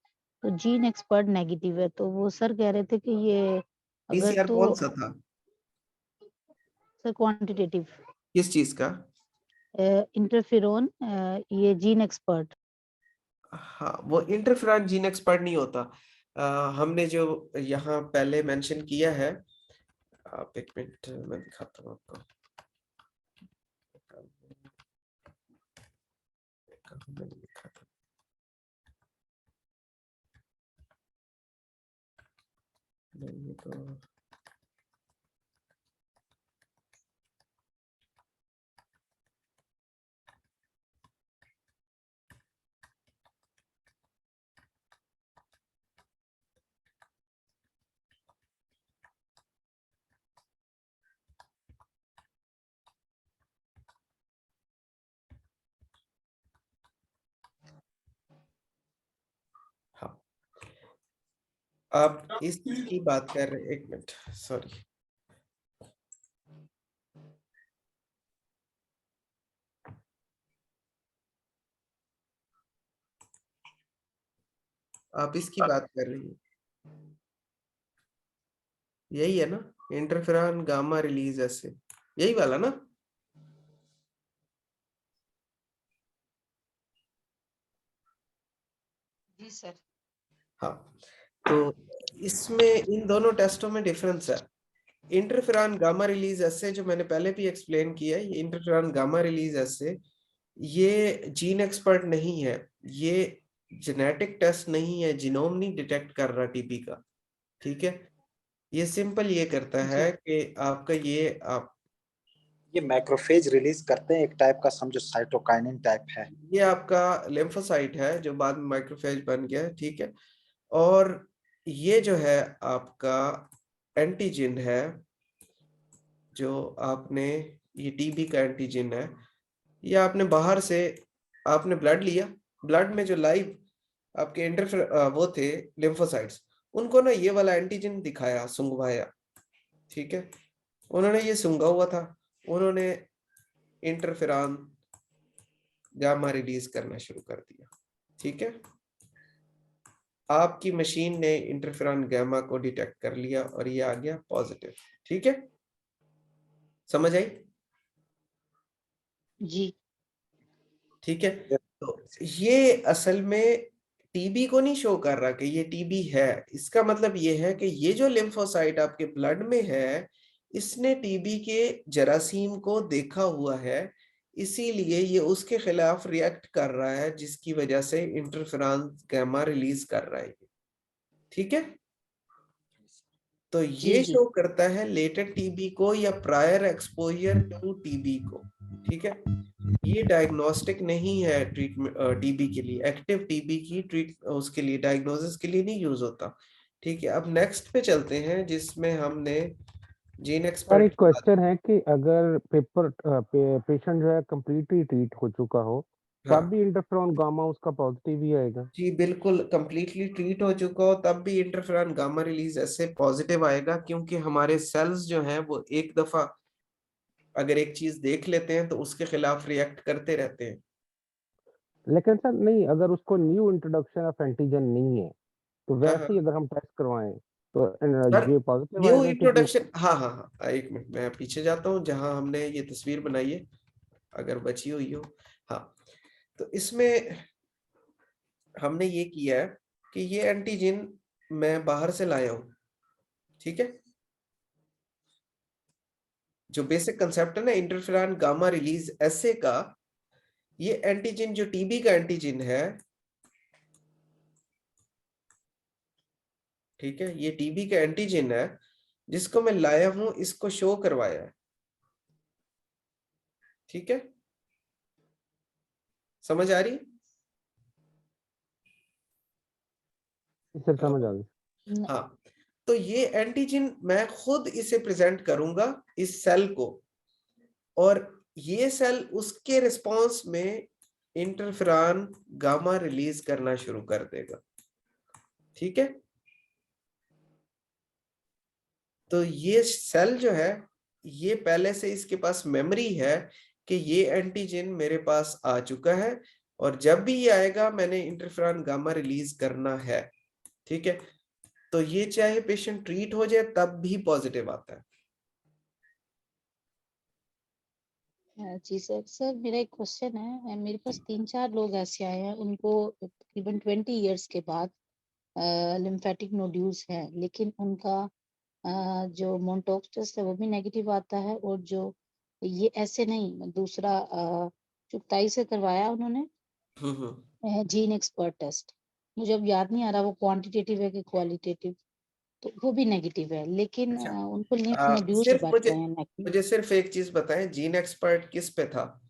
तो जीन एक्सपर्ट नेगेटिव है। तो वो सर कह रहे थे कि ये अगर पीसीआर तो कौन सा था? सर क्वांटिटेटिव किस चीज का? इंटरफेरोन, ये जीन एक्सपर्ट। हाँ वो इंटरफेरॉन जीन एक्सपर्ट नहीं होता। हमने जो यहाँ पहले मेंशन किया है, आप एक मिनट मैं दिखाता हूँ आपको। कहाँ मैंने लिखा था? नहीं, ये तो हाँ आप इसकी बात कर रहे, एक मिनट सॉरी, आप इसकी बात कर रही हैं, यही है ना? इंटरफेरॉन गामा रिलीज ऐसे, यही वाला ना? जी सर। हाँ तो इसमें इन दोनों टेस्टों में डिफरेंस है। इंटरफेरॉन गामा रिलीज ऐसे जो मैंने पहले भी एक्सप्लेन किया है, ये इंटरफेरॉन गामा रिलीज ऐसे ये जीन एक्सपर्ट नहीं है, ये जेनेटिक टेस्ट नहीं है, जीनोम नहीं डिटेक्ट कर रहा टीबी का, ठीक है। ये सिंपल ये करता है कि आपका ये मैक्रोफेज रिलीज करते हैं एक टाइप का, समझो साइटोकाइनिन टाइप है। ये आपका लिम्फोसाइट है जो बाद में माइक्रोफेज बन गया है, ठीक है। और ये जो है आपका एंटीजन है, जो आपने, ये टीबी का एंटीजन है, ये आपने बाहर से आपने ब्लड लिया, ब्लड में जो लाइव आपके वो थे लिम्फोसाइट्स, उनको ना ये वाला एंटीजन दिखाया, सुंघवाया, ठीक है। उन्होंने ये सूंघा हुआ था, उन्होंने इंटरफेरॉन गामा रिलीज करना शुरू कर दिया, ठीक है। आपकी मशीन ने इंटरफेरॉन गामा को डिटेक्ट कर लिया और ये आ गया पॉजिटिव, ठीक है। समझ आई? जी ठीक है। तो ये असल में टीबी को नहीं शो कर रहा कि ये टीबी है, इसका मतलब ये है कि ये जो लिम्फोसाइट आपके ब्लड में है इसने टीबी के जरासीम को देखा हुआ है, इसीलिए ये उसके खिलाफ रिएक्ट कर रहा है, जिसकी वजह से इंटरफेरॉन गामा रिलीज कर रहा है, ठीक है। तो ये जी शो करता है लेटेंट टीबी को या प्रायर एक्सपोजर टू टीबी को, ठीक है। ये डायग्नोस्टिक नहीं है ट्रीटमेंट टीबी के लिए, एक्टिव टीबी की उसके लिए डायग्नोसिस के लिए नहीं यूज होता, ठीक है। अब नेक्स्ट पे चलते हैं जिसमें हमने जीन सर एक्सपर्ट एक क्वेश्चन है कि अगर पेशेंट जो है कंप्लीटली ट्रीट हो चुका हो हाँ तब भी इंटरफेरॉन गामा उसका पॉजिटिव ही आएगा? जी बिल्कुल, कंप्लीटली ट्रीट हो चुका हो तब भी इंटरफेरॉन गामा रिलीज ऐसे पॉजिटिव आएगा, क्योंकि हमारे सेल्स जो हैं वो एक दफा अगर एक चीज देख लेते हैं तो उसके खिलाफ रिएक्ट करते रहते हैं। लेकिन सर नहीं, अगर उसको न्यू इंट्रोडक्शन ऑफ एंटीजन नहीं है तो हाँ वैसे हाँ ही अगर हम टेस्ट करवाएं तो सर, ये पॉजिटिव न्यू आएगा, क्योंकि इंट्रोडक्शन, हाँ हाँ हाँ, एक मिनट मैं पीछे जाता हूँ जहां हमने ये तस्वीर बनाई है, अगर बची हुई हो। हाँ, तो इसमें हमने ये किया है कि ये एंटीजन मैं बाहर से लाया हूं, ठीक है। जो बेसिक कंसेप्ट है ना इंटरफेरॉन गामा रिलीज ऐसे का, ये एंटीजन जो टीबी का एंटीजन है, ठीक है, ये टीबी का एंटीजन है जिसको मैं लाया हूं, इसको शो करवाया है, ठीक है, समझ आ रही? सर समझ आ गई। हाँ, तो ये एंटीजन मैं खुद इसे प्रेजेंट करूंगा इस सेल को, और ये सेल उसके रिस्पांस में इंटरफेरॉन गामा रिलीज करना शुरू कर देगा, ठीक है। तो ये सेल जो है, ये पहले से इसके पास मेमोरी है कि ये एंटीजन मेरे पास आ चुका है, और जब भी ये आएगा मैंने इंटरफेरॉन गामा रिलीज करना है, ठीक है। तो ये चाहे पेशेंट ट्रीट हो जाए तब भी पॉजिटिव आता है। जी सर, सर मेरा एक क्वेश्चन है। मेरे पास 3-4 लोग ऐसे आए हैं, उनको तकरीबन 20 इयर्स के बाद लिम्फेटिक नोड्यूल्स हैं, लेकिन उनका जो मोनटॉक्स टेस्ट है वो भी नेगेटिव आता है, और जो ये ऐसे नहीं, दूसरा चुगताई से करवाया उन्होंने जीन एक्सपर्ट टेस्ट, मुझे अब याद नहीं आ रहा वो क्वांटिटेटिव है कि क्वालिटेटिव, तो वो भी नेगेटिव है, लेकिन अच्छा, उनको लिम्फ नोड्यूल्स सिर्फ बढ़ मुझे रहे हैं नेक में। मुझे सिर्फ एक चीज बताएं, जीन एक्सपर्ट किस पे था?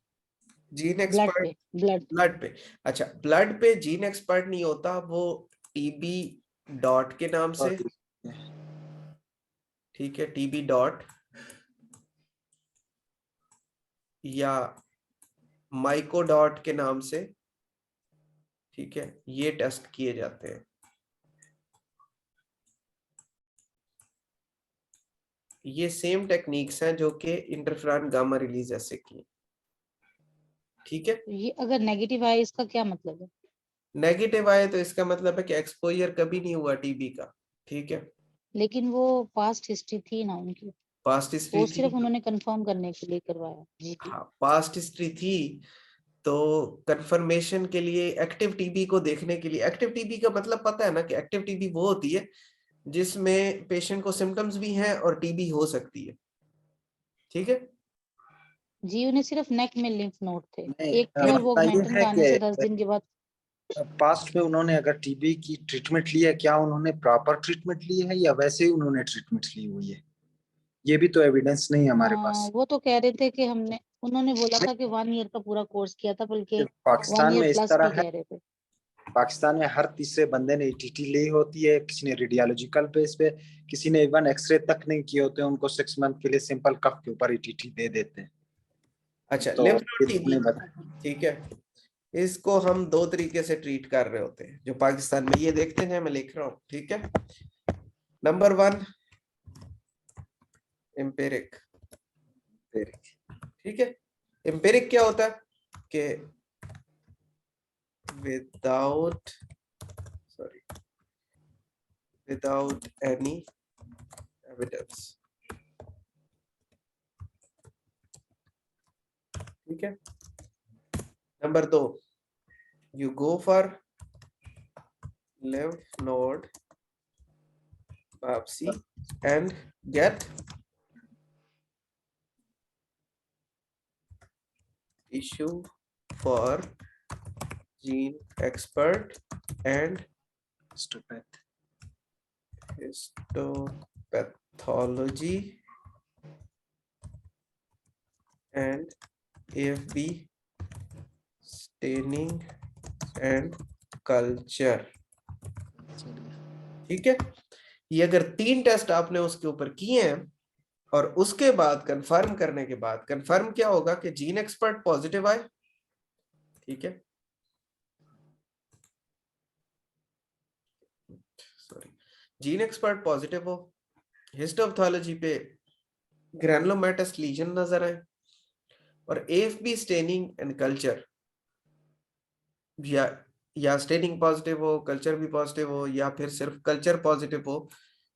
जीन ब्लड एक्सपर्ट पे, ब्लड ब्लड पे। अच्छा, ब्लड पे जीन एक्सपर्ट नहीं होता, वो टीबी डॉट के नाम से, ठीक है, टीबी डॉट या माइको डॉट के नाम से, ठीक है, ये टेस्ट किए जाते हैं। ये सेम टेक्निक्स हैं जो कि इंटरफेरॉन गामा रिलीज ऐसे की, ठीक है। तो ये अगर नेगेटिव आए इसका क्या मतलब है? नेगेटिव आए तो इसका मतलब है कि एक्सपोजर कभी नहीं हुआ टीबी का, ठीक है। लेकिन वो पास्ट हिस्ट्री थी ना उनकी, पास्ट हिस्ट्री वो थी, सिर्फ उन्होंने कंफर्म करने के लिए करवाया जी जी। हाँ पास्ट हिस्ट्री थी, तो कंफर्मेशन के लिए एक्टिव टीबी को देखने के लिए, एक्टिव टीबी का मतलब पता है ना कि एक्टिव टीबी वो होती है जिसमें पेशेंट को सिम्टम्स भी हैं और टीबी हो सकती है, ठीक है। जी उन्हें सिर्फ नेक में लिम्फ नोड थे, नहीं, एक थे और वो बताइए ऑगमेंटन है खाने से 10 कि दिन के बाद। पास्ट में उन्होंने अगर टीबी की ट्रीटमेंट ली है, क्या उन्होंने प्रॉपर ट्रीटमेंट ली है या वैसे ही उन्होंने ट्रीटमेंट ली हुई है? ये भी तो एविडेंस नहीं है हमारे पास। वो तो कह रहे थे कि हमने, उन्होंने बोला था कि 1 ईयर का पूरा कोर्स किया था, बल्कि 1 पाकिस्तान ईयर में इस प्लस भी तरह है, कह रहे थे। पाकिस्तान में हर तीसरे बंदे ने ईटीटी ली होती है, किसी ने रेडियोलॉजिकल बेस पे, किसी ने इवन एक्सरे तक नहीं किए होते, उनको 6 मंथ के लिए सिंपल कफ के ऊपर ईटीटी दे देते हैं। अच्छा, तो लिम्फ नोड टीबी, इसने बताया। ठीक है, इसको हम 2 तरीके से ट्रीट कर रहे होते हैं जो पाकिस्तान में, ये देखते हैं, मैं लिख रहा हूँ, ठीक है। नंबर 1 एम्पिरिक, ठीक है। एम्पिरिक क्या होता है कि विदाउट एनी एविडेंस, ठीक है। Number 2, you go for lymph node biopsy and get issue for gene expert and histopathology and AFB staining and culture, ठीक है। ये अगर 3 टेस्ट आपने उसके ऊपर किए हैं और उसके बाद कंफर्म करने के बाद, कंफर्म क्या होगा कि जीन एक्सपर्ट पॉजिटिव आए, ठीक है, सॉरी, जीन एक्सपर्ट पॉजिटिव हो, हिस्टोपैथोलॉजी पे ग्रैनुलोमेटस लीजन नजर आए, और एएफबी स्टेनिंग एंड कल्चर या स्टेनिंग पॉजिटिव हो, कल्चर भी पॉजिटिव हो, या फिर सिर्फ कल्चर पॉजिटिव हो,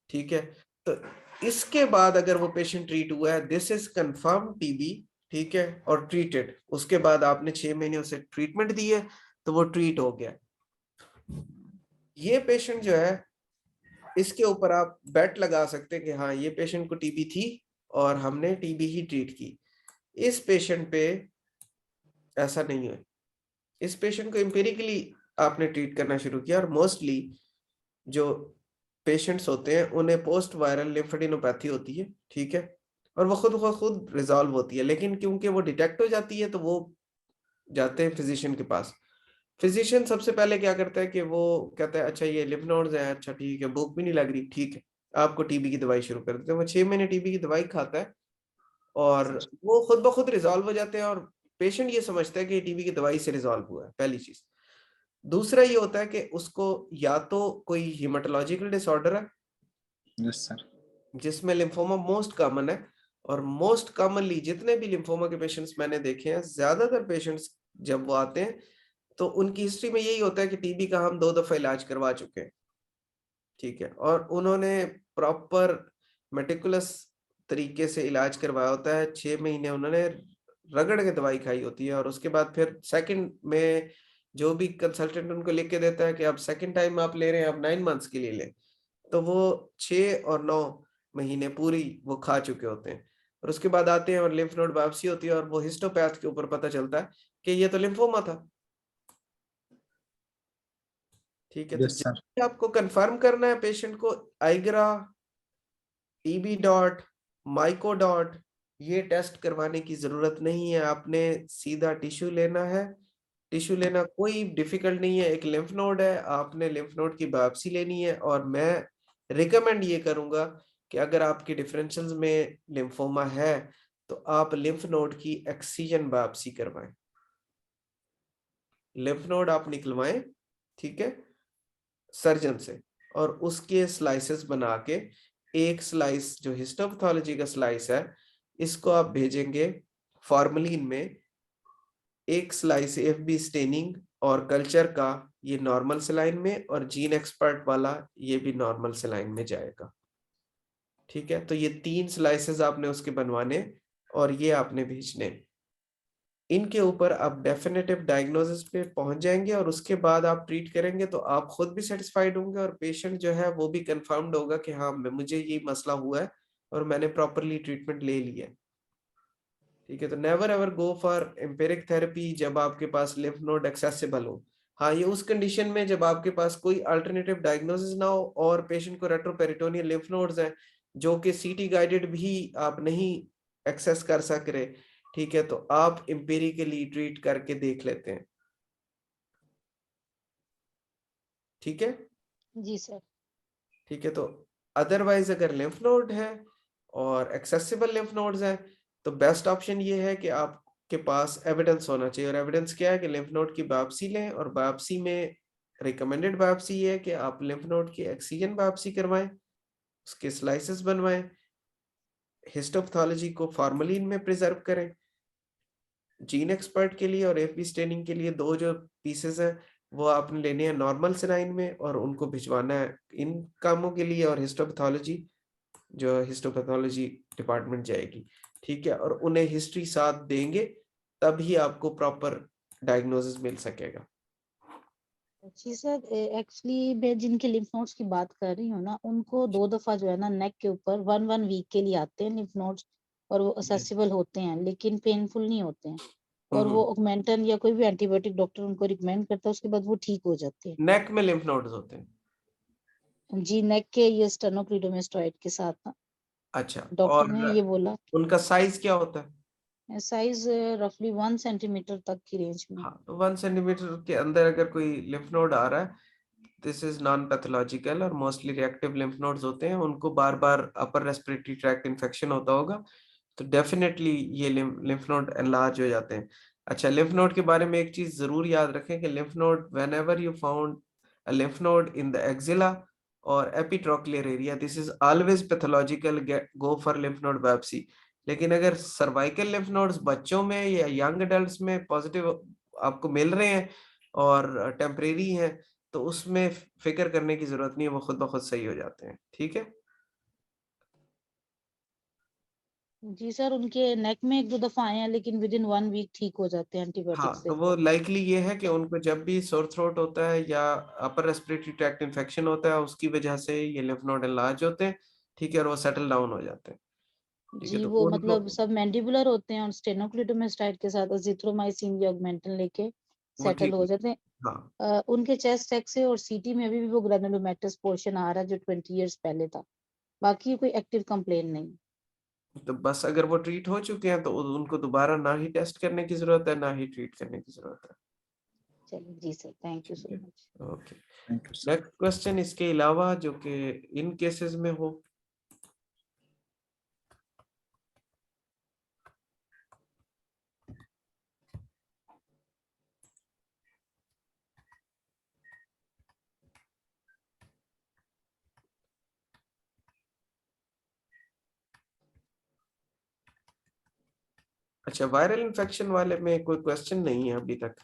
ठीक है। तो इसके बाद अगर वो पेशेंट ट्रीट हुआ है, दिस इज कंफर्म टीबी, ठीक है, और ट्रीटेड, उसके बाद आपने 6 महीने उसे ट्रीटमेंट दी है तो वो ट्रीट हो गया। ये पेशेंट जो है, इसके ऊपर आप बेट लगा सकते हैं कि हाँ ये पेशेंट को टीबी थी और हमने टीबी ही ट्रीट की। इस पेशेंट पे ऐसा नहीं है, इस पेशेंट को एम्पिरिकली आपने ट्रीट करना शुरू किया, और मोस्टली जो पेशेंट्स होते हैं उन्हें पोस्ट वायरल लिम्फेडिनोपैथी होती है, ठीक है, और वो खुद रिजॉल्व होती है, लेकिन क्योंकि वो डिटेक्ट हो जाती है तो वो जाते हैं फिजिशियन के पास। फिजिशियन सबसे पहले क्या करता है कि वो कहता है अच्छा ये लिम्फ नोड्स है, अच्छा ठीक है, भूख भी नहीं लग रही, ठीक है, आपको टीबी की दवाई शुरू कर देते हैं। वो 6 महीने टीबी की दवाई खाता है और वो खुद ब खुद रिजॉल्व हो जाते हैं, और पेशेंट ये समझता है कि टीबी की दवाई से रिजॉल्व हुआ है, पहली चीज। दूसरा ये होता है कि उसको या तो कोई हिमेटोलॉजिकल डिसऑर्डर है, यस सर, जिसमें लिम्फोमा मोस्ट कॉमन है, और मोस्ट कॉमनली जितने भी लिम्फोमा के पेशेंट्स मैंने देखे हैं, ज्यादातर पेशेंट्स जब वो आते हैं तो उनकी हिस्ट्री में यही होता है कि टीबी का हम 2 दफा इलाज करवा चुके हैं, ठीक है, और उन्होंने प्रॉपर मेटिकुलस तरीके से इलाज करवाया होता है। 6 महीने उन्होंने रगड़ के दवाई खाई होती है, और उसके बाद फिर सेकंड में जो भी कंसल्टेंट उनको लिख के देता है कि अब सेकंड टाइम आप ले रहे हैं, अब 9 मंथ्स के लिए लें, तो वो 6 और 9 महीने पूरी वो खा चुके होते हैं, और उसके बाद आते हैं और लिम्फ नोड बायोप्सी होती है, और वो हिस्टोपैथ के ऊपर पता चलता है कि ये तो लिम्फोमा था, ठीक है। तो यस सर, जब आपको कंफर्म करना है पेशेंट को, आइग्रा, टीबी डॉट, माइको डॉट, ये टेस्ट करवाने की जरूरत नहीं है, आपने सीधा टिश्यू लेना है। टिश्यू लेना कोई डिफिकल्ट नहीं है, एक लिम्फ नोड है, आपने लिम्फ नोड की बायोप्सी लेनी है, और मैं रिकमेंड ये करूंगा कि अगर आपके डिफरेंशियल्स में लिम्फोमा है तो आप लिम्फ नोड की एक्सीजन बायोप्सी करवाएं, लिम्फ नोड आप निकलवाएं, ठीक है, सर्जन से, और उसके स्लाइसेस बना के, एक स्लाइस जो हिस्टोपैथोलॉजी का स्लाइस है, इसको आप भेजेंगे फॉर्मलिन में, एक स्लाइस एफबी स्टेनिंग और कल्चर का ये नॉर्मल सेलाइन में, और जीन एक्सपर्ट वाला ये भी नॉर्मल सेलाइन में जाएगा, ठीक है। तो ये 3 स्लाइसेस आपने उसके बनवाने और ये आपने भेजने, इनके ऊपर आप डेफिनेटिव डायग्नोसिस पे पहुंच जाएंगे, और उसके बाद आप ट्रीट करेंगे तो आप खुद भी सेटिस्फाइड होंगे, और पेशेंट जो है वो भी कंफर्म्ड होगा कि हाँ मुझे ये मसला हुआ है और मैंने प्रॉपरली ट्रीटमेंट ले लिया, ठीक है। तो never ever go for empiric therapy जब आपके पास लिम्फ नोड एक्सेसिबल हो। हाँ, ये उस कंडीशन में जब आपके पास कोई अल्टरनेटिव डायग्नोसिस ना हो और पेशेंट को रेट्रोपेरिटोनियल लिम्फ नोड्स हैं जो कि सीटी गाइडेड भी आप नहीं एक्सेस कर सक रहे, ठीक है, तो आप एम्पिरिकली ट्रीट करके देख लेते हैं, ठीक है। जी सर। ठीक है, तो अदरवाइज अगर लिम्फ नोड है और एक्सेसिबल लिम्फ नोड्स हैं तो बेस्ट ऑप्शन ये है कि आपके पास एविडेंस होना चाहिए, और एविडेंस क्या है कि लिम्फ नोड की बायोप्सी लें, और बायोप्सी में रिकमेंडेड बायोप्सी ये है कि आप लिम्फ नोड की एक्सीजन बायोप्सी करवाएं, उसके स्लाइसेस बनवाएं, हिस्टोपैथोलॉजी को फॉर्मलिन में प्रिजर्व करें। जीन एक्सपर्ट के लिए और एफबी स्टेनिंग के लिए 2 जो पीसेस हैं वो आपने लेने हैं नॉर्मल सेलाइन में, और उनको भिजवाना है इन कामों के लिए, और हिस्टोपैथोलॉजी जो हिस्टोपैथोलॉजी डिपार्टमेंट जाएगी, ठीक है, और उन्हें हिस्ट्री साथ देंगे तभी आपको प्रॉपर डायग्नोसिस मिल सकेगा। जी सर, एक्चुअली मैं जिनके लिम्फ नोड्स की बात कर रही हूँ ना, उनको 2 दफा जो है ना नेक के ऊपर 1 वीक के लिए आते हैं लिम्फ नोड्स, और वो असेसिबल होते हैं लेकिन पेनफुल नहीं होते हैं, और वो ऑगमेंटन या कोई भी एंटीबायोटिक डॉक्टर उनको रिकमेंड करता है, उसके बाद वो ठीक हो जाते हैं। नेक में लिम्फ नोड्स होते हैं? जी, नेक के ये स्टेनोक्लीडोमेस्टॉइड के साथ ना। अच्छा, डॉक्टर और ने ये बोला। उनका साइज क्या होता है? साइज रफली 1 सेंटीमीटर तक की रेंज में। हाँ, तो 1 सेंटीमीटर के अंदर अगर कोई लिम्फ नोड आ रहा है, दिस इज नॉन पैथोलॉजिकल और मोस्टली रिएक्टिव लिम्फ नोड्स होते हैं, उनको बार बार अपर रेस्पिरेटरी ट्रैक्ट इन्फेक्शन होता होगा, तो डेफिनेटली ये लिम्फ नोड एनलार्ज हो जाते हैं। अच्छा, लिम्फ नोड के बारे में एक चीज जरूर याद रखें कि lymph node whenever you found a lymph node in the axilla और epitrochlear area, this is always pathological, go for lymph node biopsy. लेकिन अगर सर्वाइकल लिम्फ नोड्स बच्चों में या यंग एडल्ट्स में पॉजिटिव आपको मिल रहे हैं और टेम्परेरी हैं तो उसमें फिक्र करने की जरूरत नहीं है, वो खुद ब खुद सही हो जाते हैं। ठीक है, जी सर, उनके नेक में 1-2 दफा आए हैं लेकिन विद इन 1 वीक ठीक हो जाते हैं एंटीबायोटिक हाँ, से। तो वो लाइकली ये है कि उनको जब भी सोर थ्रोट होता है या अपर रेस्पिरेटरी ट्रैक्ट इन्फेक्शन होता है उसकी वजह से ये लिम्फ नोड एनलार्ज होते हैं। ठीक है, और वो सेटल डाउन हो जाते हैं। ठीक है, जी, तो वो उनको मतलब सब मैंडिबुलर होते हैं और स्टेनोक्लिटोमेस्टाइड के साथ अजिथ्रोमाइसिन या ऑगमेंटिन लेके वो सेटल ठीक हो है। जाते हैं। हाँ, उनके चेस्ट एक्स-रे और सीटी में अभी भी वो ग्रेनुलोमेटस पोर्शन आ रहा है जो 20 इयर्स पहले था। बाकी कोई एक्टिव कंप्लेन नहीं। तो बस अगर वो ट्रीट हो चुके हैं तो उनको दोबारा ना ही टेस्ट करने की जरूरत है ना ही ट्रीट करने की जरूरत है। चलिए जी सर, थैंक यू ठीक सो है, much. Okay. Thank you sir. Next question इसके अलावा जो कि इन केसेस में हो। अच्छा, वायरल इन्फेक्शन वाले में कोई क्वेश्चन नहीं है अभी तक।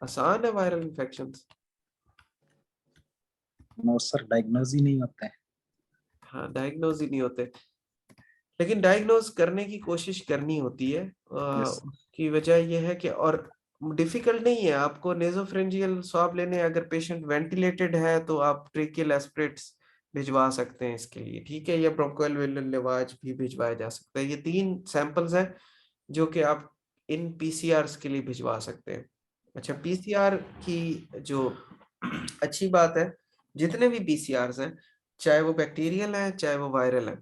आसान है viral infection. No sir, diagnose ही नहीं होते हैं। हाँ, डायग्नोज ही नहीं होते, लेकिन डायग्नोज करने की कोशिश करनी होती है। यस। उसकी वजह यह है कि और डिफिकल्ट नहीं है आपको नेजोफ्रेंजियल स्वाब लेने। अगर पेशेंट वेंटिलेटेड है तो आप ट्रेकियल एस्पिरेट्स भिजवा सकते हैं इसके लिए। ठीक है, या ब्रोंकोअल लिवाज भी भिजवाया जा सकता है। ये 3 सैंपल्स हैं जो कि आप इन पीसीआरस के लिए भिजवा सकते हैं। अच्छा, पीसीआर की जो अच्छी बात है, जितने भी पीसीआरस हैं चाहे वो बैक्टीरियल हैं चाहे वो वायरल हैं,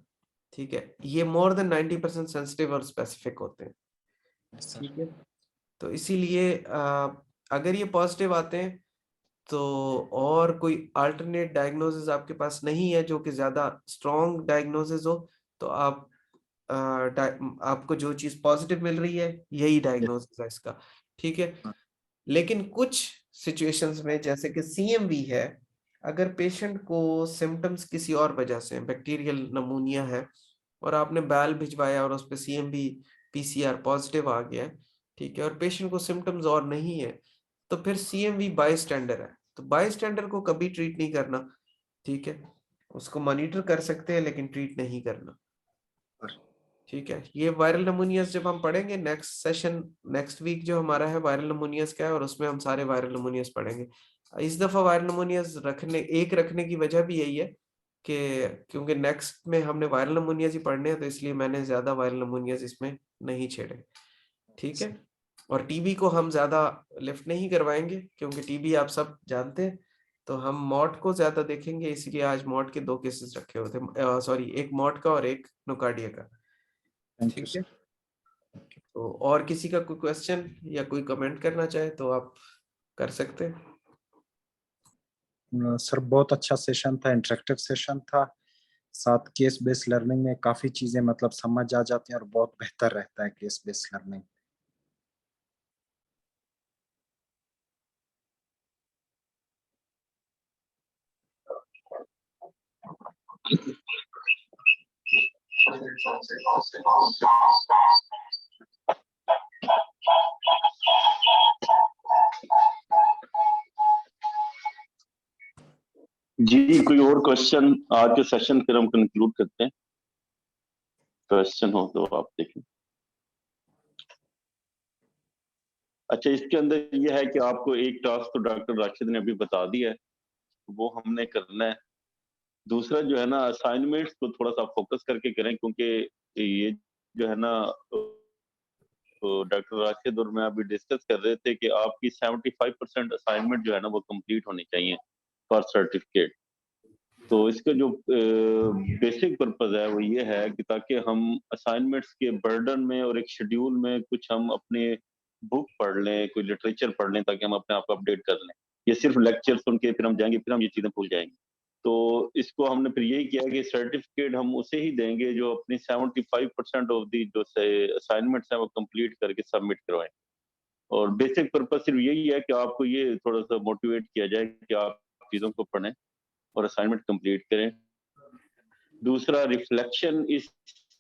ठीक है, ये मोर देन 90% सेंसिटिव और स्पेसिफिक होते हैं। ठीक है, तो इसीलिए अगर ये पॉजिटिव आते हैं तो और कोई अल्टरनेट डायग्नोसिस आपके पास नहीं है जो कि ज्यादा स्ट्रॉन्ग डायग्नोसिस हो, तो आप आपको जो चीज पॉजिटिव मिल रही है यही डायग्नोसिस है इसका। ठीक है, लेकिन कुछ सिचुएशंस में जैसे कि सीएमवी है, अगर पेशेंट को सिम्टम्स किसी और वजह से, बैक्टीरियल नमूनिया है और आपने बैल भिजवाया और उस पे सीएमवी पीसीआर पॉजिटिव आ गया है, ठीक है, और पेशेंट को सिम्टम्स और नहीं है, तो फिर सीएमवी बाईस्टैंडर है, तो बाईस्टैंडर को कभी ट्रीट नहीं करना। ठीक है, उसको मॉनिटर कर सकते हैं लेकिन ट्रीट नहीं करना। ठीक है, ये वायरल नमूनियास जब हम पढ़ेंगे नेक्स्ट सेशन, नेक्स्ट वीक जो हमारा है वायरल नमूनियास क्या है, और उसमें हम सारे वायरल नमूनियास पढ़ेंगे। इस दफा वायरल नमूनियास रखने की वजह भी यही है कि क्योंकि नेक्स्ट में हमने वायरल नमूनियास ही पढ़ने हैं, तो इसलिए मैंने ज्यादा वायरल नमूनियास इसमें नहीं छेड़े। ठीक है, और टीबी को हम ज्यादा लिफ्ट नहीं करवाएंगे क्योंकि टीबी आप सब जानते हैं, तो हम मॉट को ज्यादा देखेंगे, इसलिए आज मॉट के 2 केसेस रखे हुए थे, सॉरी, एक मॉट का और एक नोकार्डिया का। थैंक यू ठीक है, सर। तो और किसी का कोई क्वेश्चन या कोई कमेंट करना चाहे तो आप कर सकते हैं। सर बहुत अच्छा सेशन था, इंटरेक्टिव सेशन था। साथ केस बेस्ड लर्निंग में काफी चीजें मतलब समझ आ जाती हैं और बहुत बेहतर रहता है केस बेस्ड लर्निंग। जी, कोई और क्वेश्चन आज के सेशन फिर हम कंक्लूड करते हैं। क्वेश्चन हो तो आप देखें। अच्छा, इसके अंदर ये है कि आपको एक टास्क तो डॉक्टर राशिद ने अभी बता दिया है, वो हमने करना है। दूसरा जो है ना, असाइनमेंट्स को थोड़ा सा फोकस करके करें, क्योंकि ये जो है ना, तो डॉक्टर राशिद और मैं अभी डिस्कस कर रहे थे कि आपकी 75% असाइनमेंट जो है ना वो कंप्लीट होनी चाहिए फॉर सर्टिफिकेट। तो इसका जो बेसिक पर्पज है वो ये है कि ताकि हम असाइनमेंट्स के बर्डन में और एक शेड्यूल में कुछ हम अपने बुक पढ़ लें, कोई लिटरेचर पढ़ लें, ताकि हम अपने आप को अपडेट कर लें। ये सिर्फ लेक्चर सुन के फिर हम जाएंगे, फिर हम ये चीजें भूल जाएंगे। तो इसको हमने फिर यही किया कि सर्टिफिकेट हम उसे ही देंगे जो अपनी 75% ऑफ दी जो असाइनमेंट्स हैं वो कंप्लीट करके सबमिट करवाएं। और बेसिक पर्पज सिर्फ यही है कि आपको ये थोड़ा सा मोटिवेट किया जाए कि आप चीजों को पढ़ें और असाइनमेंट कंप्लीट करें। दूसरा, रिफ्लेक्शन इस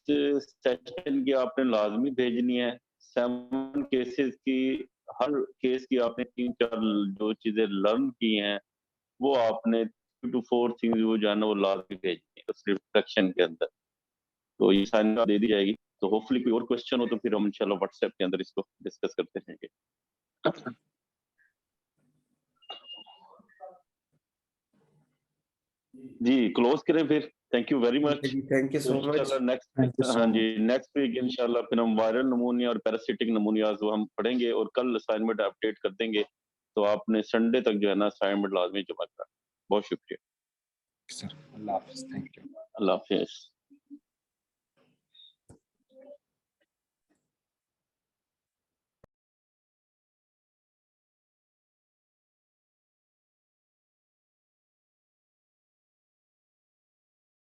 सेशन की आपने लाजमी भेजनी है। 7 केसेस की हर केस की आपने 3-4 जो चीजें लर्न की हैं वो आपने 2 to 4 थिंग्स वो जो है ना वो लाजमी भेजनी है उस रिफ्लेक्शन के अंदर। तो ये साइन दे दी जाएगी। तो होपफुली कोई और क्वेश्चन हो तो फिर हम इंशाल्लाह व्हाट्सएप के अंदर इसको डिस्कस करते रहेंगे। जी क्लोज करें फिर। Thank you very much. Thank you so much. इंशाल्लाह Thank you नेक्स्ट so हाँ much. जी नेक्स्ट वीक इंशाल्लाह फिर हम वायरल नमूनिया और पैरासिटिक नमूनियाज वो हम पढ़ेंगे और कल असाइनमेंट अपडेट कर देंगे। तो आपने संडे तक जो है ना असाइनमेंट लाजमी जमा करा। बहुत शुक्रिया। Sir, Allah Hafiz. Thank you. Allah Hafiz.